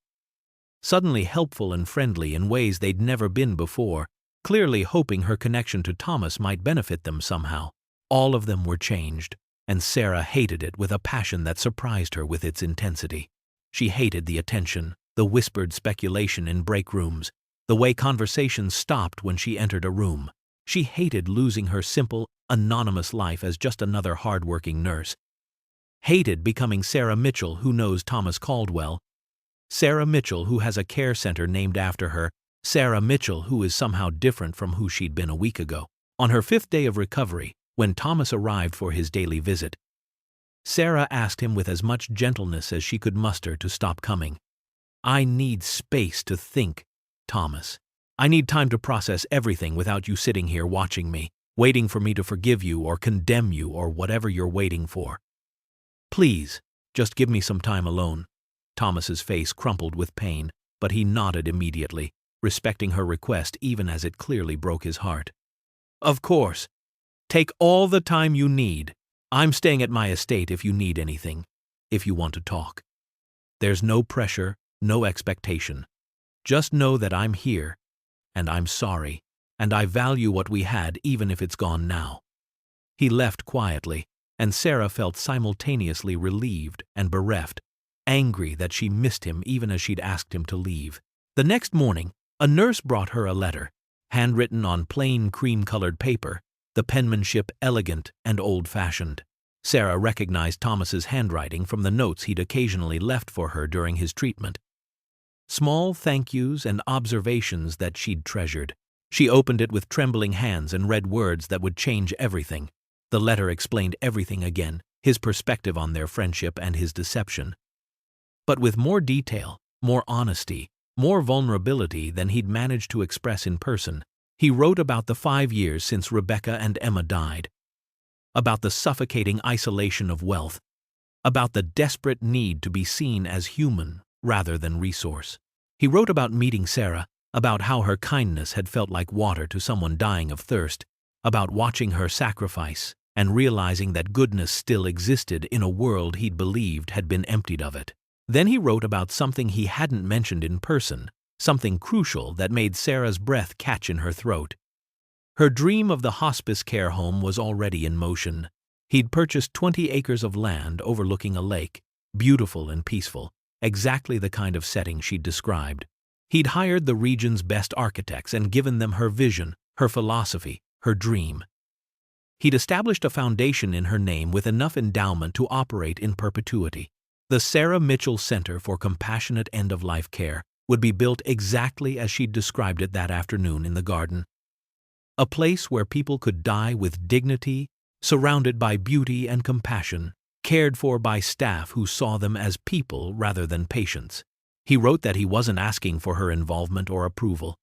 suddenly helpful and friendly in ways they'd never been before, clearly hoping her connection to Thomas might benefit them somehow. All of them were changed, and Sarah hated it with a passion that surprised her with its intensity. She hated the attention, the whispered speculation in break rooms, the way conversations stopped when she entered a room. She hated losing her simple, anonymous life as just another hard-working nurse. Hated becoming Sarah Mitchell, who knows Thomas Caldwell, Sarah Mitchell, who has a care center named after her, Sarah Mitchell, who is somehow different from who she'd been a week ago. On her 5th day of recovery, when Thomas arrived for his daily visit, Sarah asked him with as much gentleness as she could muster to stop coming. "I need space to think, Thomas. I need time to process everything without you sitting here watching me, waiting for me to forgive you or condemn you or whatever you're waiting for. Please, just give me some time alone." Thomas's face crumpled with pain, but he nodded immediately, respecting her request even as it clearly broke his heart. "Of course. Take all the time you need. I'm staying at my estate if you need anything, if you want to talk. There's no pressure, no expectation. Just know that I'm here, and I'm sorry, and I value what we had even if it's gone now." He left quietly, and Sarah felt simultaneously relieved and bereft, angry that she missed him even as she'd asked him to leave. The next morning, a nurse brought her a letter, handwritten on plain cream-colored paper, the penmanship elegant and old-fashioned. Sarah recognized Thomas's handwriting from the notes he'd occasionally left for her during his treatment. Small thank yous and observations that she'd treasured. She opened it with trembling hands and read words that would change everything. The letter explained everything again, his perspective on their friendship and his deception. But with more detail, more honesty, more vulnerability than he'd managed to express in person. He wrote about the 5 years since Rebecca and Emma died, about the suffocating isolation of wealth, about the desperate need to be seen as human rather than resource. He wrote about meeting Sarah, about how her kindness had felt like water to someone dying of thirst, about watching her sacrifice and realizing that goodness still existed in a world he'd believed had been emptied of it. Then he wrote about something he hadn't mentioned in person, something crucial that made Sarah's breath catch in her throat. Her dream of the hospice care home was already in motion. He'd purchased 20 acres of land overlooking a lake, beautiful and peaceful, exactly the kind of setting she'd described. He'd hired the region's best architects and given them her vision, her philosophy, her dream. He'd established a foundation in her name with enough endowment to operate in perpetuity. The Sarah Mitchell Center for Compassionate End-of-Life Care would be built exactly as she'd described it that afternoon in the garden. A place where people could die with dignity, surrounded by beauty and compassion, cared for by staff who saw them as people rather than patients. He wrote that he wasn't asking for her involvement or approval,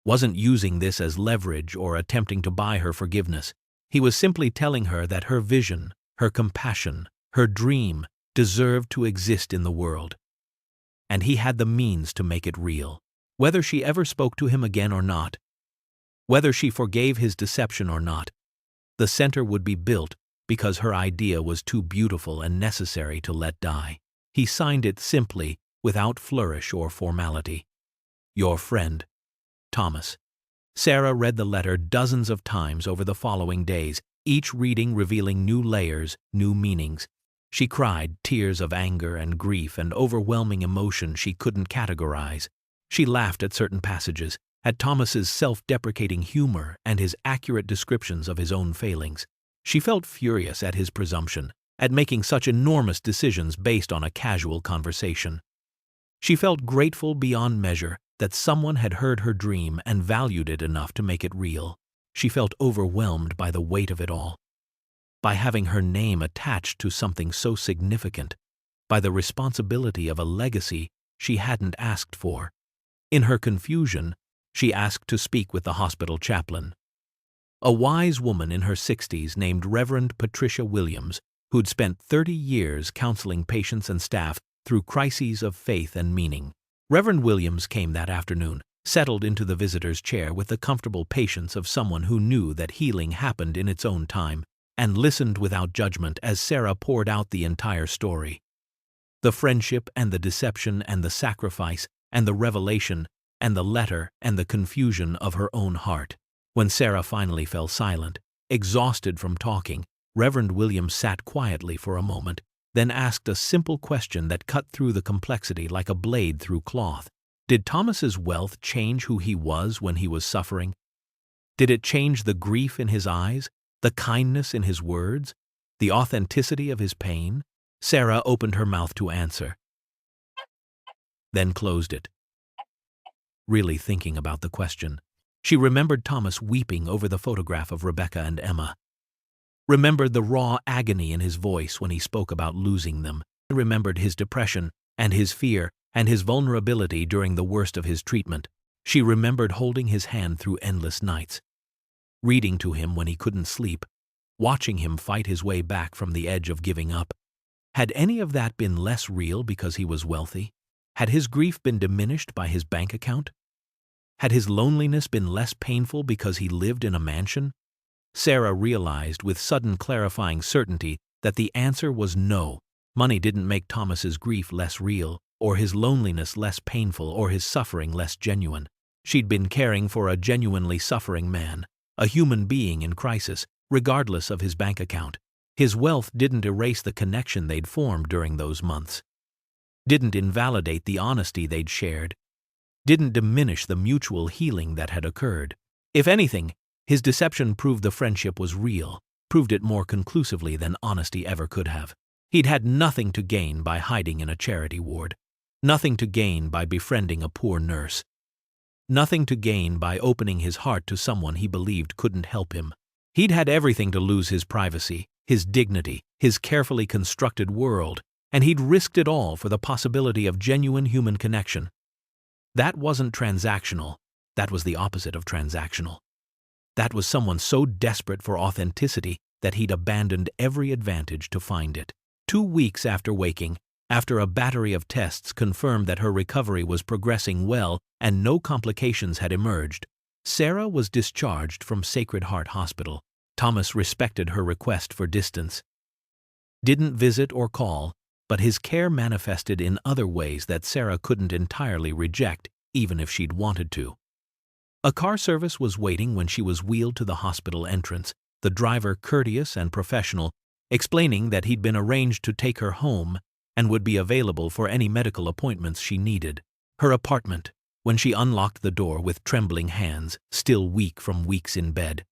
wasn't using this as leverage or attempting to buy her forgiveness. He was simply telling her that her vision, her compassion, her dream deserved to exist in the world. And he had the means to make it real. Whether she ever spoke to him again or not, whether she forgave his deception or not, the center would be built because her idea was too beautiful and necessary to let die. He signed it simply, without flourish or formality. "Your friend, Thomas." Sarah read the letter dozens of times over the following days, each reading revealing new layers, new meanings. She cried tears of anger and grief and overwhelming emotion she couldn't categorize. She laughed at certain passages, at Thomas's self-deprecating humor and his accurate descriptions of his own failings. She felt furious at his presumption, at making such enormous decisions based on a casual conversation. She felt grateful beyond measure that someone had heard her dream and valued it enough to make it real. She felt overwhelmed by the weight of it all, by having her name attached to something so significant, by the responsibility of a legacy she hadn't asked for. In her confusion, she asked to speak with the hospital chaplain, a wise woman in her 60s named Reverend Patricia Williams, who'd spent 30 years counseling patients and staff through crises of faith and meaning. Reverend Williams came that afternoon, settled into the visitor's chair with the comfortable patience of someone who knew that healing happened in its own time, and listened without judgment as Sarah poured out the entire story. The friendship and the deception and the sacrifice and the revelation and the letter and the confusion of her own heart. When Sarah finally fell silent, exhausted from talking, Reverend Williams sat quietly for a moment, then asked a simple question that cut through the complexity like a blade through cloth. Did Thomas's wealth change who he was when he was suffering? Did it change the grief in his eyes, the kindness in his words, the authenticity of his pain? Sarah opened her mouth to answer, then closed it, really thinking about the question. She remembered Thomas weeping over the photograph of Rebecca and Emma, remembered the raw agony in his voice when he spoke about losing them, remembered his depression and his fear and his vulnerability during the worst of his treatment. She remembered holding his hand through endless nights, reading to him when he couldn't sleep, watching him fight his way back from the edge of giving up. Had any of that been less real because he was wealthy? Had his grief been diminished by his bank account? Had his loneliness been less painful because he lived in a mansion? Sarah realized with sudden clarifying certainty that the answer was no. Money didn't make Thomas's grief less real, or his loneliness less painful, or his suffering less genuine. She'd been caring for a genuinely suffering man, a human being in crisis, regardless of his bank account. His wealth didn't erase the connection they'd formed during those months, didn't invalidate the honesty they'd shared, didn't diminish the mutual healing that had occurred. If anything, his deception proved the friendship was real, proved it more conclusively than honesty ever could have. He'd had nothing to gain by hiding in a charity ward, nothing to gain by befriending a poor nurse, nothing to gain by opening his heart to someone he believed couldn't help him. He'd had everything to lose: his privacy, his dignity, his carefully constructed world, and he'd risked it all for the possibility of genuine human connection. That wasn't transactional. That was the opposite of transactional. That was someone so desperate for authenticity that he'd abandoned every advantage to find it. 2 weeks after waking, after a battery of tests confirmed that her recovery was progressing well and no complications had emerged, Sarah was discharged from Sacred Heart Hospital. Thomas respected her request for distance, didn't visit or call, but his care manifested in other ways that Sarah couldn't entirely reject, even if she'd wanted to. A car service was waiting when she was wheeled to the hospital entrance, the driver courteous and professional, explaining that he'd been arranged to take her home and would be available for any medical appointments she needed. Her apartment, when she unlocked the door with trembling hands, still weak from weeks in bed,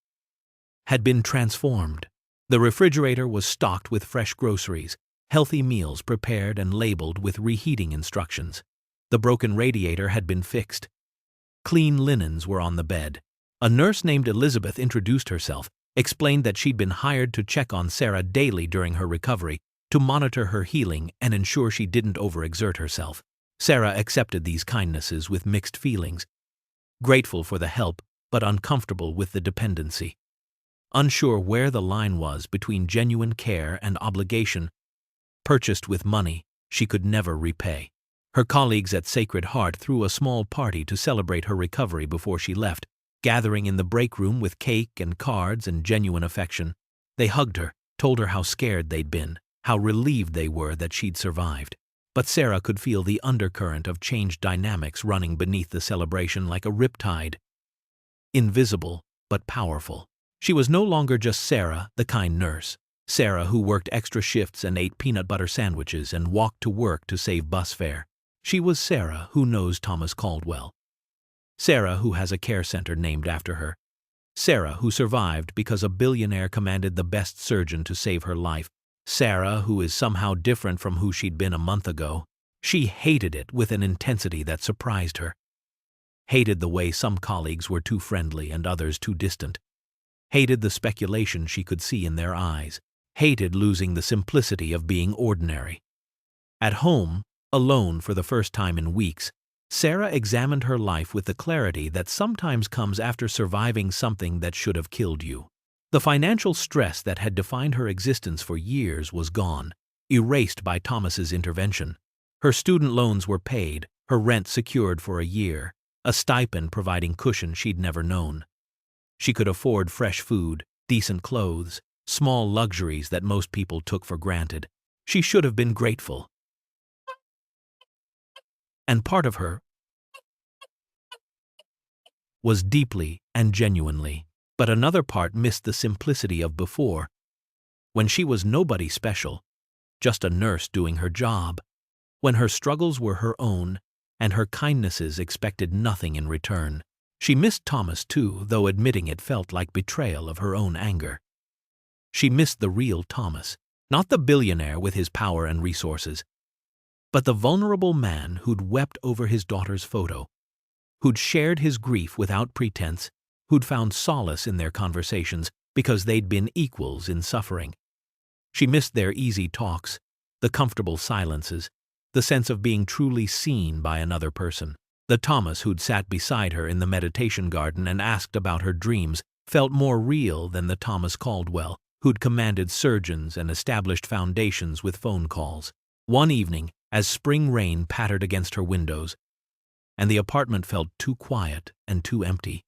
had been transformed. The refrigerator was stocked with fresh groceries, healthy meals prepared and labeled with reheating instructions. The broken radiator had been fixed. Clean linens were on the bed. A nurse named Elizabeth introduced herself, explained that she'd been hired to check on Sarah daily during her recovery, to monitor her healing and ensure she didn't overexert herself. Sarah accepted these kindnesses with mixed feelings, grateful for the help but uncomfortable with the dependency. Unsure where the line was between genuine care and obligation purchased with money she could never repay. Her colleagues at Sacred Heart threw a small party to celebrate her recovery before she left, gathering in the break room with cake and cards and genuine affection. They hugged her, told her how scared they'd been, how relieved they were that she'd survived. But Sarah could feel the undercurrent of changed dynamics running beneath the celebration like a riptide, invisible but powerful. She was no longer just Sarah, the kind nurse. Sarah who worked extra shifts and ate peanut butter sandwiches and walked to work to save bus fare. She was Sarah, who knows Thomas Caldwell. Sarah, who has a care center named after her. Sarah, who survived because a billionaire commanded the best surgeon to save her life. Sarah, who is somehow different from who she'd been a month ago. She hated it with an intensity that surprised her. Hated the way some colleagues were too friendly and others too distant. Hated the speculation she could see in their eyes. Hated losing the simplicity of being ordinary. At home, alone for the first time in weeks, Sarah examined her life with the clarity that sometimes comes after surviving something that should have killed you. The financial stress that had defined her existence for years was gone, erased by Thomas's intervention. Her student loans were paid, her rent secured for a year, a stipend providing cushion she'd never known. She could afford fresh food, decent clothes, small luxuries that most people took for granted. She should have been grateful. And part of her was deeply and genuinely, but another part missed the simplicity of before, when she was nobody special, just a nurse doing her job, when her struggles were her own and her kindnesses expected nothing in return. She missed Thomas too, though admitting it felt like betrayal of her own anger. She missed the real Thomas, not the billionaire with his power and resources, but the vulnerable man who'd wept over his daughter's photo, who'd shared his grief without pretense, who'd found solace in their conversations because they'd been equals in suffering. She missed their easy talks, the comfortable silences, the sense of being truly seen by another person. The Thomas who'd sat beside her in the meditation garden and asked about her dreams felt more real than the Thomas Caldwell, who'd commanded surgeons and established foundations with phone calls. One evening, as spring rain pattered against her windows, and the apartment felt too quiet and too empty,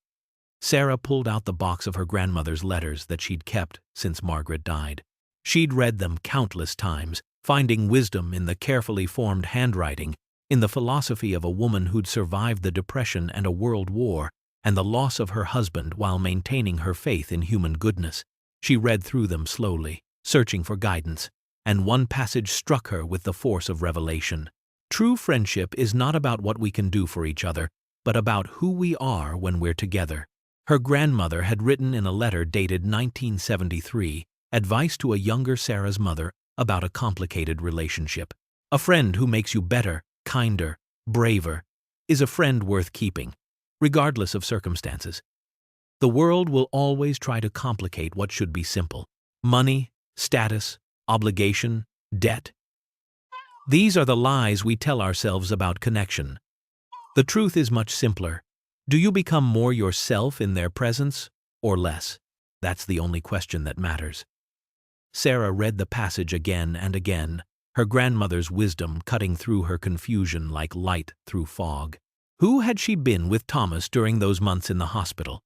Sarah pulled out the box of her grandmother's letters that she'd kept since Margaret died. She'd read them countless times, finding wisdom in the carefully formed handwriting, in the philosophy of a woman who'd survived the Depression and a world war, and the loss of her husband while maintaining her faith in human goodness. She read through them slowly, searching for guidance, and one passage struck her with the force of revelation. True friendship is not about what we can do for each other, but about who we are when we're together. Her grandmother had written in a letter dated 1973, advice to a younger Sarah's mother about a complicated relationship. A friend who makes you better, kinder, braver, is a friend worth keeping, regardless of circumstances. The world will always try to complicate what should be simple. Money, status, obligation, debt. These are the lies we tell ourselves about connection. The truth is much simpler. Do you become more yourself in their presence, or less? That's the only question that matters. Sarah read the passage again and again, her grandmother's wisdom cutting through her confusion like light through fog. Who had she been with Thomas during those months in the hospital?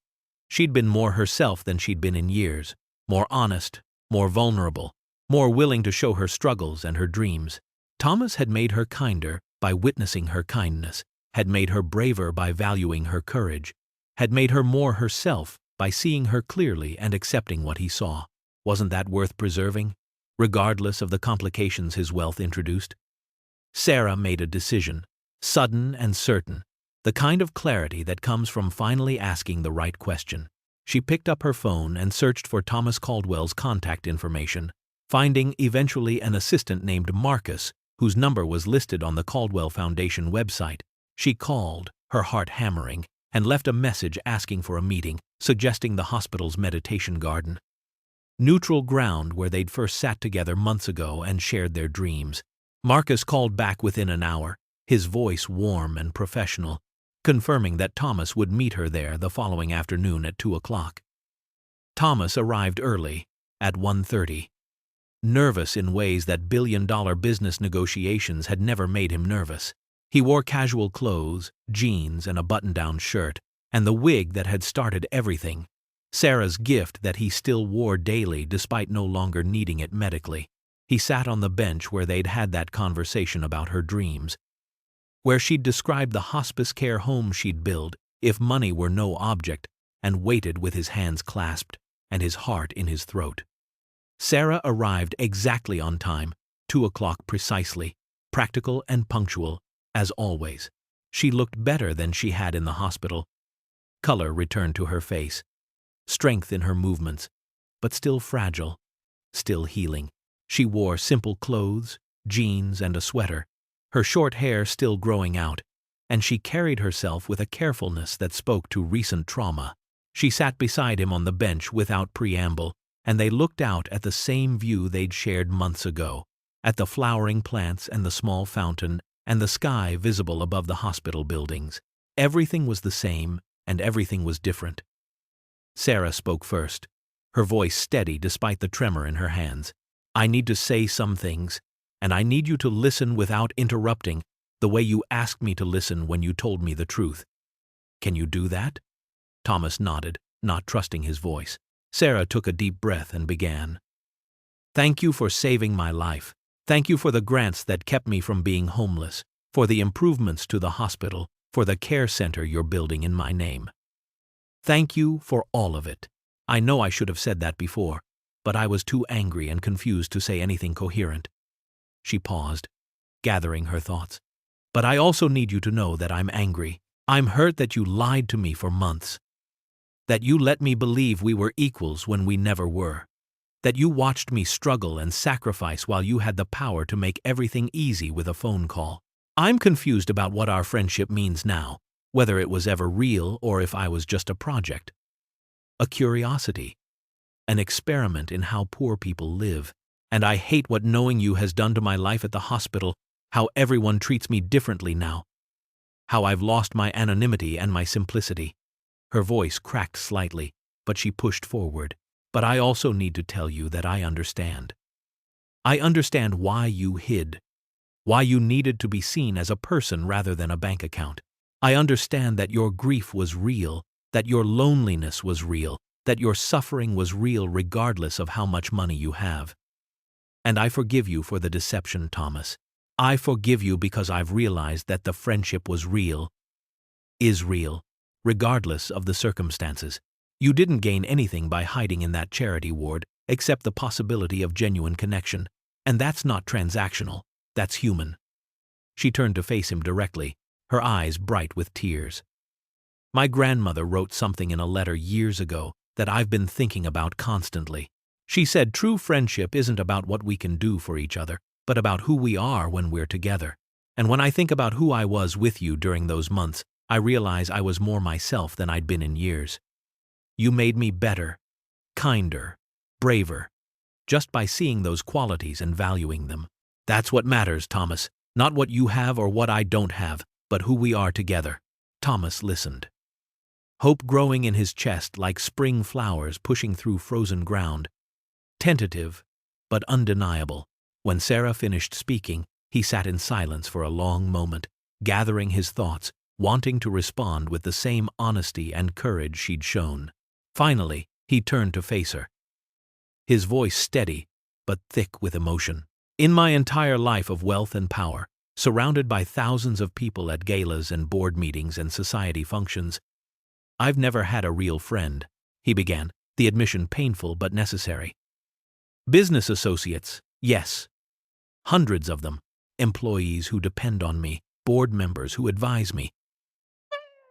She'd been more herself than she'd been in years, more honest, more vulnerable, more willing to show her struggles and her dreams. Thomas had made her kinder by witnessing her kindness, had made her braver by valuing her courage, had made her more herself by seeing her clearly and accepting what he saw. Wasn't that worth preserving, regardless of the complications his wealth introduced? Sarah made a decision, sudden and certain, the kind of clarity that comes from finally asking the right question. She picked up her phone and searched for Thomas Caldwell's contact information, finding eventually an assistant named Marcus, whose number was listed on the Caldwell Foundation website. She called, her heart hammering, and left a message asking for a meeting, suggesting the hospital's meditation garden. Neutral ground where they'd first sat together months ago and shared their dreams. Marcus called back within an hour, his voice warm and professional, confirming that Thomas would meet her there the following afternoon at 2 o'clock. Thomas arrived early, at 1:30. Nervous in ways that billion-dollar business negotiations had never made him nervous. He wore casual clothes, jeans, and a button-down shirt, and the wig that had started everything, Sarah's gift that he still wore daily despite no longer needing it medically. He sat on the bench where they'd had that conversation about her dreams, where she'd described the hospice care home she'd build if money were no object, and waited with his hands clasped and his heart in his throat. Sarah arrived exactly on time, 2 o'clock precisely, practical and punctual, as always. She looked better than she had in the hospital. Color returned to her face, strength in her movements, but still fragile, still healing. She wore simple clothes, jeans and a sweater, her short hair still growing out, and she carried herself with a carefulness that spoke to recent trauma. She sat beside him on the bench without preamble, and they looked out at the same view they'd shared months ago, at the flowering plants and the small fountain and the sky visible above the hospital buildings. Everything was the same, and everything was different. Sarah spoke first, her voice steady despite the tremor in her hands. "I need to say some things, and I need you to listen without interrupting, the way you asked me to listen when you told me the truth. Can you do that?" Thomas nodded, not trusting his voice. Sarah took a deep breath and began. "Thank you for saving my life. Thank you for the grants that kept me from being homeless, for the improvements to the hospital, for the care center you're building in my name. Thank you for all of it. I know I should have said that before, but I was too angry and confused to say anything coherent." She paused, gathering her thoughts. "But I also need you to know that I'm angry. I'm hurt that you lied to me for months. That you let me believe we were equals when we never were. That you watched me struggle and sacrifice while you had the power to make everything easy with a phone call. I'm confused about what our friendship means now, whether it was ever real or if I was just a project. A curiosity. An experiment in how poor people live. And I hate what knowing you has done to my life at the hospital, how everyone treats me differently now. How I've lost my anonymity and my simplicity." Her voice cracked slightly, but she pushed forward. "But I also need to tell you that I understand. I understand why you hid, why you needed to be seen as a person rather than a bank account. I understand that your grief was real, that your loneliness was real, that your suffering was real regardless of how much money you have. And I forgive you for the deception, Thomas. I forgive you because I've realized that the friendship was real, is real, regardless of the circumstances. You didn't gain anything by hiding in that charity ward except the possibility of genuine connection, and that's not transactional, that's human." She turned to face him directly, her eyes bright with tears. "My grandmother wrote something in a letter years ago that I've been thinking about constantly. She said true friendship isn't about what we can do for each other, but about who we are when we're together. And when I think about who I was with you during those months, I realize I was more myself than I'd been in years. You made me better, kinder, braver, just by seeing those qualities and valuing them. That's what matters, Thomas, not what you have or what I don't have, but who we are together." Thomas listened, hope growing in his chest like spring flowers pushing through frozen ground. Tentative, but undeniable. When Sarah finished speaking, he sat in silence for a long moment, gathering his thoughts, wanting to respond with the same honesty and courage she'd shown. Finally, he turned to face her, his voice steady, but thick with emotion. "In my entire life of wealth and power, surrounded by thousands of people at galas and board meetings and society functions, I've never had a real friend," he began, the admission painful but necessary. "Business associates, yes. Hundreds of them. Employees who depend on me, board members who advise me,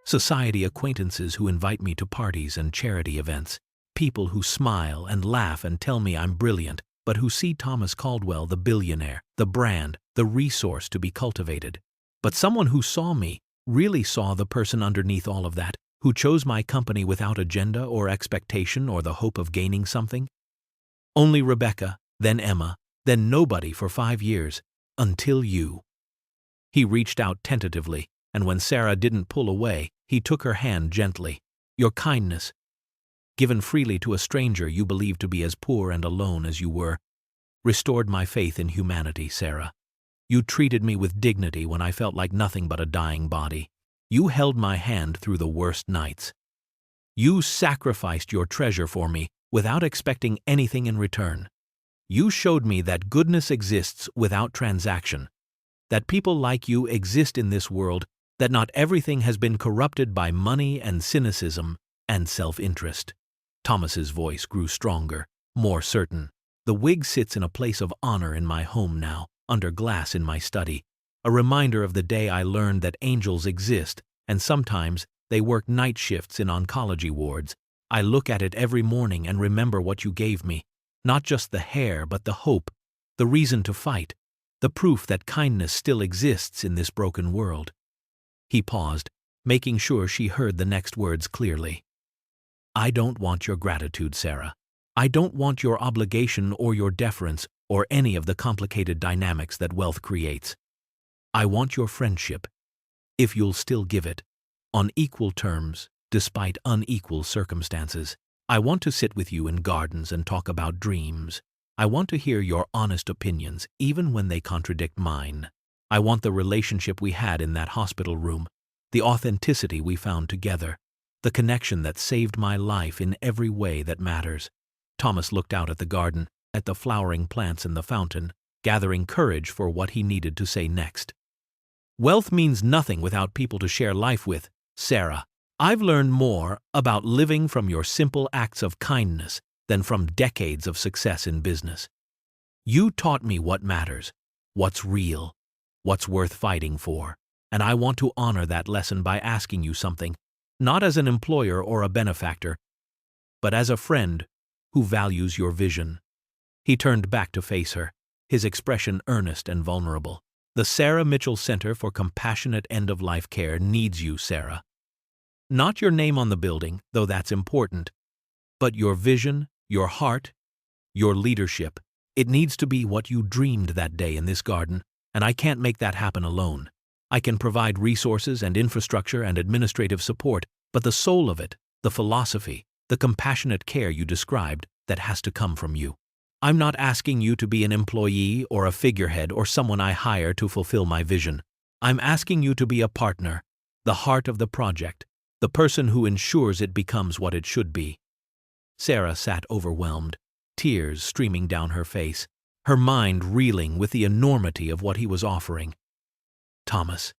society acquaintances who invite me to parties and charity events, people who smile and laugh and tell me I'm brilliant, but who see Thomas Caldwell the billionaire, the brand, the resource to be cultivated. But someone who saw me, really saw the person underneath all of that, who chose my company without agenda or expectation or the hope of gaining something? Only Rebecca, then Emma, then nobody for 5 years, until you." He reached out tentatively, and when Sarah didn't pull away, he took her hand gently. "Your kindness, given freely to a stranger you believed to be as poor and alone as you were, restored my faith in humanity, Sarah. You treated me with dignity when I felt like nothing but a dying body. You held my hand through the worst nights. You sacrificed your treasure for me without expecting anything in return. You showed me that goodness exists without transaction, that people like you exist in this world, that not everything has been corrupted by money and cynicism and self-interest." Thomas's voice grew stronger, more certain. "The wig sits in a place of honor in my home now, under glass in my study, a reminder of the day I learned that angels exist, and sometimes they work night shifts in oncology wards. I look at it every morning and remember what you gave me, not just the hair but the hope, the reason to fight, the proof that kindness still exists in this broken world." He paused, making sure she heard the next words clearly. "I don't want your gratitude, Sarah. I don't want your obligation or your deference or any of the complicated dynamics that wealth creates. I want your friendship, if you'll still give it, on equal terms, despite unequal circumstances. I want to sit with you in gardens and talk about dreams. I want to hear your honest opinions, even when they contradict mine. I want the relationship we had in that hospital room, the authenticity we found together, the connection that saved my life in every way that matters." Thomas looked out at the garden, at the flowering plants in the fountain, gathering courage for what he needed to say next. "Wealth means nothing without people to share life with, Sarah. I've learned more about living from your simple acts of kindness than from decades of success in business. You taught me what matters, what's real, what's worth fighting for, and I want to honor that lesson by asking you something, not as an employer or a benefactor, but as a friend who values your vision." He turned back to face her, his expression earnest and vulnerable. "The Sarah Mitchell Center for Compassionate End-of-Life Care needs you, Sarah. Not your name on the building, though that's important, but your vision, your heart, your leadership. It needs to be what you dreamed that day in this garden, and I can't make that happen alone. I can provide resources and infrastructure and administrative support, but the soul of it, the philosophy, the compassionate care you described, that has to come from you. I'm not asking you to be an employee or a figurehead or someone I hire to fulfill my vision. I'm asking you to be a partner, the heart of the project, the person who ensures it becomes what it should be." Sarah sat overwhelmed, tears streaming down her face, her mind reeling with the enormity of what he was offering. "Thomas,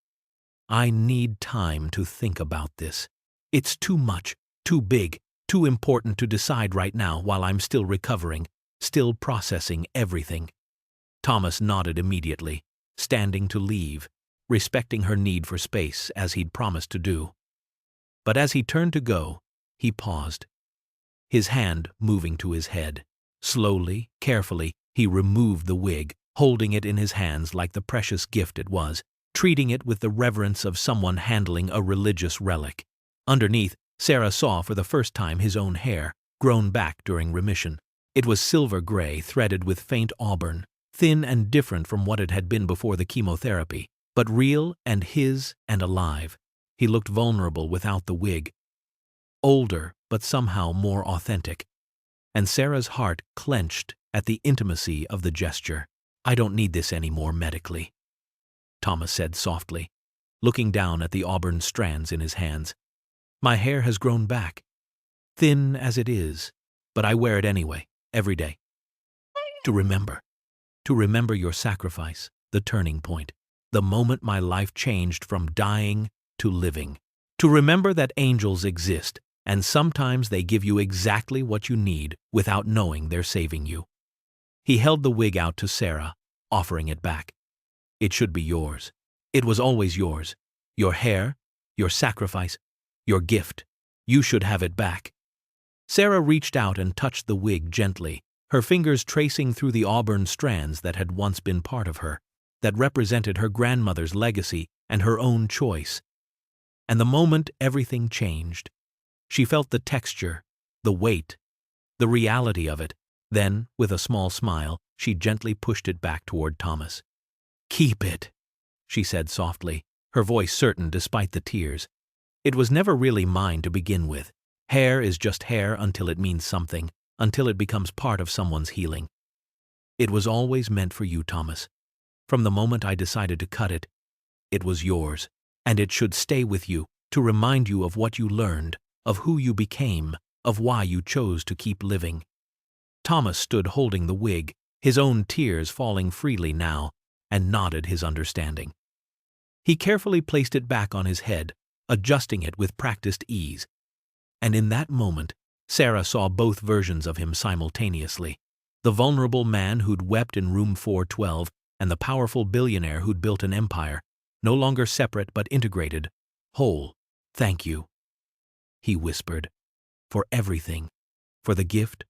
I need time to think about this. It's too much, too big, too important to decide right now while I'm still recovering, still processing everything." Thomas nodded immediately, standing to leave, respecting her need for space as he'd promised to do. But as he turned to go, he paused, his hand moving to his head. Slowly, carefully, he removed the wig, holding it in his hands like the precious gift it was, treating it with the reverence of someone handling a religious relic. Underneath, Sarah saw for the first time his own hair, grown back during remission. It was silver gray, threaded with faint auburn, thin and different from what it had been before the chemotherapy, but real and his and alive. He looked vulnerable without the wig, older but somehow more authentic, and Sarah's heart clenched at the intimacy of the gesture. "I don't need this anymore medically," Thomas said softly, looking down at the auburn strands in his hands. "My hair has grown back, thin as it is, but I wear it anyway, every day. To remember your sacrifice, the turning point, the moment my life changed from dying to living. To remember that angels exist, and sometimes they give you exactly what you need without knowing they're saving you." He held the wig out to Sarah, offering it back. "It should be yours. It was always yours. Your hair, your sacrifice, your gift. You should have it back." Sarah reached out and touched the wig gently, her fingers tracing through the auburn strands that had once been part of her, that represented her grandmother's legacy and her own choice. And the moment everything changed. She felt the texture, the weight, the reality of it. Then, with a small smile, she gently pushed it back toward Thomas. "Keep it," she said softly, her voice certain despite the tears. "It was never really mine to begin with. Hair is just hair until it means something, until it becomes part of someone's healing. It was always meant for you, Thomas. From the moment I decided to cut it, it was yours, and it should stay with you to remind you of what you learned, of who you became, of why you chose to keep living." Thomas stood holding the wig, his own tears falling freely now, and nodded his understanding. He carefully placed it back on his head, adjusting it with practiced ease. And in that moment, Sarah saw both versions of him simultaneously. The vulnerable man who'd wept in room 412, and the powerful billionaire who'd built an empire, no longer separate but integrated, whole. "Thank you," he whispered, "for everything, for the gift,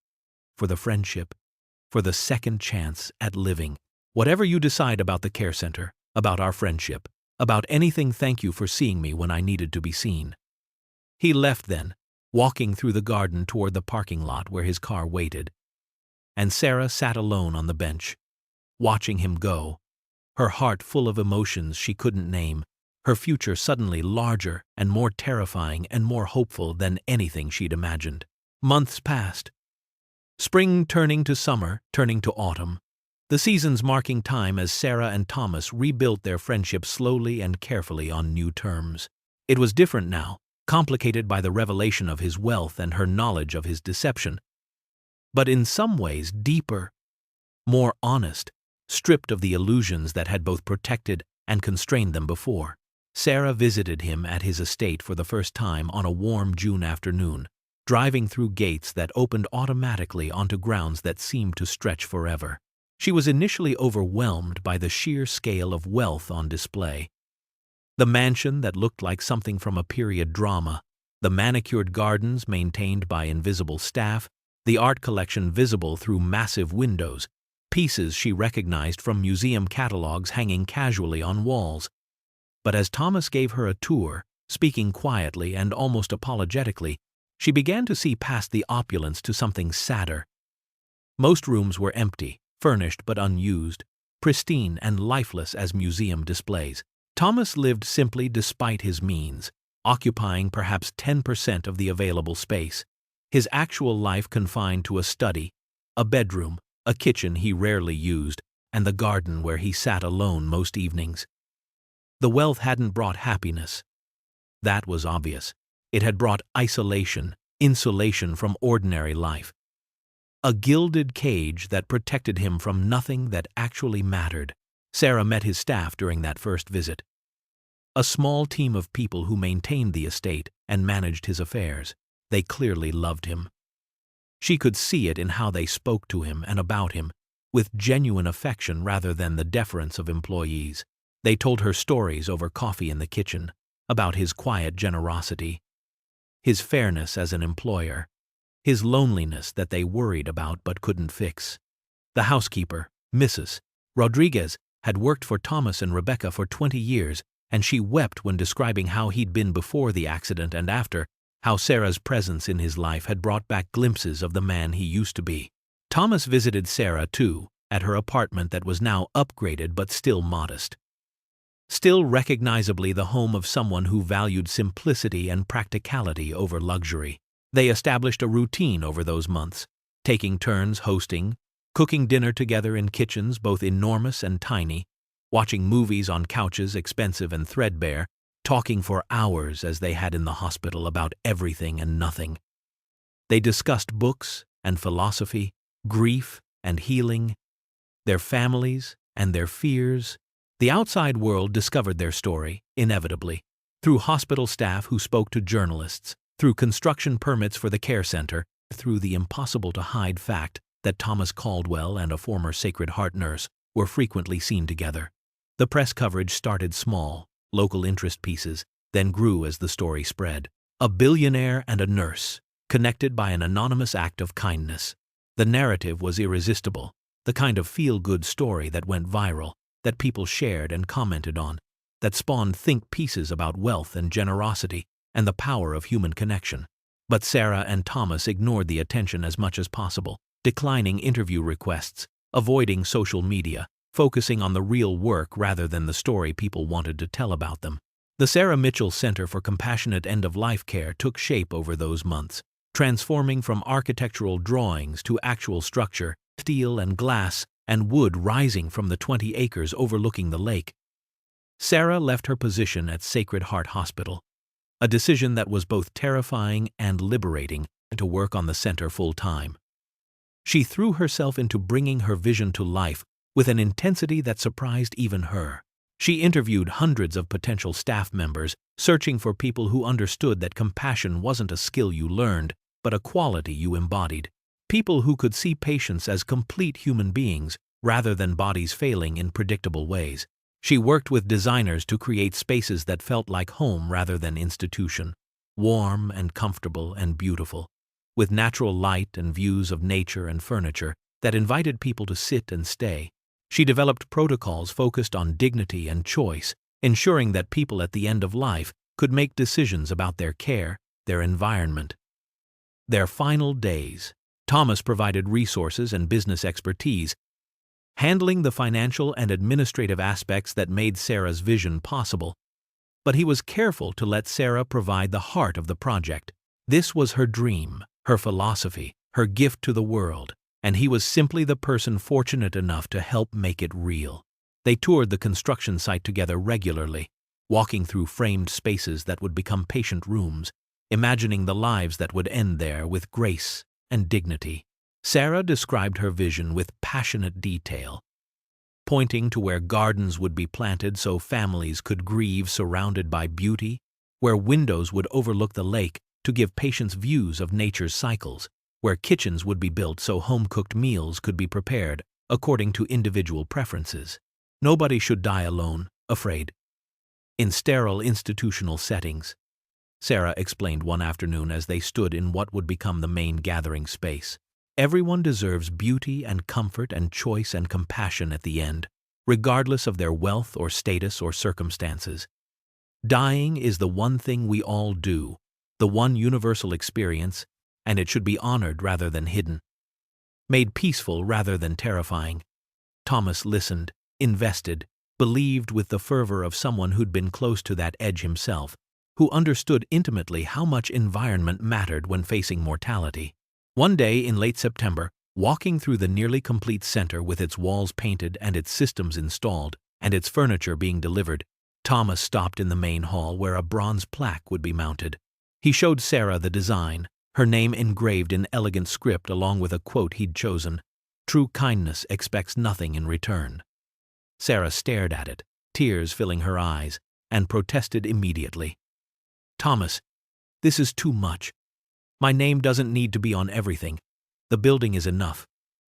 for the friendship, for the second chance at living. Whatever you decide about the care center, about our friendship, about anything, thank you for seeing me when I needed to be seen." He left then, walking through the garden toward the parking lot where his car waited. And Sarah sat alone on the bench, watching him go, her heart full of emotions she couldn't name, her future suddenly larger and more terrifying and more hopeful than anything she'd imagined. Months passed. Spring turning to summer, turning to autumn. The seasons marking time as Sarah and Thomas rebuilt their friendship slowly and carefully on new terms. It was different now, complicated by the revelation of his wealth and her knowledge of his deception, but in some ways deeper, more honest, stripped of the illusions that had both protected and constrained them before. Sarah visited him at his estate for the first time on a warm June afternoon, driving through gates that opened automatically onto grounds that seemed to stretch forever. She was initially overwhelmed by the sheer scale of wealth on display. The mansion that looked like something from a period drama, the manicured gardens maintained by invisible staff, the art collection visible through massive windows, pieces she recognized from museum catalogs hanging casually on walls. But as Thomas gave her a tour, speaking quietly and almost apologetically, she began to see past the opulence to something sadder. Most rooms were empty, furnished but unused, pristine and lifeless as museum displays. Thomas lived simply despite his means, occupying perhaps 10% of the available space, his actual life confined to a study, a bedroom, a kitchen he rarely used, and the garden where he sat alone most evenings. The wealth hadn't brought happiness. That was obvious. It had brought isolation, insulation from ordinary life. A gilded cage that protected him from nothing that actually mattered. Sarah met his staff during that first visit. A small team of people who maintained the estate and managed his affairs. They clearly loved him. She could see it in how they spoke to him and about him, with genuine affection rather than the deference of employees. They told her stories over coffee in the kitchen, about his quiet generosity, his fairness as an employer, his loneliness that they worried about but couldn't fix. The housekeeper, Mrs. Rodriguez, had worked for Thomas and Rebecca for 20 years, and she wept when describing how he'd been before the accident and after, how Sarah's presence in his life had brought back glimpses of the man he used to be. Thomas visited Sarah, too, at her apartment that was now upgraded but still modest. Still recognizably the home of someone who valued simplicity and practicality over luxury. They established a routine over those months, taking turns hosting, cooking dinner together in kitchens both enormous and tiny, watching movies on couches expensive and threadbare, talking for hours as they had in the hospital about everything and nothing. They discussed books and philosophy, grief and healing, their families and their fears. The outside world discovered their story, inevitably, through hospital staff who spoke to journalists, through construction permits for the care center, through the impossible-to-hide fact that Thomas Caldwell and a former Sacred Heart nurse were frequently seen together. The press coverage started small, local interest pieces, then grew as the story spread. A billionaire and a nurse, connected by an anonymous act of kindness. The narrative was irresistible, the kind of feel-good story that went viral, that people shared and commented on, that spawned think pieces about wealth and generosity and the power of human connection. But Sarah and Thomas ignored the attention as much as possible, declining interview requests, avoiding social media, focusing on the real work rather than the story people wanted to tell about them. The Sarah Mitchell Center for Compassionate End-of-Life Care took shape over those months, transforming from architectural drawings to actual structure, steel and glass and wood rising from the 20 acres overlooking the lake. Sarah left her position at Sacred Heart Hospital, a decision that was both terrifying and liberating, to work on the center full-time. She threw herself into bringing her vision to life with an intensity that surprised even her. She interviewed hundreds of potential staff members, searching for people who understood that compassion wasn't a skill you learned, but a quality you embodied. People who could see patients as complete human beings, rather than bodies failing in predictable ways. She worked with designers to create spaces that felt like home rather than institution, warm and comfortable and beautiful, with natural light and views of nature and furniture that invited people to sit and stay. She developed protocols focused on dignity and choice, ensuring that people at the end of life could make decisions about their care, their environment. Their final days. Thomas provided resources and business expertise, handling the financial and administrative aspects that made Sarah's vision possible. But he was careful to let Sarah provide the heart of the project. This was her dream, her philosophy, her gift to the world, and he was simply the person fortunate enough to help make it real. They toured the construction site together regularly, walking through framed spaces that would become patient rooms, imagining the lives that would end there with grace and dignity. Sarah described her vision with passionate detail, pointing to where gardens would be planted so families could grieve surrounded by beauty, where windows would overlook the lake to give patients views of nature's cycles, where kitchens would be built so home-cooked meals could be prepared according to individual preferences. Nobody should die alone, afraid, in sterile institutional settings, Sarah explained one afternoon as they stood in what would become the main gathering space. Everyone deserves beauty and comfort and choice and compassion at the end, regardless of their wealth or status or circumstances. Dying is the one thing we all do, the one universal experience, and it should be honored rather than hidden, made peaceful rather than terrifying. Thomas listened, invested, believed with the fervor of someone who'd been close to that edge himself, who understood intimately how much environment mattered when facing mortality. One day in late September, walking through the nearly complete center with its walls painted and its systems installed and its furniture being delivered, Thomas stopped in the main hall where a bronze plaque would be mounted. He showed Sarah the design, her name engraved in elegant script along with a quote he'd chosen, "True kindness expects nothing in return." Sarah stared at it, tears filling her eyes, and protested immediately. "Thomas, this is too much. My name doesn't need to be on everything. The building is enough.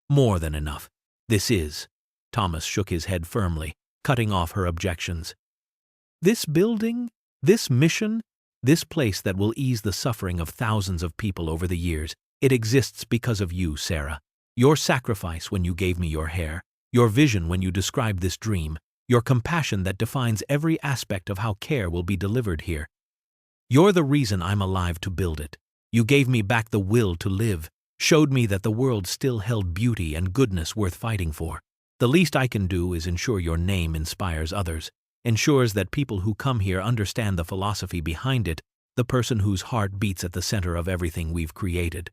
More than enough. This is." Thomas shook his head firmly, cutting off her objections. "This building, this mission, this place that will ease the suffering of thousands of people over the years, it exists because of you, Sarah. Your sacrifice when you gave me your hair, your vision when you described this dream, your compassion that defines every aspect of how care will be delivered here. You're the reason I'm alive to build it. You gave me back the will to live, showed me that the world still held beauty and goodness worth fighting for. The least I can do is ensure your name inspires others, ensures that people who come here understand the philosophy behind it, the person whose heart beats at the center of everything we've created."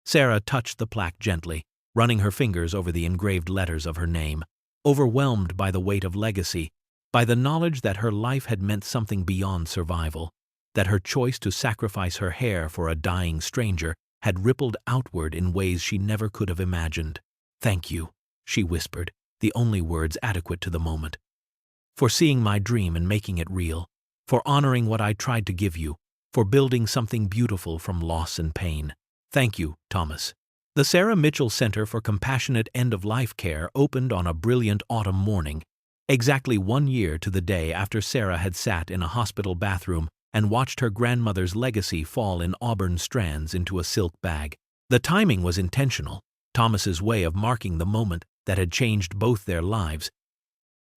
Sarah touched the plaque gently, running her fingers over the engraved letters of her name, overwhelmed by the weight of legacy, by the knowledge that her life had meant something beyond survival, that her choice to sacrifice her hair for a dying stranger had rippled outward in ways she never could have imagined. "Thank you," she whispered, the only words adequate to the moment, "for seeing my dream and making it real, for honoring what I tried to give you, for building something beautiful from loss and pain. Thank you, Thomas." The Sarah Mitchell Center for Compassionate End-of-Life Care opened on a brilliant autumn morning, exactly 1 year to the day after Sarah had sat in a hospital bathroom and watched her grandmother's legacy fall in auburn strands into a silk bag. The timing was intentional, Thomas's way of marking the moment that had changed both their lives,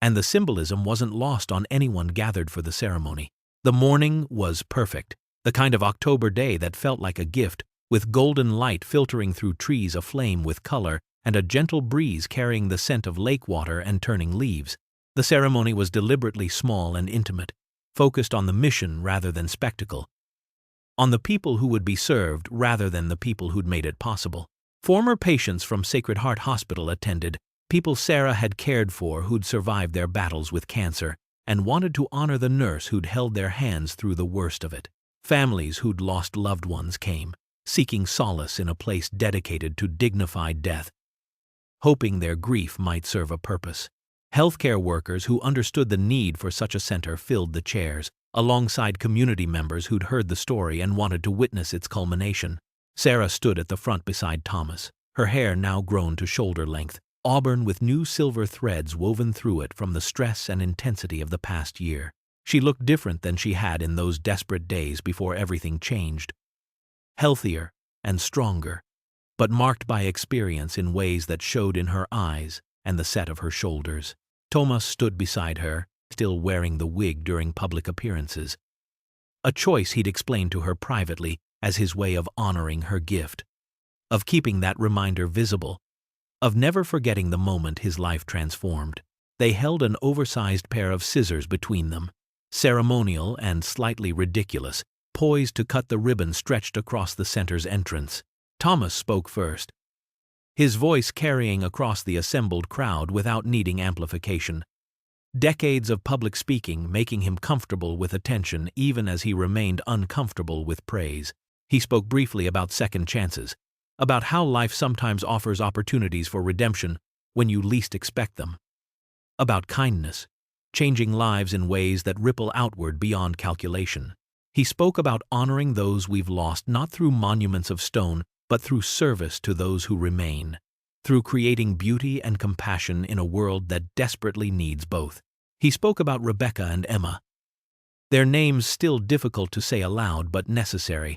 and the symbolism wasn't lost on anyone gathered for the ceremony. The morning was perfect, the kind of October day that felt like a gift, with golden light filtering through trees aflame with color and a gentle breeze carrying the scent of lake water and turning leaves. The ceremony was deliberately small and intimate, focused on the mission rather than spectacle, on the people who would be served rather than the people who'd made it possible. Former patients from Sacred Heart Hospital attended, people Sarah had cared for who'd survived their battles with cancer and wanted to honor the nurse who'd held their hands through the worst of it. Families who'd lost loved ones came, seeking solace in a place dedicated to dignified death, hoping their grief might serve a purpose. Healthcare workers who understood the need for such a center filled the chairs, alongside community members who'd heard the story and wanted to witness its culmination. Sarah stood at the front beside Thomas, her hair now grown to shoulder length, auburn with new silver threads woven through it from the stress and intensity of the past year. She looked different than she had in those desperate days before everything changed. Healthier and stronger, but marked by experience in ways that showed in her eyes and the set of her shoulders. Thomas stood beside her, still wearing the wig during public appearances. A choice he'd explained to her privately as his way of honoring her gift, of keeping that reminder visible, of never forgetting the moment his life transformed. They held an oversized pair of scissors between them, ceremonial and slightly ridiculous, poised to cut the ribbon stretched across the center's entrance. Thomas spoke first, his voice carrying across the assembled crowd without needing amplification. Decades of public speaking making him comfortable with attention even as he remained uncomfortable with praise. He spoke briefly about second chances, about how life sometimes offers opportunities for redemption when you least expect them, about kindness, changing lives in ways that ripple outward beyond calculation. He spoke about honoring those we've lost not through monuments of stone, but through service to those who remain, through creating beauty and compassion in a world that desperately needs both. He spoke about Rebecca and Emma, their names still difficult to say aloud but necessary,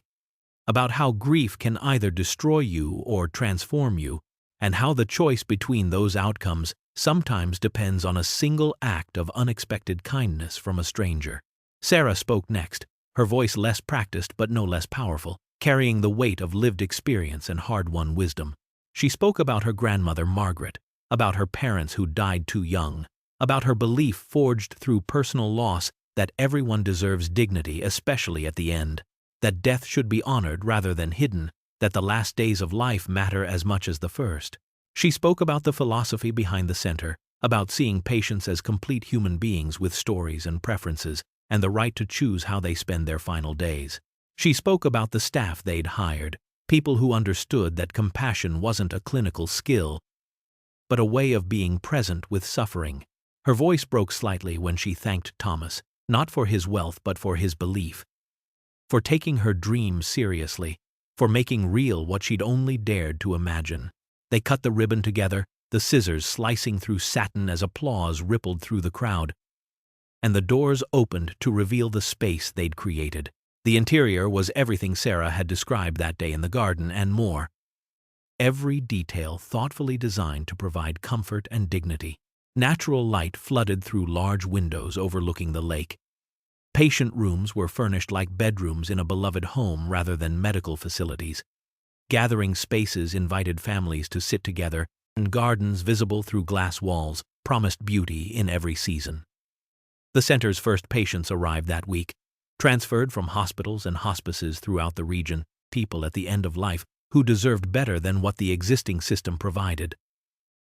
about how grief can either destroy you or transform you, and how the choice between those outcomes sometimes depends on a single act of unexpected kindness from a stranger. Sarah spoke next, her voice less practiced but no less powerful, carrying the weight of lived experience and hard-won wisdom. She spoke about her grandmother Margaret, about her parents who died too young, about her belief forged through personal loss that everyone deserves dignity, especially at the end, that death should be honored rather than hidden, that the last days of life matter as much as the first. She spoke about the philosophy behind the center, about seeing patients as complete human beings with stories and preferences, and the right to choose how they spend their final days. She spoke about the staff they'd hired, people who understood that compassion wasn't a clinical skill, but a way of being present with suffering. Her voice broke slightly when she thanked Thomas, not for his wealth but for his belief, for taking her dreams seriously, for making real what she'd only dared to imagine. They cut the ribbon together, the scissors slicing through satin as applause rippled through the crowd, and the doors opened to reveal the space they'd created. The interior was everything Sarah had described that day in the garden and more. Every detail thoughtfully designed to provide comfort and dignity. Natural light flooded through large windows overlooking the lake. Patient rooms were furnished like bedrooms in a beloved home rather than medical facilities. Gathering spaces invited families to sit together, and gardens visible through glass walls promised beauty in every season. The center's first patients arrived that week, transferred from hospitals and hospices throughout the region, people at the end of life who deserved better than what the existing system provided.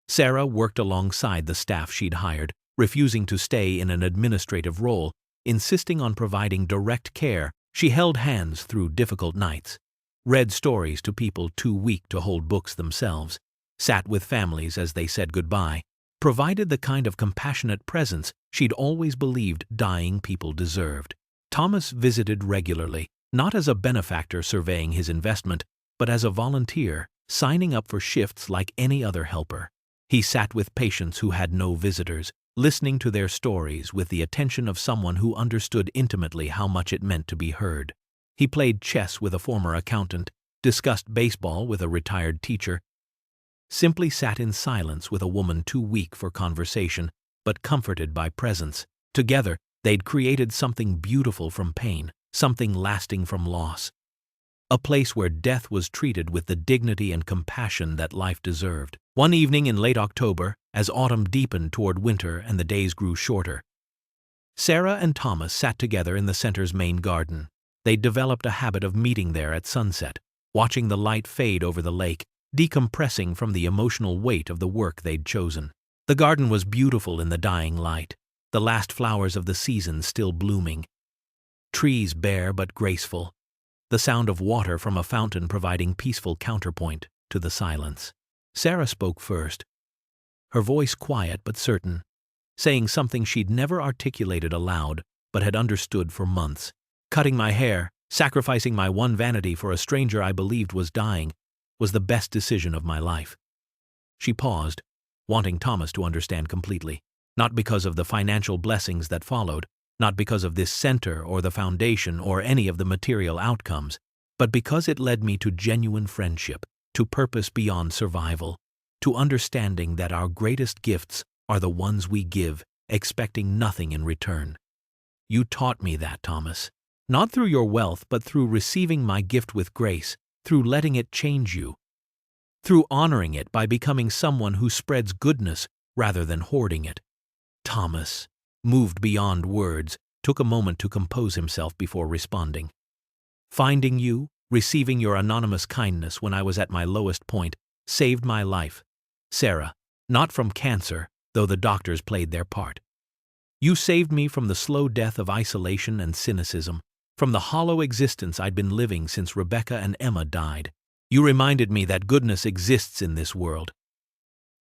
Sarah worked alongside the staff she'd hired, refusing to stay in an administrative role, insisting on providing direct care. She held hands through difficult nights, read stories to people too weak to hold books themselves, sat with families as they said goodbye, provided the kind of compassionate presence she'd always believed dying people deserved. Thomas visited regularly, not as a benefactor surveying his investment, but as a volunteer, signing up for shifts like any other helper. He sat with patients who had no visitors, listening to their stories with the attention of someone who understood intimately how much it meant to be heard. He played chess with a former accountant, discussed baseball with a retired teacher, simply sat in silence with a woman too weak for conversation, but comforted by presence. Together, they'd created something beautiful from pain, something lasting from loss. A place where death was treated with the dignity and compassion that life deserved. One evening in late October, as autumn deepened toward winter and the days grew shorter, Sarah and Thomas sat together in the center's main garden. They'd developed a habit of meeting there at sunset, watching the light fade over the lake, decompressing from the emotional weight of the work they'd chosen. The garden was beautiful in the dying light, the last flowers of the season still blooming, trees bare but graceful, the sound of water from a fountain providing peaceful counterpoint to the silence. Sarah spoke first, her voice quiet but certain, saying something she'd never articulated aloud but had understood for months. Cutting my hair, sacrificing my one vanity for a stranger I believed was dying, was the best decision of my life. She paused, wanting Thomas to understand completely. Not because of the financial blessings that followed, not because of this center or the foundation or any of the material outcomes, but because it led me to genuine friendship, to purpose beyond survival, to understanding that our greatest gifts are the ones we give, expecting nothing in return. You taught me that, Thomas. Not through your wealth, but through receiving my gift with grace, through letting it change you, through honoring it by becoming someone who spreads goodness rather than hoarding it. Thomas, moved beyond words, took a moment to compose himself before responding. Finding you, receiving your anonymous kindness when I was at my lowest point, saved my life. Sarah, not from cancer, though the doctors played their part. You saved me from the slow death of isolation and cynicism, from the hollow existence I'd been living since Rebecca and Emma died. You reminded me that goodness exists in this world,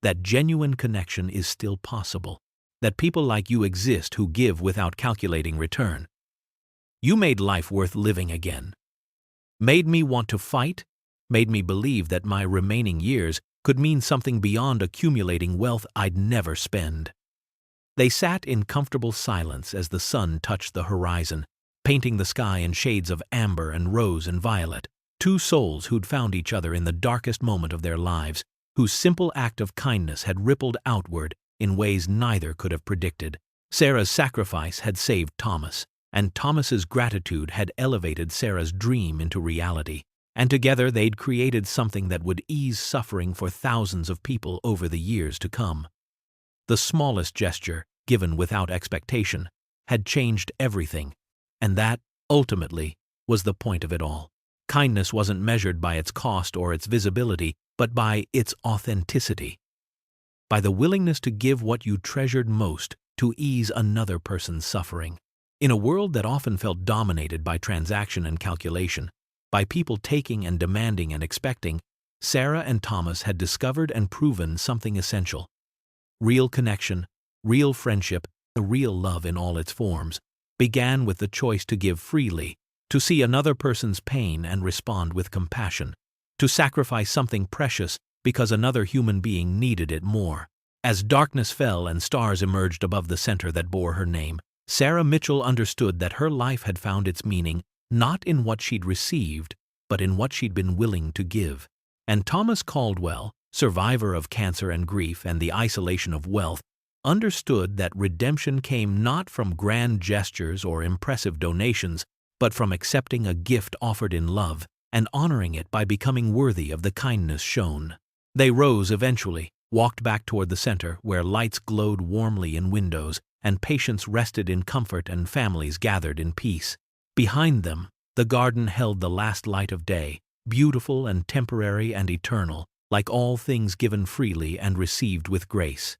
that genuine connection is still possible, that people like you exist who give without calculating return. You made life worth living again. Made me want to fight, made me believe that my remaining years could mean something beyond accumulating wealth I'd never spend. They sat in comfortable silence as the sun touched the horizon, painting the sky in shades of amber and rose and violet. Two souls who'd found each other in the darkest moment of their lives, whose simple act of kindness had rippled outward in ways neither could have predicted. Sarah's sacrifice had saved Thomas, and Thomas's gratitude had elevated Sarah's dream into reality, and together they'd created something that would ease suffering for thousands of people over the years to come. The smallest gesture, given without expectation, had changed everything, and that, ultimately, was the point of it all. Kindness wasn't measured by its cost or its visibility, but by its authenticity. By the willingness to give what you treasured most to ease another person's suffering. In a world that often felt dominated by transaction and calculation, by people taking and demanding and expecting, Sarah and Thomas had discovered and proven something essential. Real connection, real friendship, the real love in all its forms, began with the choice to give freely, to see another person's pain and respond with compassion, to sacrifice something precious because another human being needed it more. As darkness fell and stars emerged above the center that bore her name, Sarah Mitchell understood that her life had found its meaning not in what she'd received, but in what she'd been willing to give. And Thomas Caldwell, survivor of cancer and grief and the isolation of wealth, understood that redemption came not from grand gestures or impressive donations, but from accepting a gift offered in love and honoring it by becoming worthy of the kindness shown. They rose eventually, walked back toward the center where lights glowed warmly in windows and patients rested in comfort and families gathered in peace. Behind them, the garden held the last light of day, beautiful and temporary and eternal, like all things given freely and received with grace.